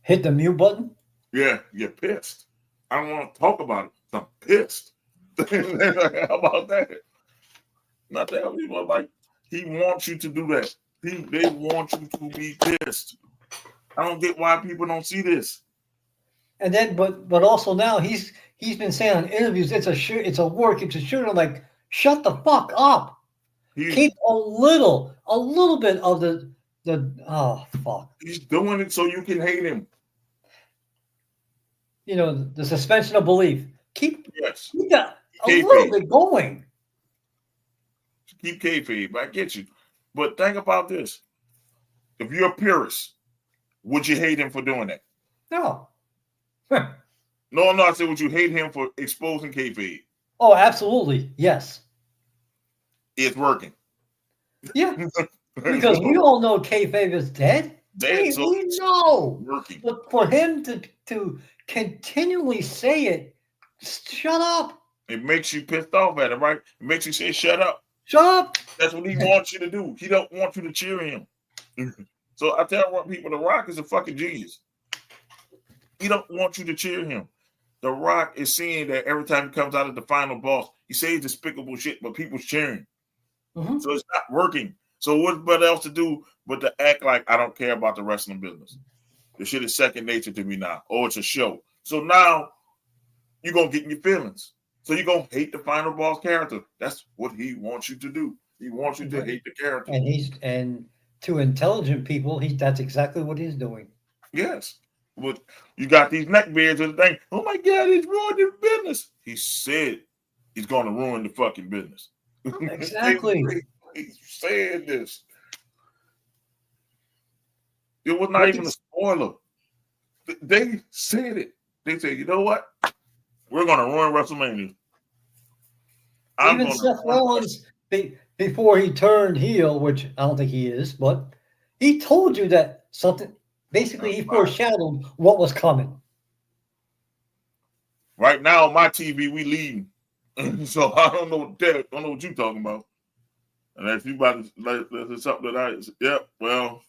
Hit the mute button? Yeah, you're pissed. I don't want to talk about it. I'm pissed. How about that? Not that people like he wants you to do that. They want you to be pissed. I don't get why people don't see this. And then, but also now he's been saying on interviews, it's a work, it's a shoot. I'm like, shut the fuck up. Keep a little bit of the oh fuck. He's doing it so you can hate him. You know, the suspension of belief. Keep that a kayfabe. little bit going. Keep kayfabe. I get you. But think about this. If you're a purist, would you hate him for doing that? No. No, I said, would you hate him for exposing kayfabe? Oh, absolutely. Yes. It's working. Yeah. Because we all know kayfabe is dead. We know. Working. But for him to continually say it, shut up. It makes you pissed off at it, right? It makes you say, shut up. Shut up. That's what he wants you to do. He don't want you to cheer him. So I tell people, The Rock is a fucking genius. He don't want you to cheer him. The Rock is seeing that every time he comes out of the final boss, he says despicable shit, but people's cheering. Mm-hmm. So it's not working. So what's but else to do but to act like I don't care about the wrestling business? The shit is second nature to me now. Or it's a show. So now you're going to get in your feelings. So you're going to hate the final boss character. That's what he wants you to do. He wants you to hate the character. And to intelligent people, that's exactly what he's doing. Yes. But you got these neckbeards and the thing, oh my God, he's ruined the business. He said he's going to ruin the fucking business. Exactly. He said this. It was not even a spoiler. They said it. They said, you know what? We're going to ruin WrestleMania. Even Seth Rollins, before he turned heel, which I don't think he is, but he told you that something, basically he foreshadowed what was coming. Right now on my TV, we leading. So I don't know what you're talking about. And if you about to that's something that well,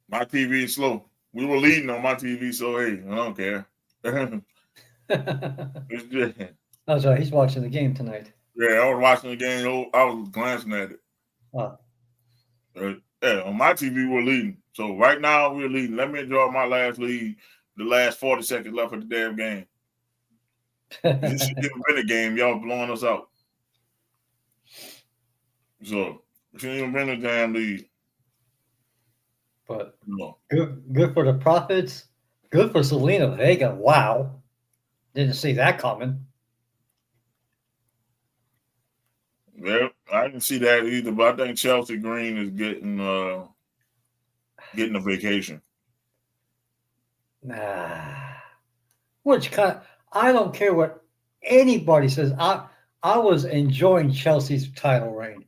my TV is slow. We were leading on my TV, so hey, I don't care. That's right. He's watching the game tonight. Yeah, I was watching the game. I was glancing at it. Yeah, on my TV, we're leading. So right now, we're leading. Let me enjoy my last lead, the last 40 seconds left of the damn game. This should have been a game. Y'all blowing us out. So, it shouldn't even been a damn lead. But good for the Profits. Good for Selena Vega. Wow. Didn't see that coming. Yeah, I didn't see that either, but I think Chelsea Green is getting a vacation. Which I don't care what anybody says. I was enjoying Chelsea's title reign.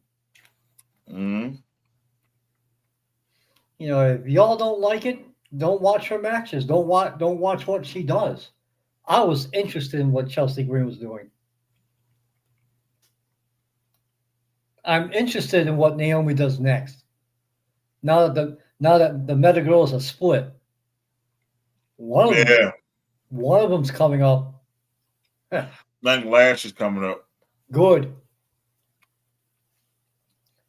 Mm-hmm. You know, if y'all don't like it, don't watch her matches. Don't watch what she does. I was interested in what Chelsea Green was doing. I'm interested in what Naomi does next. Now that the Meta Girls are split. One of them, Yeah, one of them's coming up. I think Lash is coming up. Good.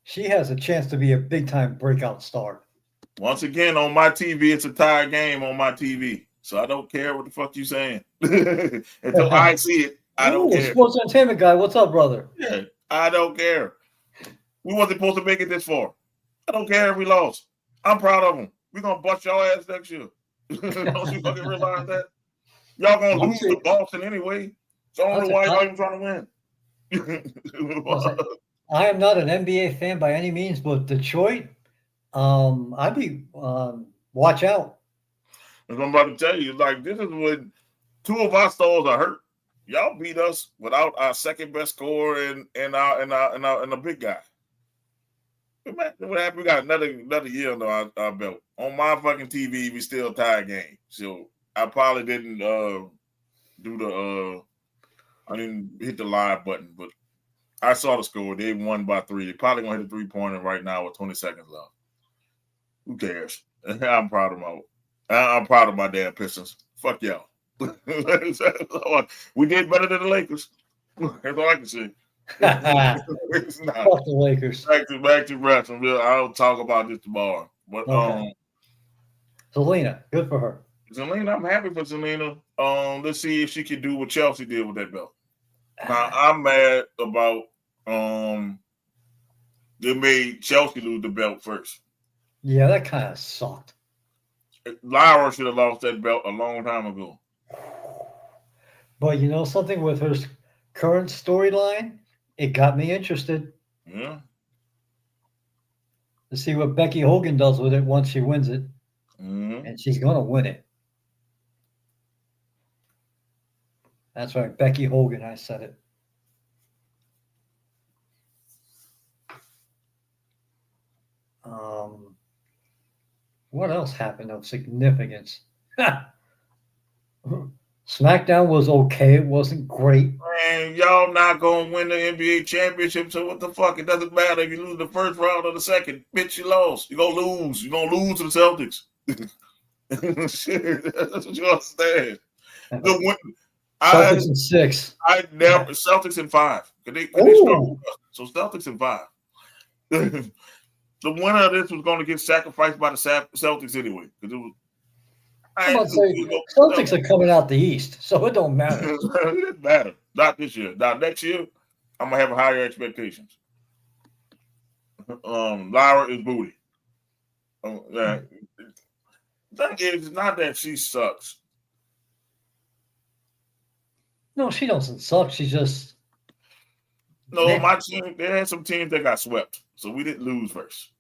She has a chance to be a big time breakout star. Once again, on my TV, it's a tied game on my TV. So I don't care what the fuck you saying. Until I see it, I don't Ooh, care. sports entertainment guy, what's up, brother? Yeah, I don't care. We wasn't supposed to make it this far. I don't care if we lost. I'm proud of them. We're going to bust y'all ass next year. Don't you fucking realize that? Y'all going to lose to Boston anyway. So I don't know why y'all even trying to win. I am not an NBA fan by any means, but Detroit, I'd be watch out. I'm about to tell you, like, this is when two of our stars are hurt. Y'all beat us without our second best scorer and a big guy. Imagine what happened. We got another year under our belt. On my fucking TV, we still tied game. So I probably didn't I didn't hit the live button, but I saw the score. They won by 3. They probably gonna hit a 3-pointer right now with 20 seconds left. Who cares? I'm proud of my damn Pistons. Fuck y'all. We did better than the Lakers. That's all I can say. It's not. Fuck the Lakers. Back to wrestling. I'll talk about this tomorrow. But Okay. Selena, good for her. Selena, I'm happy for Selena. Let's see if she can do what Chelsea did with that belt. Now I'm mad about they made Chelsea lose the belt first. Yeah, that kind of sucked. Lyra should have lost that belt a long time ago. But you know something with her current storyline, it got me interested. Yeah. To see what Becky Hogan does with it once she wins it. Mm-hmm. And she's gonna win it. That's right, Becky Hogan, I said it. What else happened of significance? SmackDown was okay. It wasn't great. Man, y'all not gonna win the NBA championship, so what the fuck? It doesn't matter if you lose the first round or the second. Bitch, you lost. You're gonna lose. You're gonna lose to the Celtics. Shit, that's what you understand. Celtics in 6. I never Celtics in 5. Could they start? So Celtics in 5. The winner of this was going to get sacrificed by the Celtics anyway. Because it was. I'm about to say, Celtics are coming out the East, so it don't matter. It doesn't matter. Not this year. Now next year, I'm gonna have higher expectations. Lyra is booty. It's not that she sucks. No, she doesn't suck. She just my team. They had some teams that got swept, so we didn't lose first.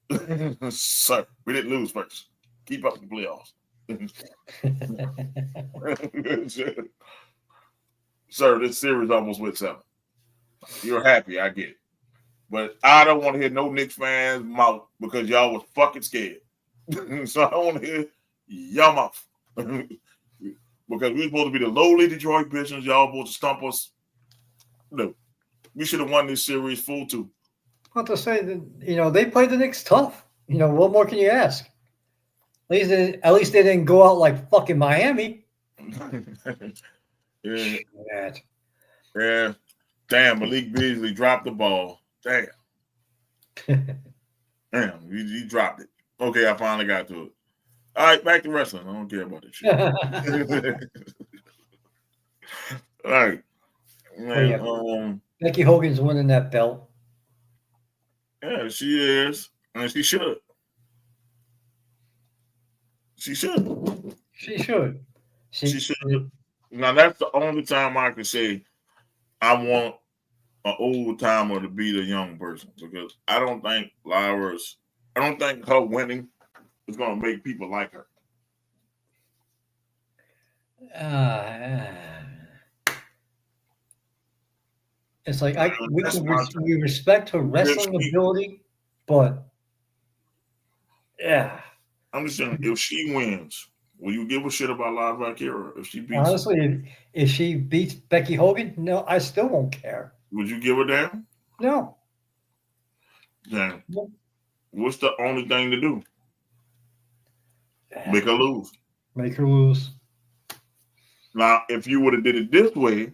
Sir, we didn't lose first. Keep up the playoffs. Sir, this series almost went 7. You're happy, I get it. But I don't want to hear no Knicks fans' mouth because y'all was fucking scared. So I don't want to hear y'all mouth. Because we're supposed to be the lowly Detroit Pistons. Y'all supposed to stump us. No. We should have won this series full 2. What to say that they played the Knicks tough. What more can you ask? At least they didn't go out like fucking Miami. Yeah. Shit. Yeah. Damn, Malik Beasley dropped the ball. Damn. Damn, you dropped it. Okay, I finally got to it. All right, back to wrestling. I don't care about this shit. All right. Man, Becky Hogan's winning that belt. Yeah, she is. And she should. She should. She should. She should. Now, that's the only time I can say I want an old timer to beat a young person, because I don't think her winning is going to make people like her. It's like we respect her wrestling ability, but yeah. I'm just saying, if she wins, will you give a shit about Live Valkyria? If she beats, honestly, if she beats Becky Hogan, no, I still won't care. Would you give her that? No. Then what's the only thing to do? Make her lose. Make her lose. Now, if you would have did it this way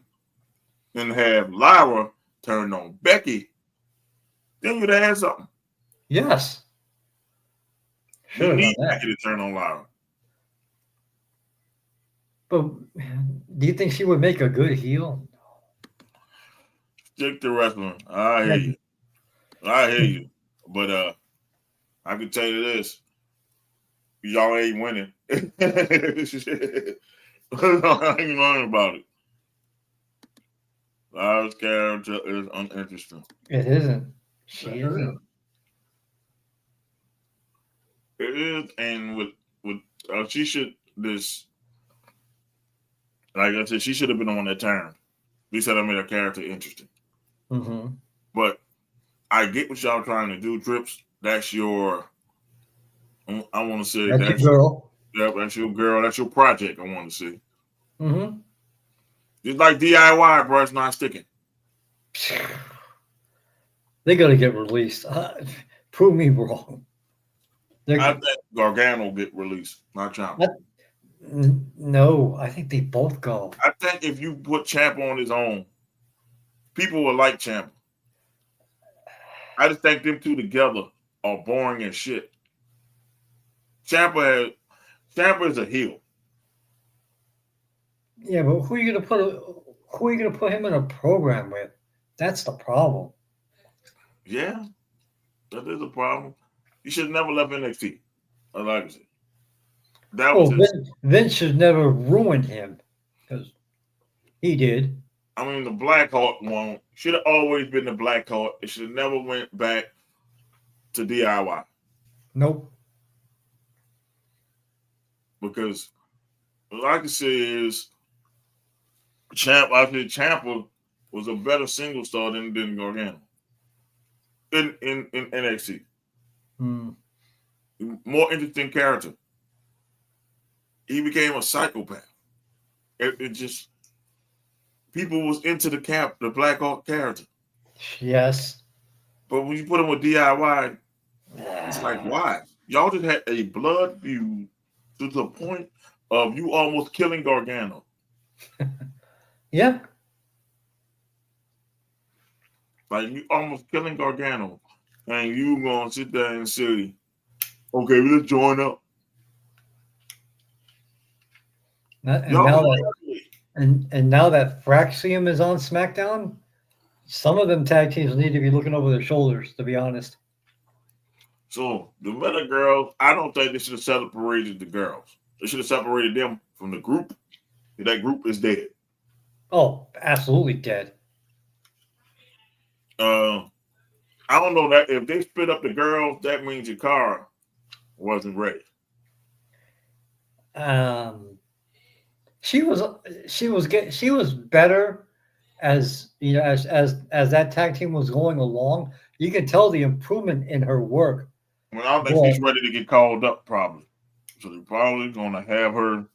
and have Lyra turn on Becky, then you'd have had something. Yes. You Should have need done that. Becky to turn on Lyra. But do you think she would make a good heel? Stick to wrestling. I hear you. I hear you. But I can tell you this. Y'all ain't winning. I ain't learning about it. Lyra's character is uninteresting. It isn't. She isn't. It is, and with she should this like I said, she should have been on that turn. At least that made her character interesting. Mm-hmm. But I get what y'all trying to do, Trips. That's your I want to say That's your girl. That's your girl. That's your project. I want to see. Mm-hmm. It's like DIY, bro. It's not sticking. They got to get released. Prove me wrong. I think Gargano get released, not Ciampa. No, I think they both go. I think if you put Ciampa on his own, people will like Ciampa. I just think them two together are boring as shit. Ciampa is a heel. Yeah, but who are you gonna put him in a program with? That's the problem. Yeah, that is a problem. You should have never left NXT. Like I said. That was Vince should never ruined him because he did. I mean, the Blackheart one should have always been the Blackheart. It should have never went back to DIY. Nope. Because what I can say is Ciampa was a better single star than Gargano in NXT. More interesting character. He became a psychopath. It just people was into the Black Hawk character. Yes. But when you put him with DIY, it's like, why? Y'all just had a blood feud to the point of you almost killing Gargano. Yeah. Like you almost killing Gargano. And you gonna sit there and say, okay, let's join up. Now that Fraxium is on SmackDown, some of them tag teams need to be looking over their shoulders, to be honest. So the Meta girls, I don't think they should have separated the girls. They should have separated them from the group. That group is dead. Oh, absolutely dead. I don't know that if they split up the girls, that means Yakara wasn't ready. She was better as you know as that tag team was going along. You could tell the improvement in her work. Well, I don't think she's ready to get called up, probably. So they're probably gonna have her.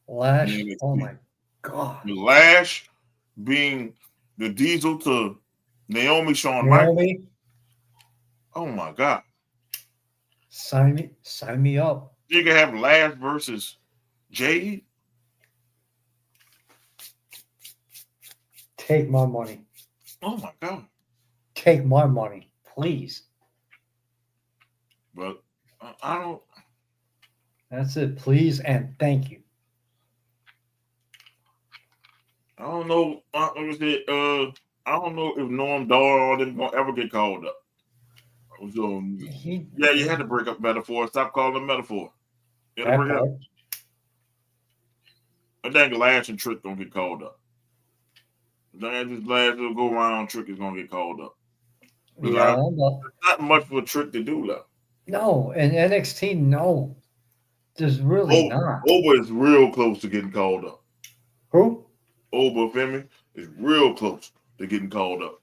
Lash. Oh my god. Lash being the Diesel to Naomi Shawn Michaels. Oh my god. Sign me up. You can have Lash versus Jade. Take my money. Oh my god. Take my money, please. But I don't. That's it. Please and thank you. I don't know. I don't know if Norm Dar or them gonna ever get called up. So yeah, you had to break up Metaphor. Stop calling them Metaphor. You had to break it up. I think Lash and Trick gonna get called up. I think this last little go around Trick is gonna get called up. Yeah, not much for Trick to do though. No, and NXT, no. There's really not. Oba is real close to getting called up. Who? Oba Femi is real close to getting called up.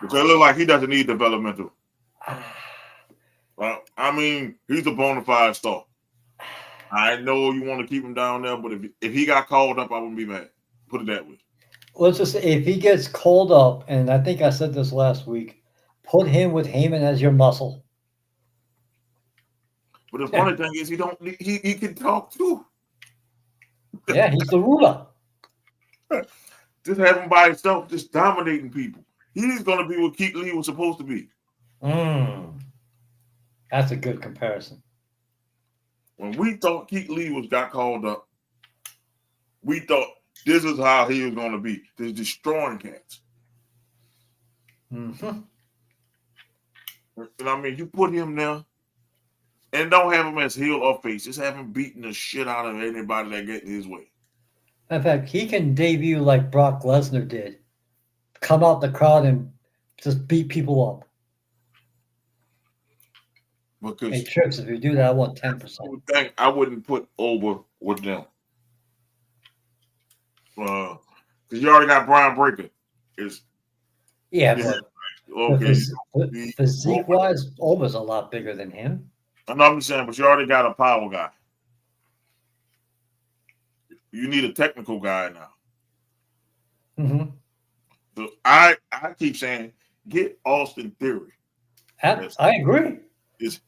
Because it looks like he doesn't need developmental. I mean, he's a bona fide star. I know you want to keep him down there, but if he got called up, I wouldn't be mad. Put it that way. Let's just say if he gets called up, and I think I said this last week, put him with Heyman as your muscle. But the funny thing is, he can talk too. Yeah, he's the ruler. Just have him by himself, just dominating people. He's going to be what Keith Lee was supposed to be. That's a good comparison. When we thought Keith Lee got called up, we thought this is how he was going to be. Just destroying cats. Mm-hmm. And I mean, you put him there and don't have him as heel or face. Just have him beating the shit out of anybody that gets his way. In fact, he can debut like Brock Lesnar did. Come out the crowd and just beat people up. Because Hey, Trips, if you do that, I want 10%. I wouldn't put over with them. Because you already got Brian Breaker. Yeah, Yeah, but okay. physique-wise, Oba's a lot bigger than him. I'm just saying, but you already got a power guy. You need a technical guy now. Mm-hmm. So I keep saying, get Austin Theory. I agree.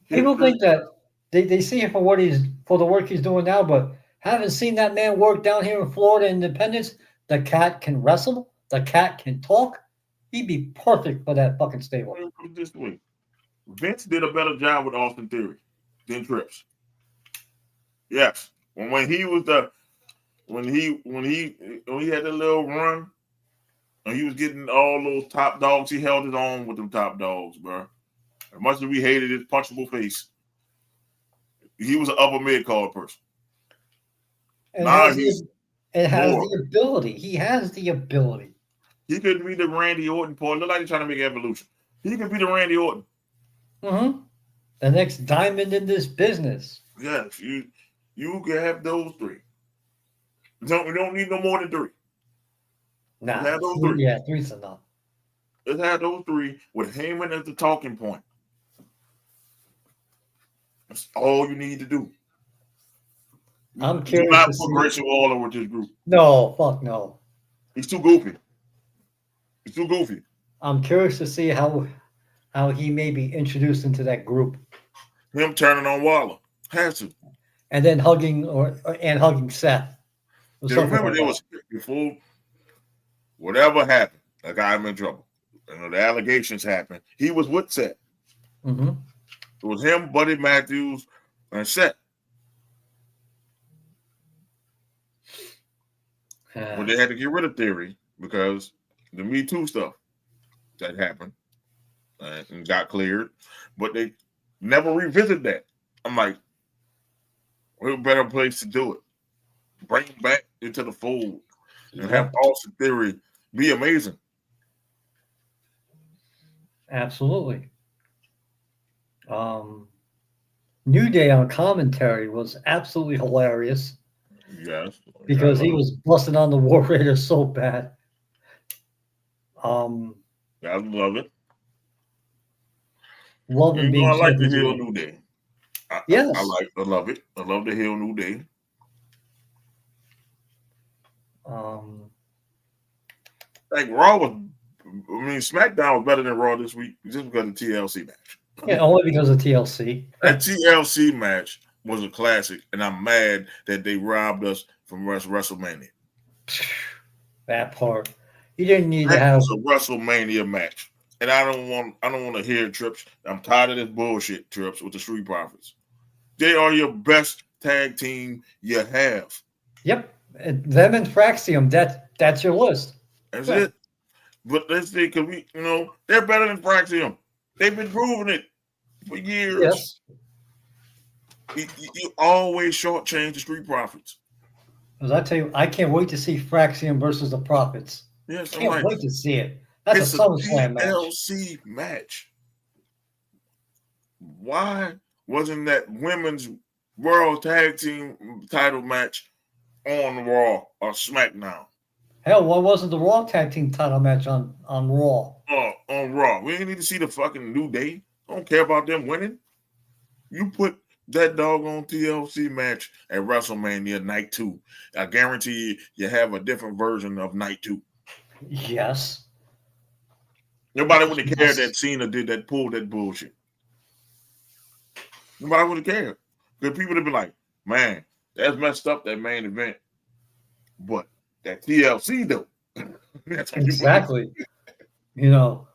People think that they see him for the work he's doing now, but haven't seen that man work down here in Florida Independence. The cat can wrestle. The cat can talk. He'd be perfect for that fucking stable. This way, Vince did a better job with Austin Theory than Trips. Yes, when he was when he had the little run, and he was getting all those top dogs, he held his own with them top dogs, bro. As much as we hated his punchable face, he was an upper mid card person. And now has the ability. He has the ability. He could be the Randy Orton part. Look like he's trying to make Evolution. He could be the Randy Orton. Mm-hmm. The next diamond in this business. Yes, you can have those three. We don't need no more than three. Nah, have those three. Yeah, three's enough. Let's have those three with Heyman as the talking point. That's all you need to do. I'm curious. Do not put Grayson Waller with this group. No, fuck no. He's too goofy. I'm curious to see how he may be introduced into that group. Him turning on Waller. Has to. And then hugging Seth. Yeah, remember there was before whatever happened, that guy in trouble. The allegations happened. He was with Seth. Mm-hmm. It was him, Buddy Matthews, and Seth. But they had to get rid of Theory because the Me Too stuff that happened and got cleared, but they never revisited that. I'm like, what a better place to do it? Bring him back into the fold and have Austin Theory be amazing. Absolutely. New Day on commentary was absolutely hilarious. Yes. Because he was busting on the War Raiders so bad. I love it. Love him being. I like the heel New Day. Yes. I love it. I love the heel New Day. Like Raw was, SmackDown was better than Raw this week just because of the TLC match. Yeah, only because of TLC. That TLC match was a classic, and I'm mad that they robbed us from WrestleMania. That part. You didn't need to have a WrestleMania match. And I don't want to hear Trips. I'm tired of this bullshit, Trips, with the Street Profits. They are your best tag team you have. Yep. Them and Fraxium, that's your list. That's it. But let's see, because they're better than Fraxium. They've been proving it for years. Yes. You always shortchange the Street Profits. Because I tell you, I can't wait to see Fraxium versus the Profits. Yes, can't wait to see it. That's a SummerSlam match. TLC match. Why wasn't that women's World Tag Team title match on Raw or SmackDown? Hell, why wasn't the Raw Tag Team title match on Raw? On Raw. We didn't need to see the fucking New Day. I don't care about them winning. You put that doggone TLC match at WrestleMania Night 2. I guarantee you have a different version of Night 2. Yes. Nobody would have cared that Cena pulled that bullshit. Nobody would have cared. Because people would have been like, man, that's messed up, that main event. But that TLC though, that's what Exactly. You know,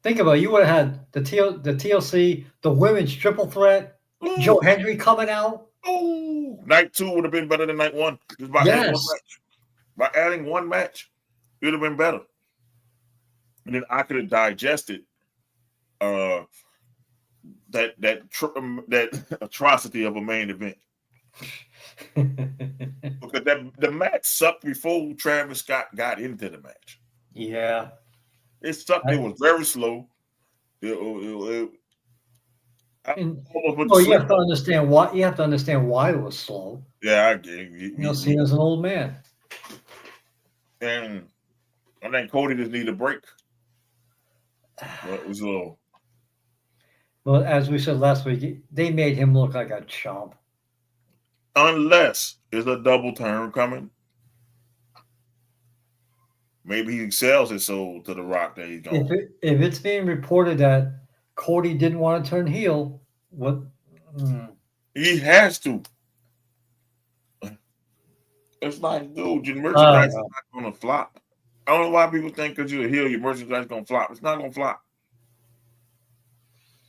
think about it. You would have had the TLC, the women's triple threat, Joe Hendry coming out. Oh, night 2 would have been better than night 1. Just by adding one Yes. match. By adding one match, it would have been better. And then I could have digested that atrocity of a main event. Because the match sucked before Travis Scott got into the match. Yeah. It sucked. It was very slow. Well, you have to understand why. You have to understand why it was slow. Yeah, I get it. You know, Cena's an old man. And I think Cody just need a break. But it was a little. Well, as we said last week, they made him look like a chump. Unless there's a double turn coming. Maybe he sells his soul to The Rock that he's going. If it's being reported that Cody didn't want to turn heel, what? He has to. It's like, dude, your merchandise is not going to flop. I don't know why people think because you're a heel, your merchandise is going to flop. It's not going to flop.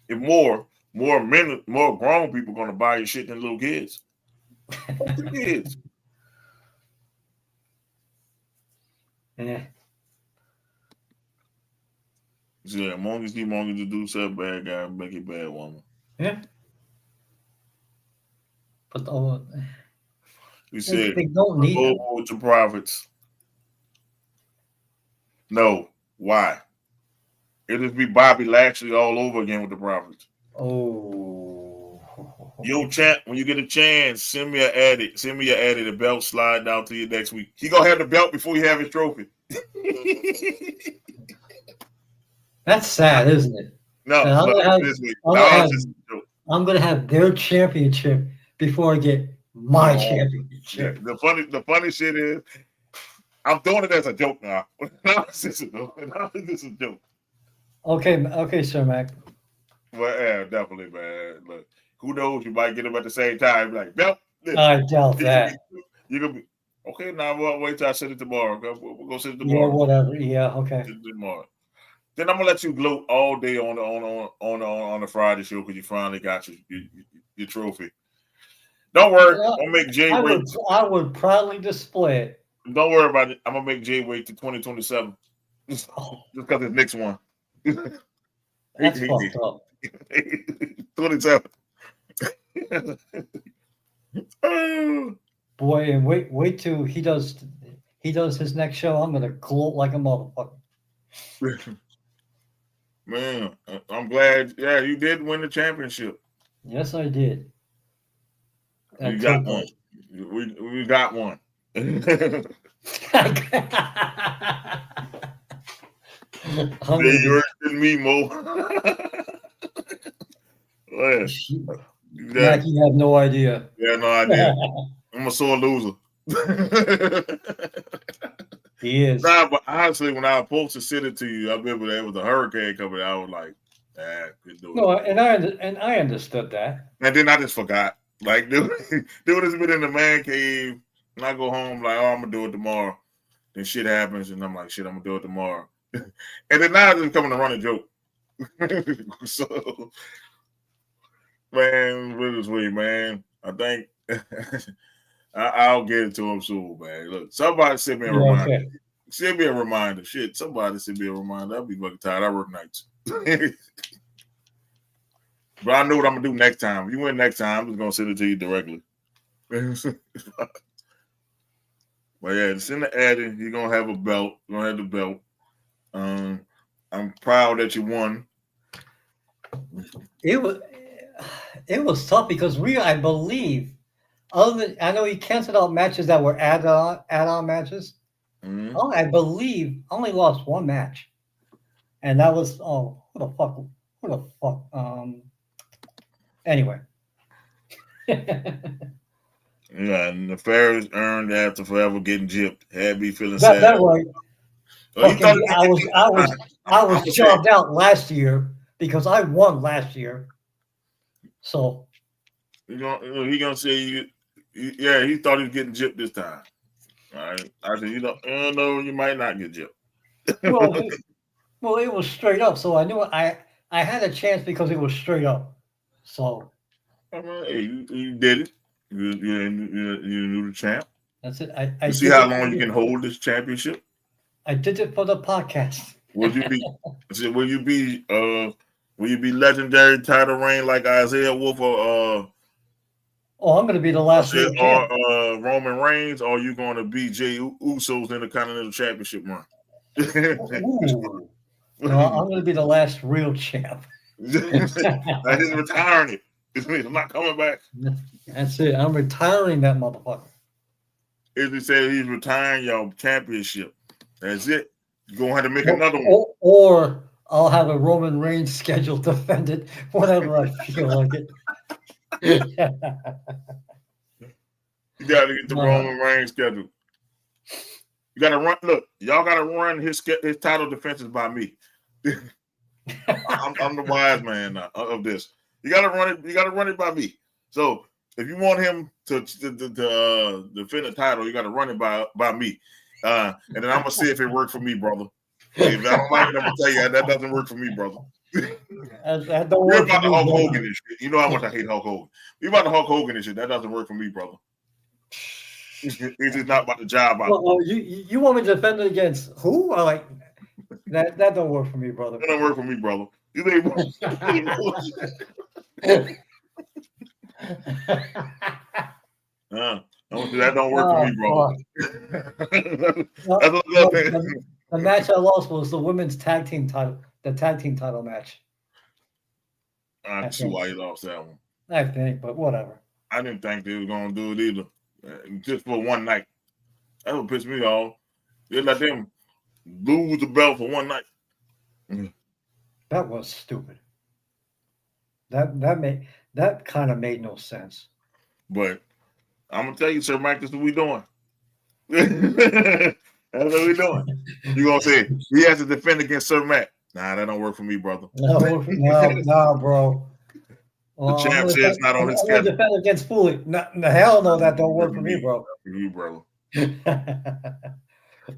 If more grown people going to buy your shit than little kids. Kids. Yeah. Yeah, Monkeys keep Monkeys to do set bad guy, make it bad woman. Yeah. But you said they don't need with the profits. No. Why? It'll just be Bobby Lashley all over again with the profits. Oh. Yo, champ, when you get a chance, send me your addy. The belt slide down to you next week. He gonna have the belt before you have his trophy. That's sad, isn't it? No, I'm gonna have their championship before I get my championship. Yeah, the funny shit is, I'm doing it as a joke now. This is a joke. Okay, Sir Mac. Well, yeah, definitely, man. Look, who knows? You might get them at the same time. Like, belt. I doubt that. You're gonna be okay. Now we'll wait till I send it tomorrow. We'll go send it tomorrow. Yeah, whatever. Yeah, okay. Tomorrow. Then I'm gonna let you gloat all day on the Friday show because you finally got your trophy. Don't worry, I'll make Jay wait. I would proudly display it. Don't worry about it. I'm gonna make Jay wait to 2027, just because it's next one. That's fucked up. 27. Boy, and wait till he does his next show. I'm gonna gloat like a motherfucker. Man, I'm glad. Yeah, you did win the championship. Yes, I did. You got one. We got one. You're than me, Mo. Mac, you have no idea. Yeah, no idea. I'm a sore loser. He is. Nah, but honestly, when I was supposed to send it to you, I remember there was a hurricane coming. I was like, couldn't do it. No, and I understood that. And then I just forgot. Like, dude has been in the man cave, and I go home like, oh, I'm gonna do it tomorrow. Then shit happens, and I'm like, shit, I'm gonna do it tomorrow. And then now it's just coming to run a joke. So, man, really sweet, man. I think I'll get it to him soon, man. Look, somebody send me a reminder. Okay. Send me a reminder. Shit, somebody send me a reminder. I'll be fucking tired. I work nights. But I know what I'm gonna do next time. If you win next time, I'm just gonna send it to you directly. But yeah, send the ad in. You're gonna have a belt. You're gonna have the belt. I'm proud that you won. It was tough because I believe, I know he canceled out matches that were add-on matches. Mm-hmm. I believe only lost one match, and that was who the fuck. Anyway. Yeah, and Nefarous earned after forever getting gypped. Had me feeling sad. That's right. I was jobbed out last year because I won last year. So he gonna say you. Yeah, he thought he was getting gypped this time. I said, you might not get gypped. Well, it was straight up, so I knew I had a chance because it was straight up. So I mean, hey, you did it. You knew the champ. that's it. I You see did how it. long you can hold this championship? I did it for the podcast. Would you be? Will you be? Will you be legendary title reign like Isaiah Wolf or Oh, I'm going to be the last real champ. Roman Reigns, or are you going to be Jey Uso's Intercontinental Championship run? Ooh. No, I'm going to be the last real champ. I didn't retiring it. I'm not coming back. That's it. I'm retiring that motherfucker. Izzy said he's retiring your championship. That's it. You're going to have to make another one. Or I'll have a Roman Reigns schedule defended whenever I feel like it. You got to get the Roman Reigns schedule. You got to run. Look, y'all got to run his title defenses by me. I'm the wise man of this. You got to run it. You got to run it by me. So if you want him to defend the title, you got to run it by me. And then I'm gonna see if it worked for me, brother. If I don't like it, I'm gonna tell you that doesn't work for me, brother. That don't You're work about for the me, Hulk brother. Hogan and shit. You know how much I hate Hulk Hogan. You're about the Hulk Hogan and shit. That doesn't work for me, brother. It's just not about the job. Well, you want me to defend it against who? I like that. That don't work for me, brother. That don't work for me, brother. You think that don't work for me, brother. The match I lost was the women's tag team title, the tag team title match. I see why you lost that one. I think, but whatever. I didn't think they were gonna do it either. Just for one night. That would piss me off. They let them lose the belt for one night. That was stupid. That kind of made no sense. But I'm gonna tell you, Sir Mike, this is what we doing. That's what we doing. You gonna say he has to defend against Sir Matt? Nah, that don't work for me, brother. No, bro. The champ says it's not on his schedule. Defend against Foley. No, hell no, that don't work for me, bro. For you, brother.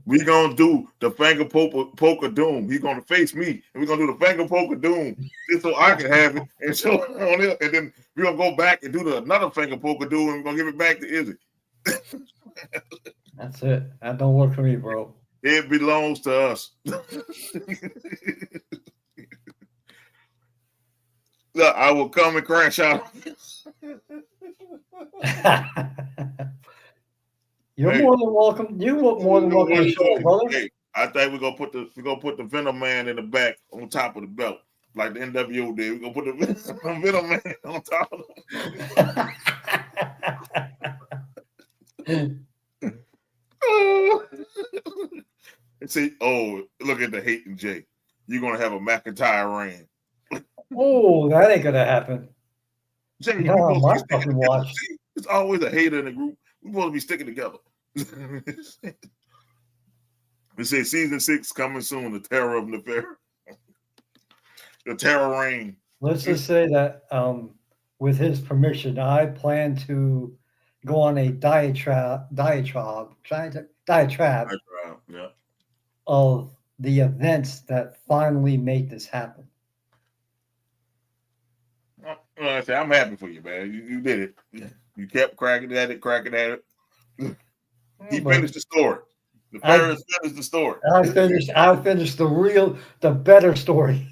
We gonna do the finger poke of doom. He's gonna face me, and we're gonna do the finger poke of doom just so I can have it, and so on it, and then we're gonna go back and do another finger poke of doom, and we're gonna give it back to Izzy. That's it. That don't work for me, bro. It belongs to us. Look, I will come and crash out. You're more than welcome. You're more than welcome to show, brother. Hey, I think we're gonna put the Venom Man in the back on top of the belt, like the NWO did. We're gonna put the Venom Man on top of them. And say, oh, look at the hating Jay. You're gonna have a McIntyre reign. Oh, that ain't gonna happen. Jay, No, my fucking watch. It's always a hater in the group. We're supposed to be sticking together. They say season 6 coming soon. The terror of Nefarous. The terror reign. Let's just say that with his permission, I plan to go on a diatribe Yeah. of the events that finally made this happen. I'm happy for you, man. You did it. You kept cracking at it. He finished the story. Nefarous finished the story. I finished the better story.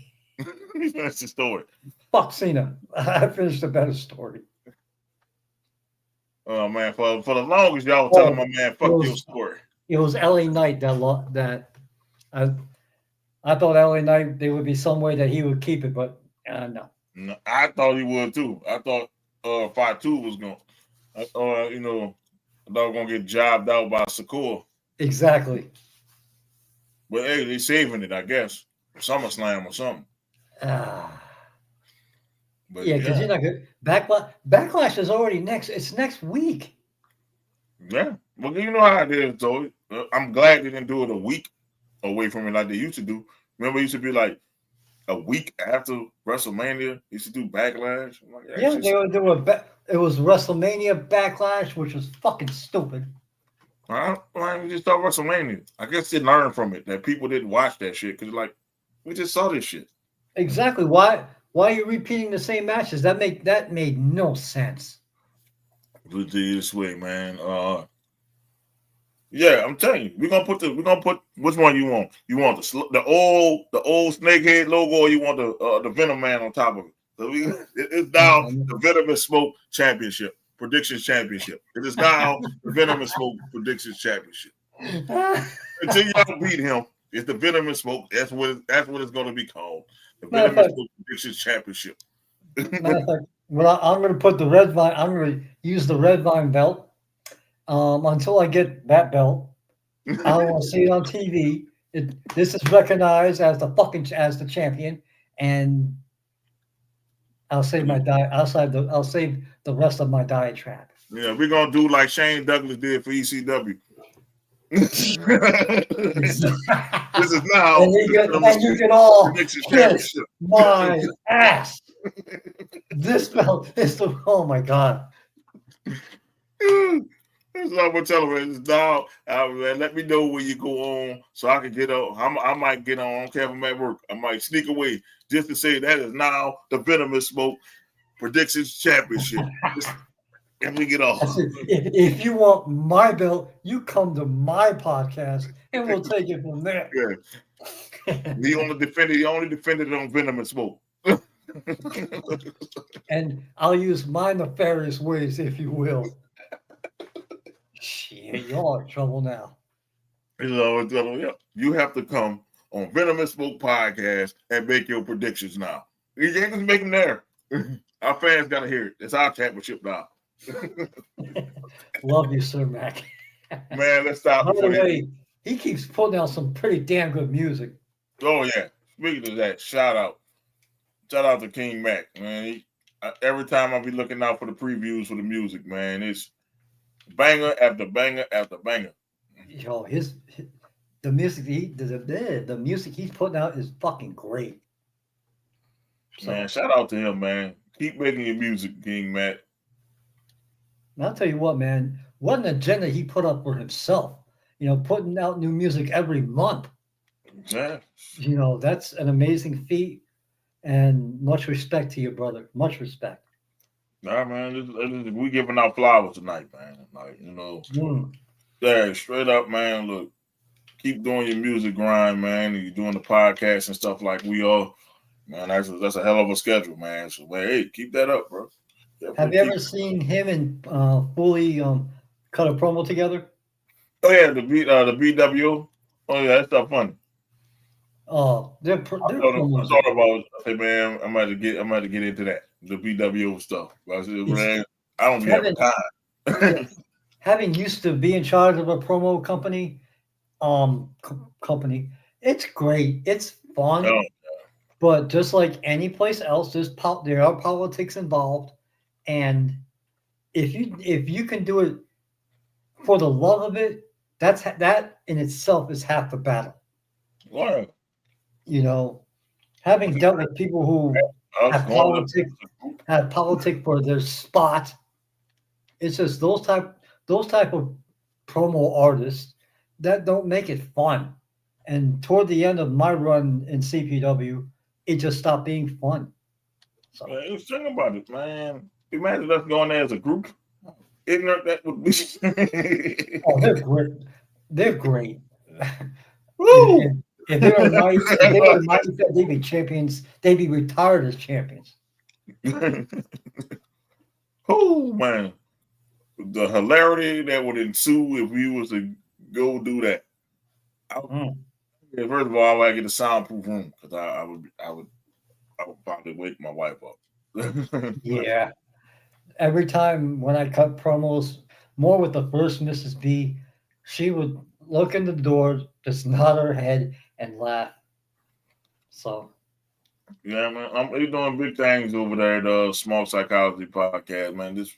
He finished the story. Fuck Cena. I finished the better story. Oh man, for the longest y'all were telling my man, fuck your story. It was LA Knight that I thought LA Knight there would be some way that he would keep it, but no. No, I thought he would too. I thought 5-2 was going. I thought I thought was gonna get jobbed out by Sakura. Exactly. But hey, they saving it, I guess. SummerSlam or something. But yeah, because you're not good. Backlash is already next. It's next week. Yeah. Well, you know how it is, though. I'm glad they didn't do it a week away from it like they used to do. Remember, it used to be like a week after WrestleMania. They used to do Backlash. Like, yeah, they were doing it was WrestleMania Backlash, which was fucking stupid. We just thought WrestleMania. I guess they learned from it that people didn't watch that shit because like we just saw this shit. Exactly. Why are you repeating the same matches? That made no sense. This way, man. Yeah, I'm telling you, we're gonna put which one you want? You want the old snakehead logo, or you want the Venom Man on top of it? So it's now the Venomous Smoke Championship, Predictions Championship. It is now the Venomous Smoke Predictions Championship. Until y'all beat him, it's the Venomous Smoke. That's what it's going to be called. The Venomous Smoke Predictions Championship. Matter of fact, well, I'm going to put the red vine. I'm going to use the red vine belt until I get that belt. I want to see it on TV. This is recognized as the champion, and I'll save my diet. I'll save the rest of my diatribe. Yeah, we're gonna do like Shane Douglas did for ECW. This is now. And you can all kiss my ass. This belt is the. Oh my god. That's what I'm gonna tell him. It's now. Let me know when you go on, so I can get on. I might get on. I don't care if I'm at work. I might sneak away just to say that is now the Venomous Smoke Predictions Championship. And we get off. If you want my belt, you come to my podcast, and we'll take it from there. Yeah. He only defended it on Venomous Smoke. And I'll use my nefarious ways, if you will. Shit, y'all are in trouble now. You have to come on Venomous Smoke Podcast and make your predictions now. You can't just make them there. Our fans got to hear it. It's our championship now. Love you, Sir Mac. Man, let's stop. By the way, he keeps putting out some pretty damn good music. Oh, yeah. Speaking of that, shout out to King Mac, man. Every time I be looking out for the previews for the music, man, it's banger after banger after banger. Yo, the music the music he's putting out is fucking great. Man, shout out to him, man. Keep making your music, King Mac. And I'll tell you what, man, what an agenda he put up for himself. Putting out new music every month. Yeah. That's an amazing feat, and much respect to you, brother. Much respect. Nah, man, we giving out flowers tonight, man. Like, yeah, straight up, man. Look, keep doing your music grind, man. And you're doing the podcast and stuff like we are. Man, that's a hell of a schedule, man. So, man, hey, keep that up, bro. Have you ever seen him and Fully cut a promo together? Oh yeah, the BWO. Oh yeah, that's stuff funny. Oh, I thought about. Hey man, I'm about to get into that, the BWO stuff. I said, man, I don't have time. Having used to be in charge of a promo company, it's great. It's fun, but just like any place else, there are politics involved. And if you can do it for the love of it, that in itself is half the battle. Wow. Having dealt with people who have politics for their spot, it's just those type of promo artists that don't make it fun. And toward the end of my run in CPW, it just stopped being fun. So think about it, man. Imagine us going there as a group. Ignorant that would be. Oh, they're great. They're great. Woo! If they were nice, they'd be champions. They'd be retired as champions. Oh man, the hilarity that would ensue if we was to go do that. First of all, I would get a soundproof room because I would probably wake my wife up. Yeah. Every time when I cut promos, more with the first Mrs. B, she would look in the door, just nod her head, and laugh. So, yeah, man, you're doing big things over there at the Small Psychology Podcast, man. Just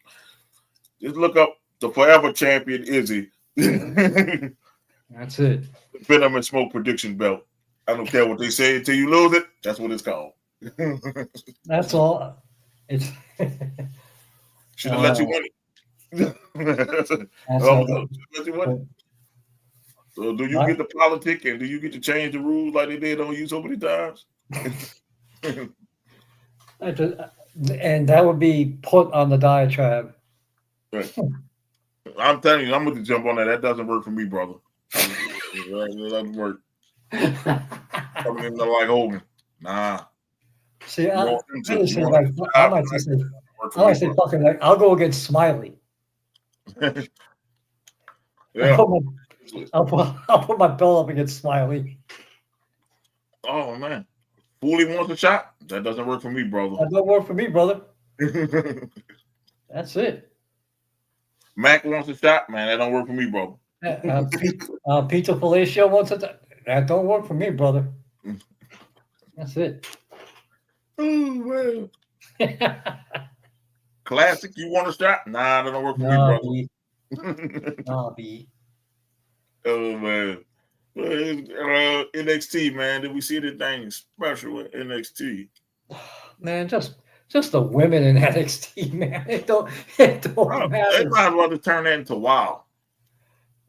look up the Forever Champion Izzy. That's it. Venom and Smoke Prediction Belt. I don't care what they say until you lose it. That's what it's called. That's all. It's. Should have let you win it. Let you win it. So do you get the politic and do you get to change the rules like they did on you so many times? And that would be put on the diatribe. Right. I'm telling you, I'm going to jump on that. That doesn't work for me, brother. That doesn't work. Coming in there like Hogan. Nah. See, I might just say, fucking like, I'll go against Smiley. Yeah. I'll put my belt up against Smiley. Oh man. Foley wants a shot. That doesn't work for me, brother. That don't work for me, brother. That's it. Mac wants a shot, man. That don't work for me, brother. Peter Felicio wants a that don't work for me, brother. That's it. Oh man. Classic, you want a shot? Nah, that don't work for me, brother. Nah, B. Oh man. NXT, man. Did we see anything special with NXT? Man, just the women in NXT, man. It don't matter. They might as well just turn that into WoW.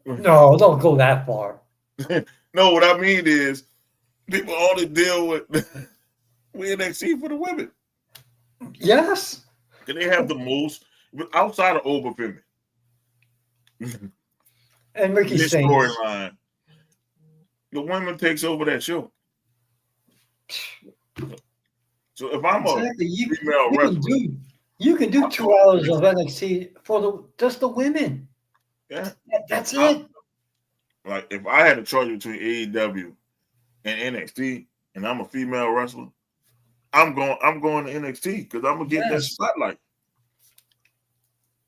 No, don't go that far. No, what I mean is people only deal with NXT for the women. Yes. And they have the most outside of Oba Femi. And Ricky this Saints. Storyline. The women takes over that show. So if I'm a female wrestler, you can do 2 hours of NXT for just the women. Yeah, that's it. Like if I had a choice between AEW and NXT, and I'm a female wrestler, I'm going to NXT because I'm gonna get that spotlight.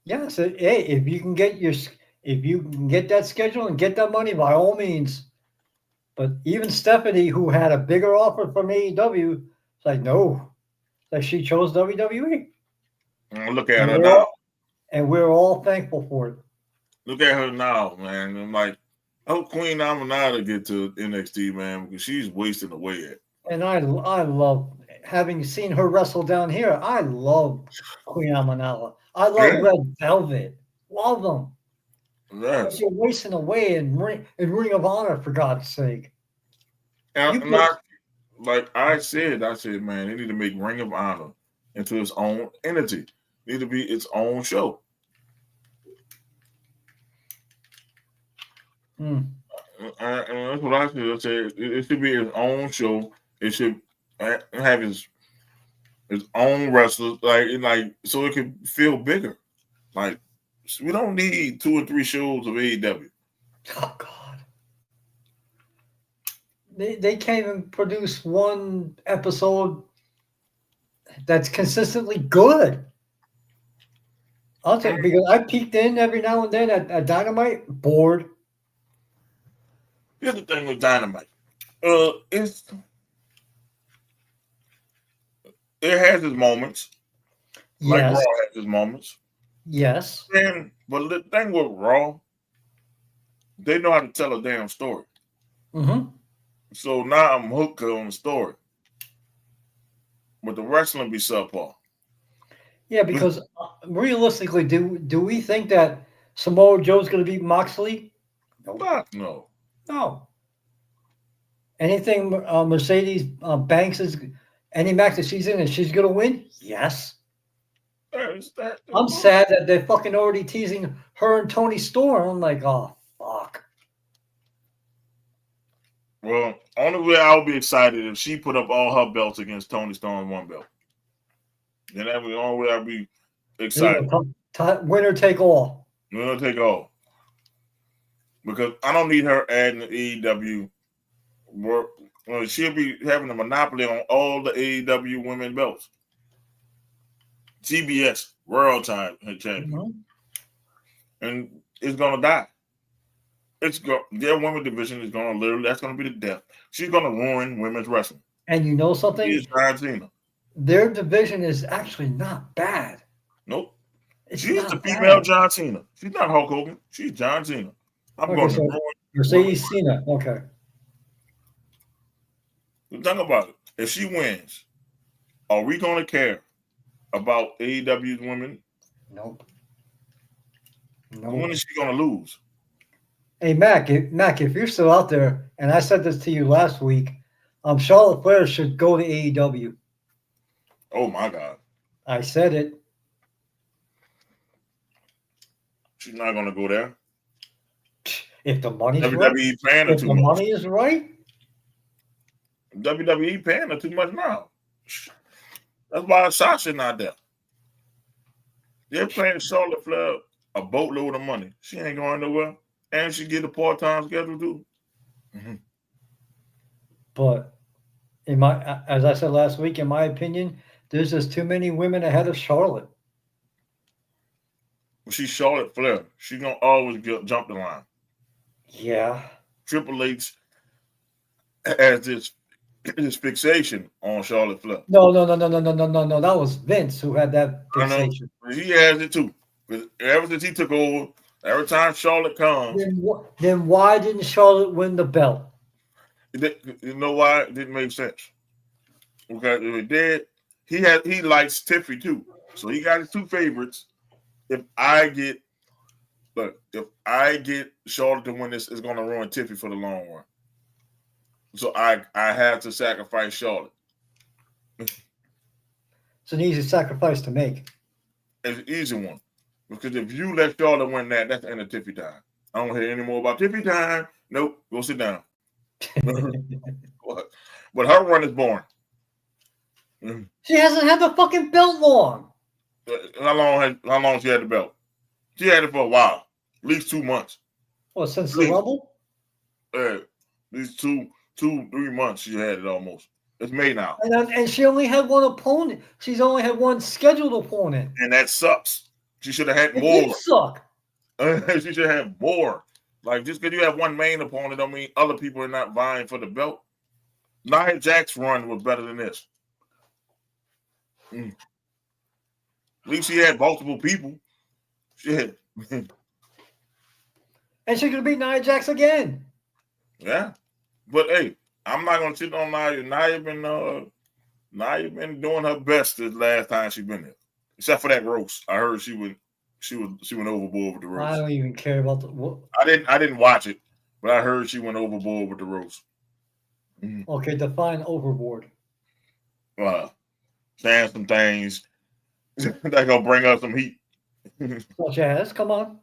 Yeah, so hey, if you can get that schedule and get that money, by all means. But even Stephanie, who had a bigger offer from AEW, it's like no, that she chose WWE. Look at her now, and we're all thankful for it. Look at her now, man. I'm like, I hope Queen Amanada get to NXT, man, because she's wasting away at. And I love having seen her wrestle down here. I love Queen Amanada. I love Red Velvet. Love them. Yes. You're wasting away in Ring of Honor, for God's sake. And like I said, man, they need to make Ring of Honor into its own entity. It need to be its own show. And that's what I should say. It should be its own show. It should have its own wrestlers, like so it could feel bigger. Like we don't need 2 or 3 shows of AEW. Oh God, they can't even produce one episode that's consistently good. I'll tell you, because I peeked in every now and then at Dynamite, bored. Here's the thing with Dynamite. It has its moments. Yes. Like Raw has its moments. Yes. But the thing with Raw, they know how to tell a damn story. Mm-hmm. So now I'm hooked on the story. But the wrestling be subpar. Yeah, because realistically, do we think that Samoa Joe's going to beat Moxley? No. No. Anything Mercedes Banks is any match that she's in and she's going to win? Yes. I'm sad that they're fucking already teasing her and Tony Storm. I'm like, oh, fuck. Well, only way I'll be excited if she put up all her belts against Tony Storm 1 belt. Then that was the only way I'll be excited. Winner take all. Winner take all. Because I don't need her adding the AEW work. Well, she'll be having a monopoly on all the AEW women belts. TBS World Champion, and it's gonna die. Their women division is gonna literally. That's gonna be the death. She's gonna ruin women's wrestling. And you know something? She's John Cena. Their division is actually not bad. Nope. She's the female John Cena. She's not Hulk Hogan. She's John Cena. I'm going to ruin Mercedes Cena. Okay. Think about it. If she wins, are we going to care about AEW's women? Nope. When is she going to lose? Hey Mac, if you're still out there, and I said this to you last week, Charlotte Flair should go to AEW. Oh my God, I said it. she's not gonna go there. If the money's right, WWE paying her if too the much. money is right, WWE paying her too much now. That's why Sasha not there. They're paying Charlotte Flair a boatload of money. She ain't going nowhere, and she get a part-time schedule too. but as I said last week, in my opinion, there's just too many women ahead of Charlotte. She's Charlotte Flair. She gonna always jump the line. Yeah. Triple H has this fixation on Charlotte Flair. No. That was Vince who had that fixation. I know. He has it too. Because ever since he took over, every time Charlotte comes, Then why didn't Charlotte win the belt? you know why? It didn't make sense. Because if it did, he likes Tiffy too. So he got his two favorites. If I get Charlotte to win this, it's gonna ruin Tiffy for the long run. So I have to sacrifice Charlotte. It's an easy sacrifice to make. It's an easy one. Because if you let Charlotte win that's the end of Tiffy time. I don't hear any more about Tiffy time. Nope, go sit down. But her run is boring. She hasn't had the fucking belt long. How long she had the belt? She had it for a while. At least 2 months. What, since the Rumble? At least 3 months she had it almost. It's May now. And she only had one opponent. She's only had one scheduled opponent. And that sucks. She should have had It more. did suck. She should have more. Like, just because you have one main opponent don't mean other people are not vying for the belt. Nia Jax's run was better than this. At least she had multiple people. Shit. And she could beat Nia Jax again. Yeah. But hey, I'm not gonna sit on Nia. Nia been doing her best this last time she's been there. Except for that roast. I heard she went overboard with the roast. I don't even care about the. I didn't watch it, but I heard she went overboard with the roast. Okay, define overboard. Saying some things that gonna bring up some heat. Such as, come on.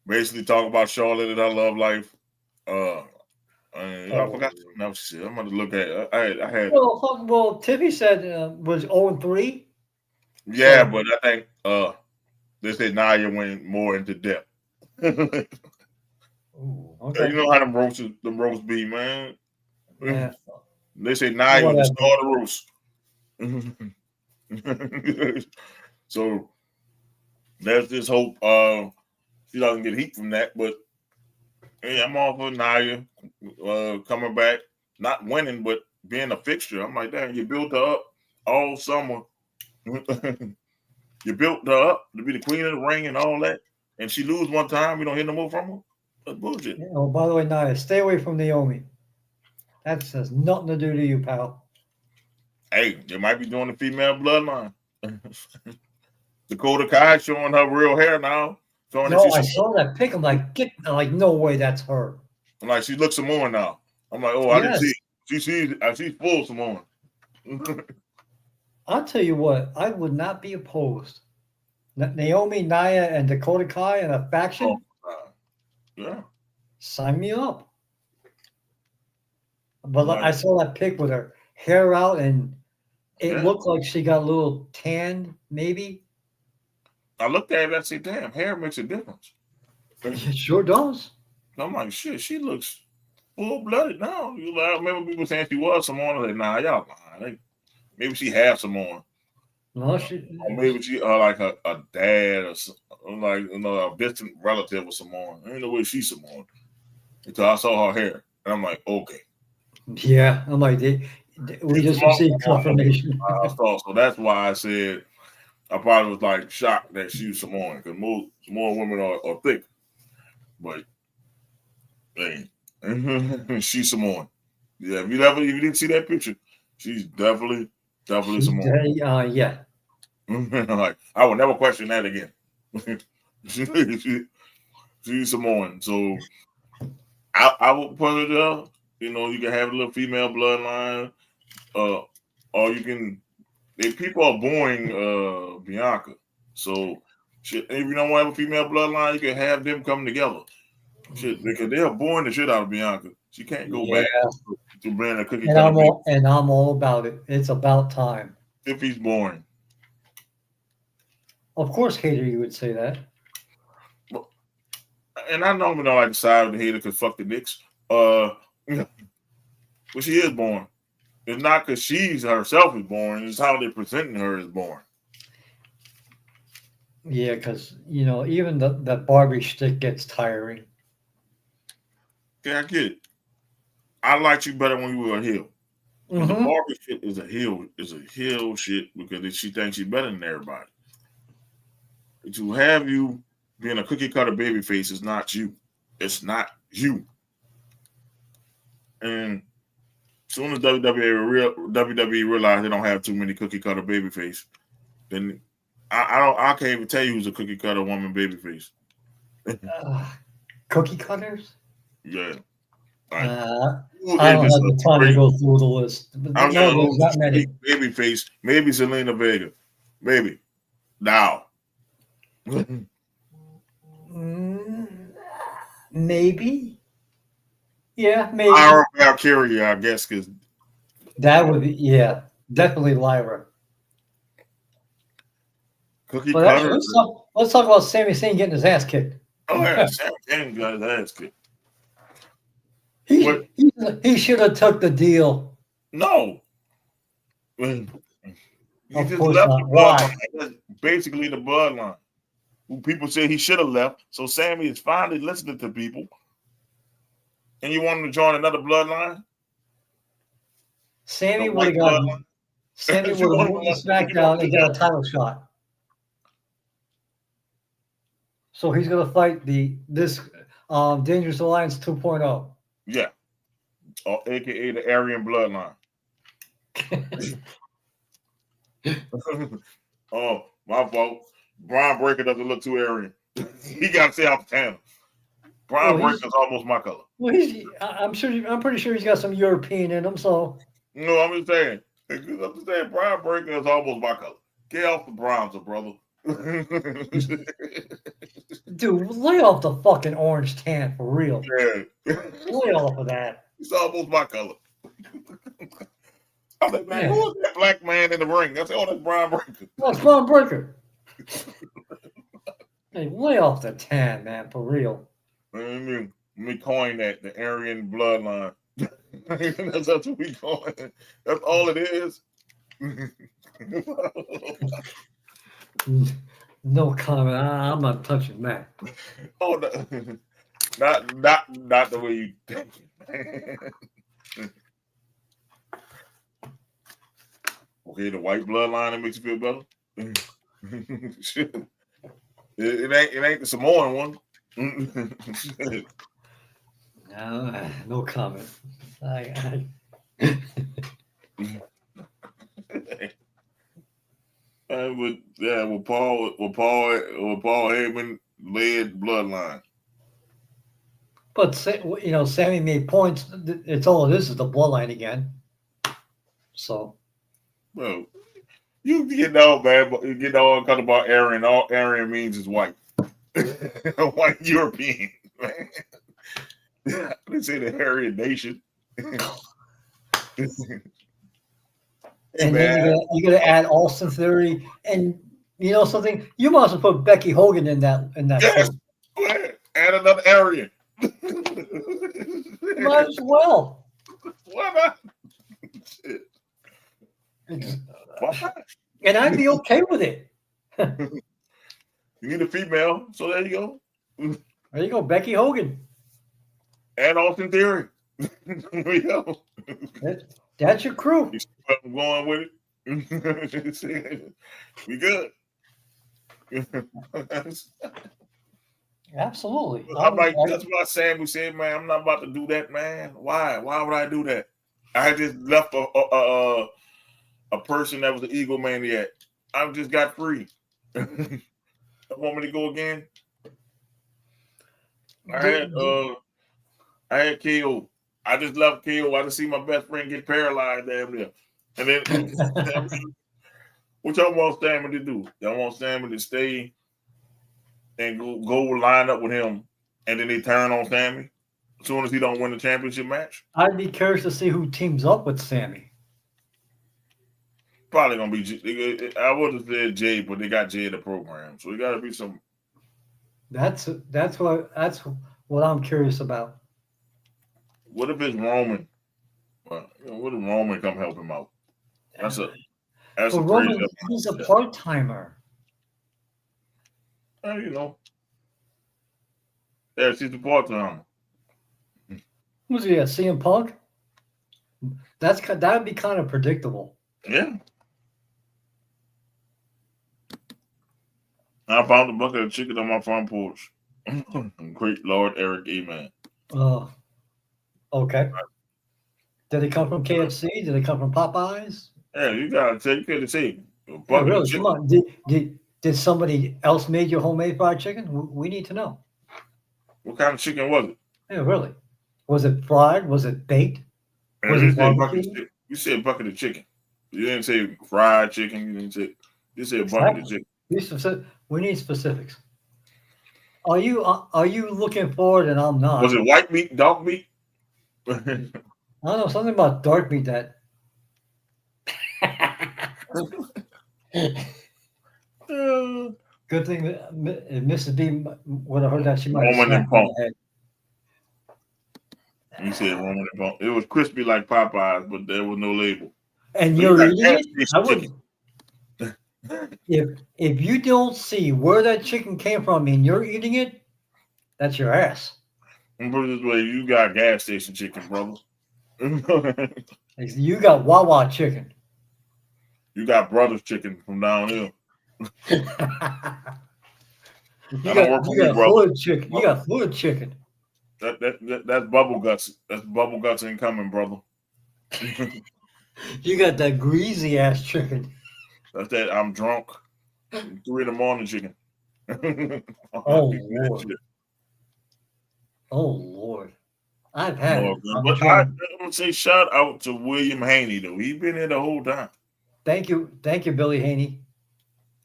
Basically, talk about Charlotte and her love life. I forgot something else she said. I'm gonna look at it. I had. Well, Tiffy said was 0-3. Yeah, so, but I think they said Nia went more into depth. Ooh, okay. You know how them roasts be, man. Yeah. They say Nia was the star of the roast. So there's this hope she doesn't get heat from that, but hey, I'm all for Nia coming back, not winning, but being a fixture. I'm like, damn, you built her up all summer. You built her up to be the queen of the ring and all that, and she lose one time, we don't hear no more from her. That's bullshit. Yeah, oh, by the way, Nia, stay away from Naomi. That has nothing to do to you, pal. Hey, they might be doing the female bloodline. Dakota Kai showing her real hair now. I saw that pic. I'm like, no way, that's her. I'm like, she looks Samoan now. I'm like, oh, I didn't see it. She's full Samoan. I'll tell you what, I would not be opposed. Naomi, Nia, and Dakota Kai in a faction. Oh, yeah. Sign me up. But I saw that pic with her hair out, and it looked like she got a little tan, maybe. I looked at it, I said, damn, hair makes a difference. It sure does. I'm like, shit, she looks full-blooded now. I remember people saying she was Samoan. I was like, nah, y'all lying. Maybe she has Samoan. No, or maybe she like a dad or like a distant relative of Samoan. I don't know where she's Samoan until I saw her hair, and I'm like, okay. Yeah, I'm like, we just received confirmation. So that's why I said I probably was like shocked that she was Samoan because most Samoan women are thick, but hey, she's Samoan. Yeah, if you didn't see that picture, she's definitely Samoan. Yeah. Like I will never question that again. She's Samoan. So I would put it up. You know, you can have a little female bloodline, or you can. If people are boring, Bianca, so shit. If you don't want to have a female bloodline, you can have them come together. Shit, because they are boring the shit out of Bianca. She can't go Yeah, back to being a cookie and cutter baby I'm all about it. It's about time. if he's boring. Of course, Hater, you would say that. And I normally don't like the side of the hater because fuck the Knicks. But she is boring. It's not because she's herself is boring. It's how they're presenting her as boring. Yeah, because even the Barbie shtick gets tiring. Yeah, I get it. I liked you better when you were a heel. And the Barbie shit is a heel shit because she thinks she's better than everybody. To have you being a cookie cutter baby face is not you. It's not you. And soon as WWE realize they don't have too many cookie cutter baby face, then I can't even tell you who's a cookie cutter woman baby face. Cookie cutters? Yeah. I don't have the time to go through the list. I'm No, there's not many. Baby face, maybe Selena Vega. Maybe. Now. Maybe. Yeah, maybe. Lyra Valkyria, I guess, because that would be definitely Lyra. Cookie But cutter. actually, let's talk about Sami Zayn getting his ass kicked. Oh yeah, Sami Zayn got his ass kicked. He should have took the deal. No. He Of just course left not. the Why? bloodline. That's basically the bloodline. Who people say he should have left. So Sammy is finally listening to people. And you want him to join another bloodline? Sammy would have got moved to SmackDown and got a title shot. So he's gonna fight this Dangerous Alliance 2.0. Yeah. Or AKA the Aryan bloodline. Oh, my fault. Brian Breaker doesn't look too Aryan. He got to stay off the channel. Brian Breaker's almost my color. Well, I'm pretty sure he's got some European in him. So no, I'm just saying. Brian Breaker is almost my color. Get off the bronzer, brother. Dude, lay off the fucking orange tan for real. Yeah. Lay off of that. It's almost my color. I was like, man, who is that black man in the ring? I said, oh, that's Brian Breaker. That's Brian Breaker. Hey, lay off the tan, man, for real. Let me coin that, the Aryan bloodline. That's what we coin. That's all it is. No comment. I'm not touching that. Oh, no. Not the way you think. Okay, the white bloodline that makes you feel better. it ain't the Samoan one. No comment. With Paul Heyman led bloodline. But Sammy made points. It's all it is the bloodline again. So, well, you get all man, but you get all kind about Aryan. All Aryan means is white, white European. They say the Aryan nation. And then you're gonna add Austin Theory, and you know something, you might as well put Becky Hogan in that. Yes, add another Aryan. Might as well. Why not? And I'd be okay with it. You need a female, so there you go. There you go, Becky Hogan. And Austin Theory. There we go. That's your crew. I'm going with it. We good. Absolutely. That's why Sam said, man, I'm not about to do that, man. Why? Why would I do that? I just left a person that was an egomaniac. I just got free. Want me to go again? I had I had KO. I just love KO. I just see my best friend get paralyzed damn near. And then what y'all want Stammer to do? Y'all want Stammer to stay and go line up with him, and then they turn on Sammy as soon as he don't win the championship match? I'd be curious to see who teams up with Sammy. Probably gonna be. I would have said Jay, but they got Jay in the program, so it got to be some. That's what I'm curious about. What if it's Roman? What if Roman come help him out? That's a But crazy. Roman, he's a part timer. You know, yeah, she's a part time. Who's he? CM Punk? That'd be kind of predictable. Yeah. I found a bucket of chicken on my front porch. Great Lord, Eric, amen. Oh, okay. Did it come from KFC? Did it come from Popeyes? Yeah, you gotta take. You gotta say a Yeah, bucket of really. chicken. Come on. Did somebody else made your homemade fried chicken? We need to know. What kind of chicken was it? Yeah, really. Was it fried? Was it baked? And Was you it said bucket of barbecue? chicken. You said bucket of chicken. You didn't say fried chicken. You didn't say. You said bucket of chicken. We need specifics. Are you looking forward? And I'm not. Was it white meat, dog meat? I don't know something about dark meat that. Good thing that if Mrs. B would have heard that, she might have Roman and smacked me in Punk. the head. You said Roman and Punk. It was crispy like Popeyes, but there was no label. And So you're got eating gas it? station I wouldn't. If you don't see where that chicken came from and you're eating it, that's your ass. And put it this way, you got gas station chicken, brother. You got Wawa chicken. You got Brothers chicken from down here. You got hood chicken. You got hood chicken. That's bubble guts. That's bubble guts incoming, brother. You got that greasy ass chicken. That's that I'm drunk. 3 in the morning chicken. Oh Lord. Oh Lord. I've had it. But I'm gonna say shout out to William Haney though. He's been here the whole time. Thank you, Billy Haney.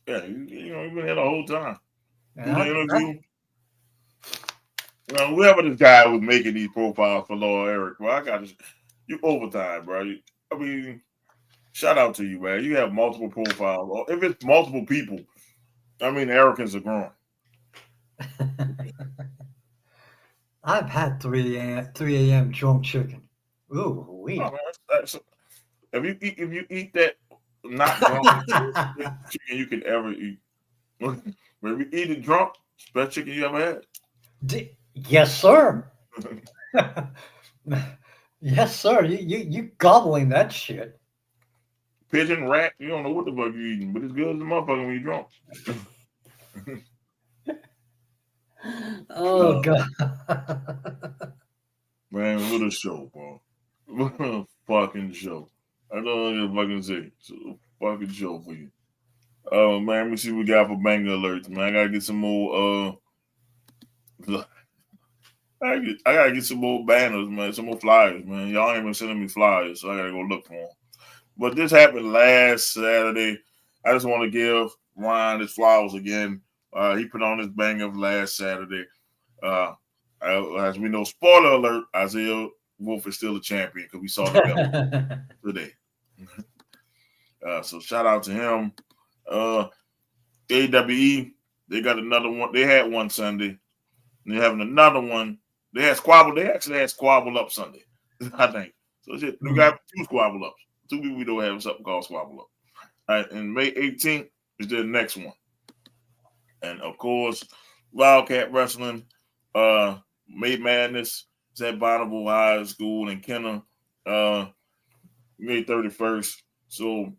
Yeah, he's been here the whole time. Do the interview. Whoever this guy was making these profiles for Lord Eric, well, I got you overtime, bro. I mean, shout out to you, man. You have multiple profiles. Or if it's multiple people, I mean, the arrogance are growing. I've had 3 a.m. drunk chicken. Ooh, wee. Oh, if you eat that not drunk chicken you can ever eat. But if you eat it drunk, it's the best chicken you ever had. Yes, sir. Yes, sir. You gobbling that shit. Pigeon, rat, you don't know what the fuck you eating, but it's good as a motherfucker when you drunk. Oh God. Man, what a show, bro. What a fucking show. I don't know what to fucking say. It's a fucking show for you. Man, let me see what we got for banger alerts, man. I gotta get some more I gotta get some more banners, man, some more flyers, man. Y'all ain't been sending me flyers, so I gotta go look for them. But this happened last Saturday. I just want to give Ryan his flowers again. He put on his banger last Saturday. As we know, spoiler alert, Isaiah Wolf is still a champion because we saw the belt today. So shout out to him. AWE, they got another one. They had one Sunday. And they're having another one. They had Squabble. They actually had Squabble Up Sunday, I think. So we got 2 Squabble Ups. 2 people we don't have something called Squabble Up. All right, and May 18th is the next one. And of course, Wildcat Wrestling, May Madness is at Bonneville High School in Kenner, May 31st. So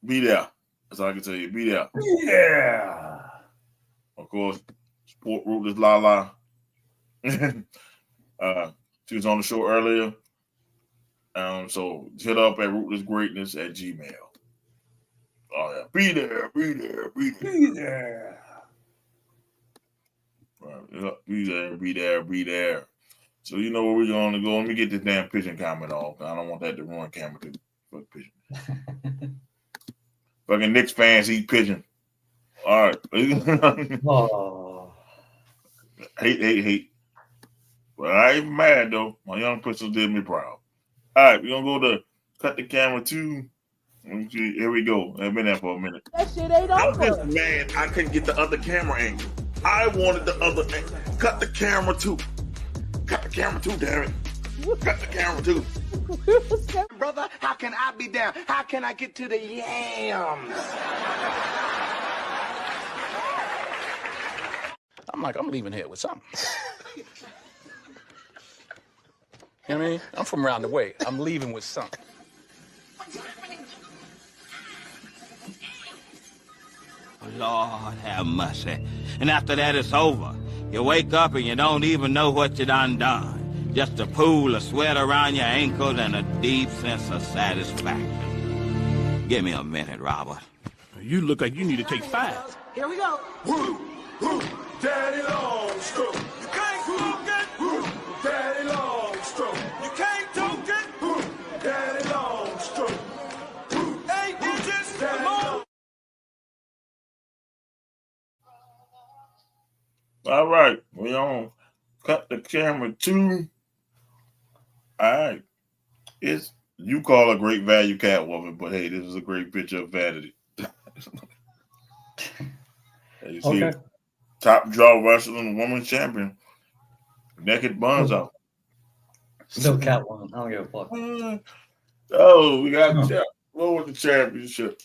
be there. That's all I can tell you. Be there. Yeah. Of course, support Rootless Lala. She was on the show earlier. So hit up at rootlessgreatness@gmail. Oh yeah, be there. Right, be there. So you know where we're going to go. Let me get this damn pigeon comment off. I don't want that to ruin camera too. Fuck pigeon. Fucking Knicks fans eat pigeon. All right. Oh, hate. But I ain't mad though. My young pistol did me proud. All right, we're gonna go to cut the camera 2. Here we go. I've been there for a minute. That shit ain't I'm just over. mad I couldn't get the other camera angle. I wanted the other angle. Cut the camera 2. Cut the camera 2, damn it. Cut the camera 2. Brother, how can I be down? How can I get to the yams? I'm like, I'm leaving here with something. You know what I mean? I'm from around the way. I'm leaving with something. Lord have mercy. And after that, it's over. You wake up and you don't even know what you done. Just a pool of sweat around your ankles and a deep sense of satisfaction. Give me a minute, Robert. You look like you need to take 5. Here we go. Daddy long stroke. You can't smoke it. Daddy long stroke. You can't toke it. Daddy long stroke. 8 inches. Come on. All right, we on. Cut the camera 2. All right. It's you call a great value Catwoman, but hey, this is a great picture of vanity. You see okay. Top draw wrestling women's champion. Naked buns out. Still Catwoman. I don't give a fuck. Oh, we got what was the championship?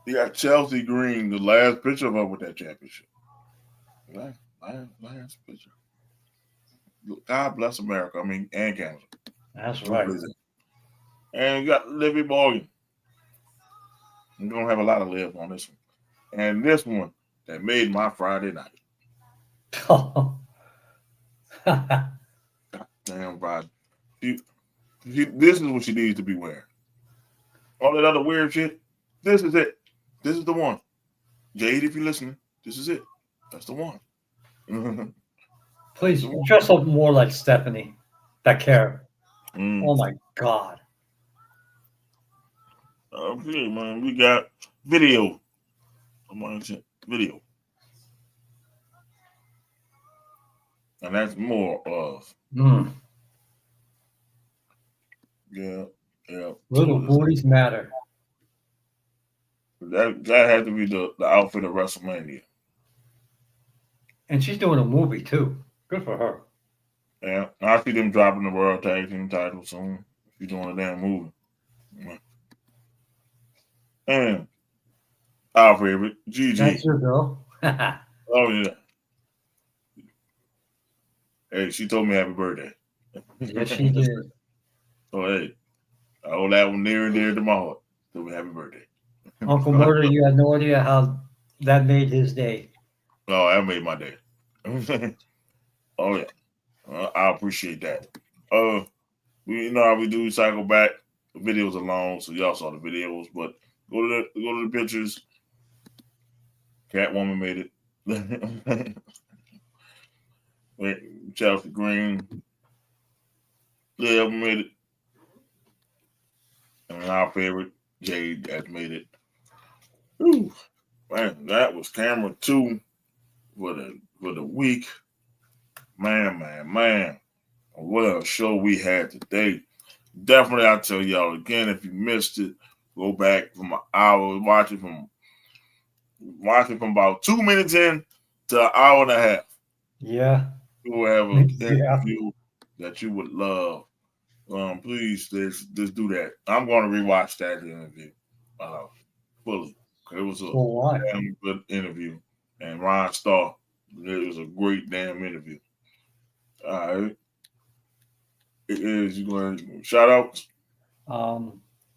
You got Chelsea Green, the last picture of her with that championship. Last picture. God bless America. I mean, and Canada. That's right. And you got Livy Morgan. We're going to have a lot of live on this one. And this one that made my Friday night. Damn, Brad. This is what she needs to be wearing. All that other weird shit, this is it. This is the one. Jade, if you're listening, this is it. That's the one. Please dress up more like Stephanie. That care. Oh my God. Okay, man. We got video. Video. And that's more of. Yeah. Little booties matter. That had to be the outfit of WrestleMania. And she's doing a movie too. Good for her. Yeah, I see them dropping the World Tag Team title soon. She's doing a damn movie. Yeah. And our favorite, Gigi. That's your girl. Oh yeah. Hey, she told me happy birthday. Yes, she did. So hey, I hold that one near and dear to my heart. Told me happy birthday. Uncle Murder, you had no idea how that made his day. Oh, that made my day. Oh yeah, I appreciate that. We how we do cycle back. The videos are long, so y'all saw the videos. But go to the pictures. Catwoman made it. Wait, Chelsea Green. Liv made it. And our favorite, Jade, has made it. Whew. Man, that was camera 2 for the week. Man. What a show we had today. Definitely, I'll tell y'all again, if you missed it, go back from an hour, watch it from about 2 minutes in to an hour and a half. Yeah. You will have an interview that you would love. Please, let's do that. I'm going to rewatch that interview fully. It was a damn good interview. And Ron Starr, it was a great damn interview. All right. It is. You going to shout outs?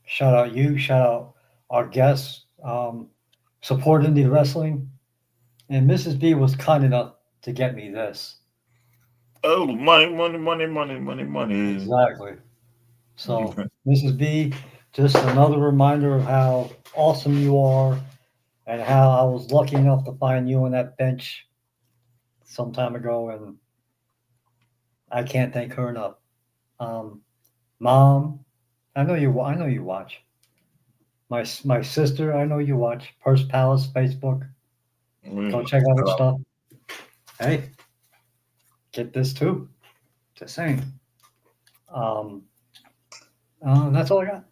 Shout out you. Shout out our guests. Support indie wrestling. And Mrs. B was kind enough to get me this. Oh, money. Exactly. So, Mrs. B, just another reminder of how awesome you are and how I was lucky enough to find you on that bench some time ago. And I can't thank her enough. Mom, I know you. I know you watch. My sister, I know you watch. Purse Palace Facebook. Go check out her stuff. Hey, get this too. Just saying. That's all I got.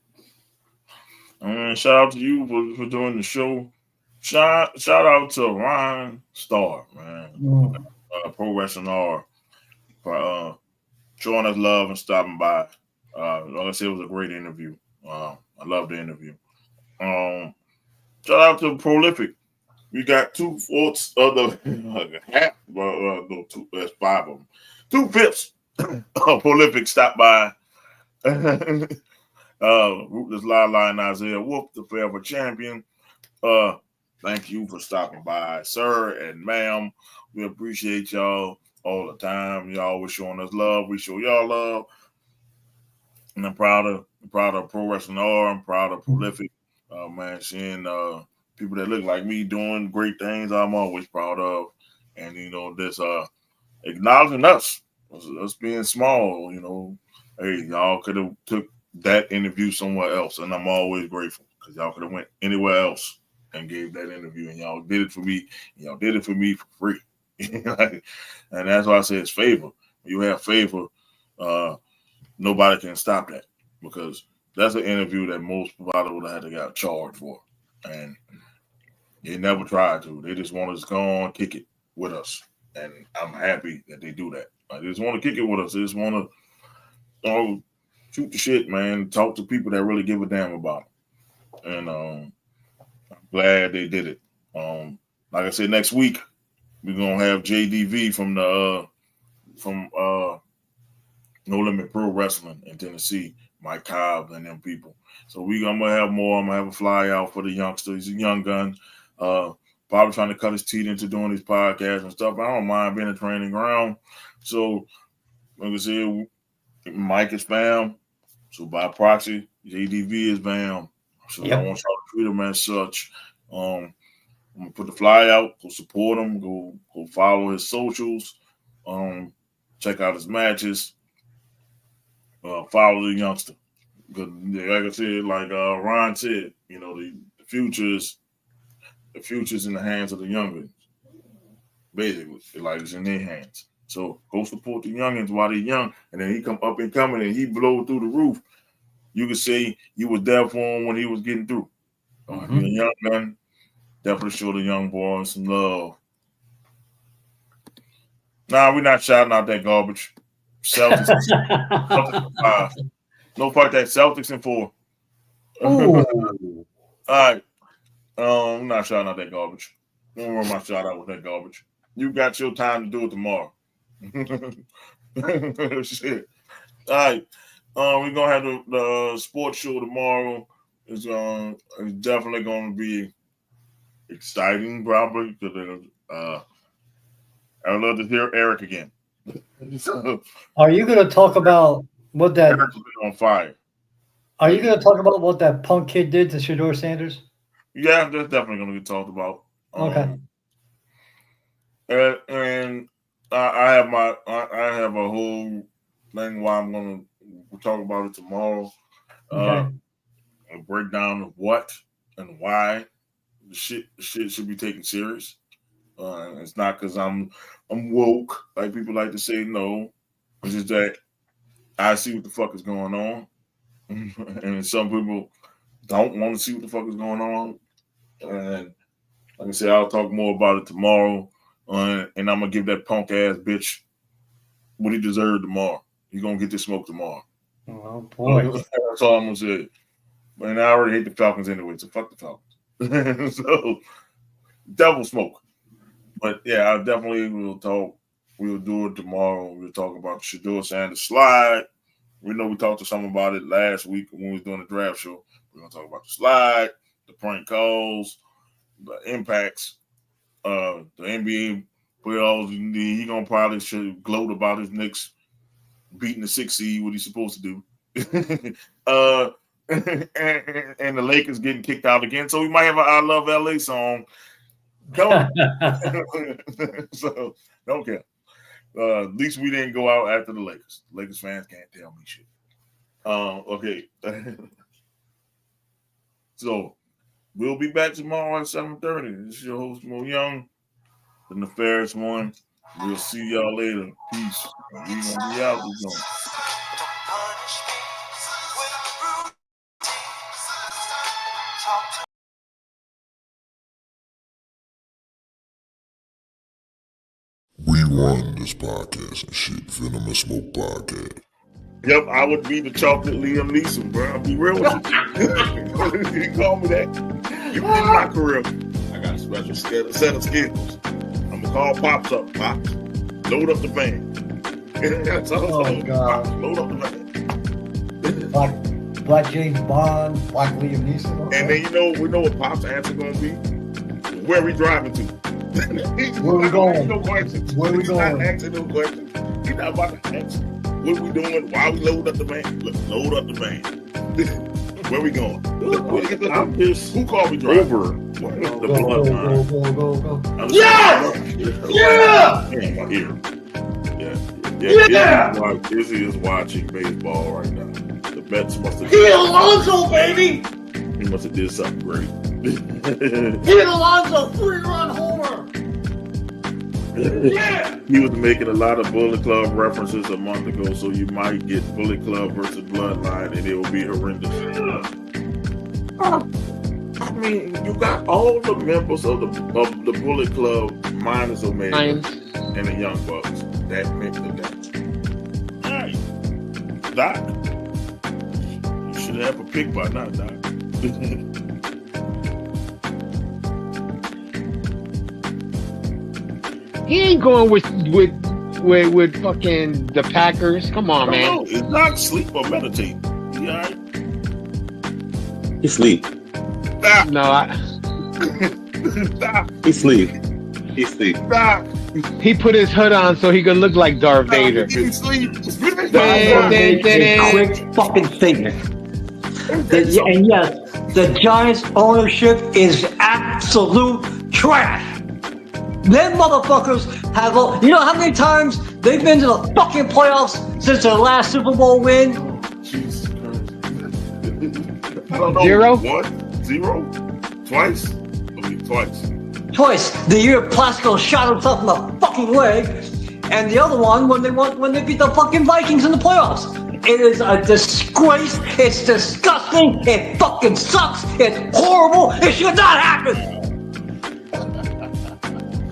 Shout out to you for doing the show. Shout out to Ryan Starr, man. Pro Wrestling R for showing us love and stopping by. Like I said, it was a great interview. I loved the interview. Shout out to Prolific. We got 2/4 of the half. No, two. That's 5 of them. 2/5 of Prolific stopped by. Rootless Lala and Isaiah Wolf, the forever champion. Thank you for stopping by, sir and ma'am. We appreciate y'all all the time. Y'all always showing us love. We show y'all love. And I'm proud of Pro Wrestling R. I'm proud of Prolific. Man, seeing people that look like me doing great things, I'm always proud of. And this acknowledging us being small. Hey, y'all could have took that interview somewhere else, and I'm always grateful because y'all could have went anywhere else and gave that interview, and y'all did it for me. Y'all did it for me for free. And that's why I say it's favor. When you have favor, nobody can stop that, because that's an interview that most providers would have had to got charged for, and they never tried to. They just want to go on, kick it with us, and I'm happy that they do that. They just want to kick it with us. They just want to shoot the shit, man. Talk to people that really give a damn about it, and I'm glad they did it. Like I said, next week we're gonna have JDV from No Limit Pro Wrestling in Tennessee, Mike Cobb and them people. So I'm gonna have more. I'm gonna have a fly out for the youngster. He's a young gun. Probably trying to cut his teeth into doing these podcasts and stuff. I don't mind being a training ground. So like I said, Mike is fam. So by proxy, JDV is fam. So I want y'all to treat him as such. I'm gonna put the fly out. Go support him. Go follow his socials. Check out his matches. Follow the youngster. Because like I said, like Ron said, the future's in the hands of the youngins. Basically, like it's in their hands. So go support the youngins while they're young, and then he come up and coming and he blow through the roof. You can say you was there for him when he was getting through. You're a young gun. Definitely show the young boy some love. Nah, we're not shouting out that garbage. Celtics. Celtics in 5. No fuck that. Celtics in 4. All right. I'm not shouting out that garbage. Don't worry my shout out with that garbage. You got your time to do it tomorrow. Shit. All right. We're gonna have the sports show tomorrow. It's definitely gonna be exciting, probably, because I'd love to hear Eric again. Are you going to talk about what that? Eric's been on fire. Are you going to talk about what that punk kid did to Shador Sanders? Yeah, that's definitely going to get talked about. Okay. And I have a whole thing why I'm going to talk about it tomorrow. Okay. A breakdown of what and why the shit should be taken serious. It's not because I'm woke, like people like to say. No, it's just that I see what the fuck is going on, and some people don't want to see what the fuck is going on. And like I said, I'll talk more about it tomorrow, and I'm gonna give that punk ass bitch what he deserved tomorrow. He's gonna get this smoke tomorrow. Oh boy, that's all I'm gonna say. And I already hate the Falcons anyway, so fuck the Falcons. So devil smoke. But yeah, I definitely will talk. We'll do it tomorrow. We'll talk about the Shador Sanders slide. We know we talked to someone about it last week when we was doing the draft show. We're gonna talk about the slide, the prank calls, the impacts, the NBA playoffs. He gonna probably should gloat about his Knicks beating the 6 seed, what he's supposed to do. And the Lakers getting kicked out again. So we might have an I Love LA song. So don't care. At least we didn't go out after the Lakers. Lakers fans can't tell me shit. Okay. So we'll be back tomorrow at 7:30. This is your host Mo Young, the Nefarous one. We'll see y'all later. Peace. We gonna be out. We going. We run this podcast and shit. Venomous Smoke Podcast. Yep, I would be the chocolate Liam Neeson, bro. I'll be real with you. You call me that. You in my career. I got a special set of skills. I'm gonna call Pops up. Pops, load up the van. Oh God! Pops, load up the van. Black James Bond, Black Liam Neeson. Okay. And then we know what Pops' answer gonna be. Where we driving to? Where we going? No questions. Where we going? Not asking no questions. He's not about to ask. What we doing? Why we load up the van? Load up the van. Where we going? I'm pissed. Who called me driver? The bloodline. Go. Yeah! Yeah! Izzy is watching baseball right now. The Mets must have. Hit Alonso, baby! He must have did something great. Hit Alonso, 3-run homer! Yeah! He was making a lot of Bullet Club references a month ago, so you might get Bullet Club versus Bloodline, and it will be horrendous. I mean, you got all the members of the Bullet Club minus Omega and the Young Bucks. That makes the dance. All right, Doc, you should have a pick by now, Doc. He ain't going with fucking the Packers. Come on, man. No, it's not sleep or meditate. You all right? He sleep. No, He sleep. He sleep. He put his hood on so he could look like Darth Vader. He sleep. A quick fucking statement. And yes, the Giants ownership is absolute trash. Them motherfuckers have, you know how many times they've been to the fucking playoffs since their last Super Bowl win? Jesus Christ. I don't know. 0? 1, 0, twice. I mean, twice. Twice. The year Plasko shot himself in the fucking leg, and the other one when they beat the fucking Vikings in the playoffs. It is a disgrace. It's disgusting. It fucking sucks. It's horrible. It should not happen.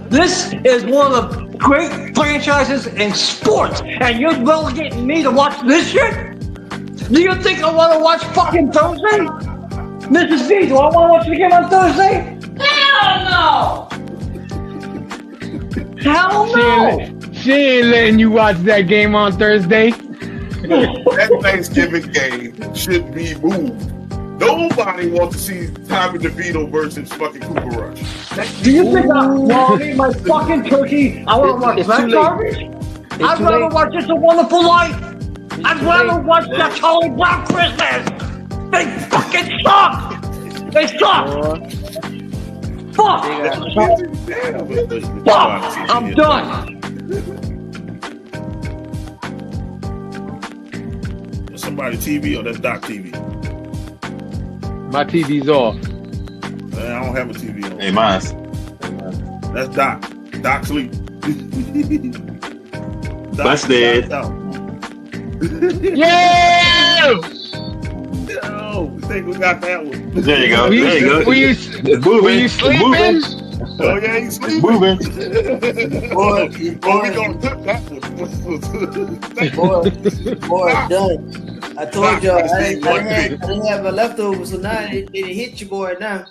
This is one of the great franchises in sports, and you're relegating me to watch this shit? Do you think I want to watch fucking Thursday? Mrs. B, do I want to watch the game on Thursday? Hell no! Hell no! She ain't letting you watch that game on Thursday. That Thanksgiving game should be moved. Nobody wants to see Tommy DeVito versus fucking Cooper Rush. Do you think I want to eat my fucking turkey? I want to watch that garbage? I'd rather watch It's a Wonderful Life. I'd rather watch that Charlie Brown Christmas. They fucking suck. They suck. Fuck. Fuck. I'm done. That's somebody TV or that's Doc TV? My TV's off. Man, I don't have a TV on. Hey, mine's. That's Doc. Doc sleep. Busted. Yeah! Yo, we think we got that one. There you go. There you go. Were you sleeping? Oh yeah, he's sleeping. Moving. Boy, we gonna cook that one. Boy, done. I told y'all I didn't have a leftover, so now it hit your boy now.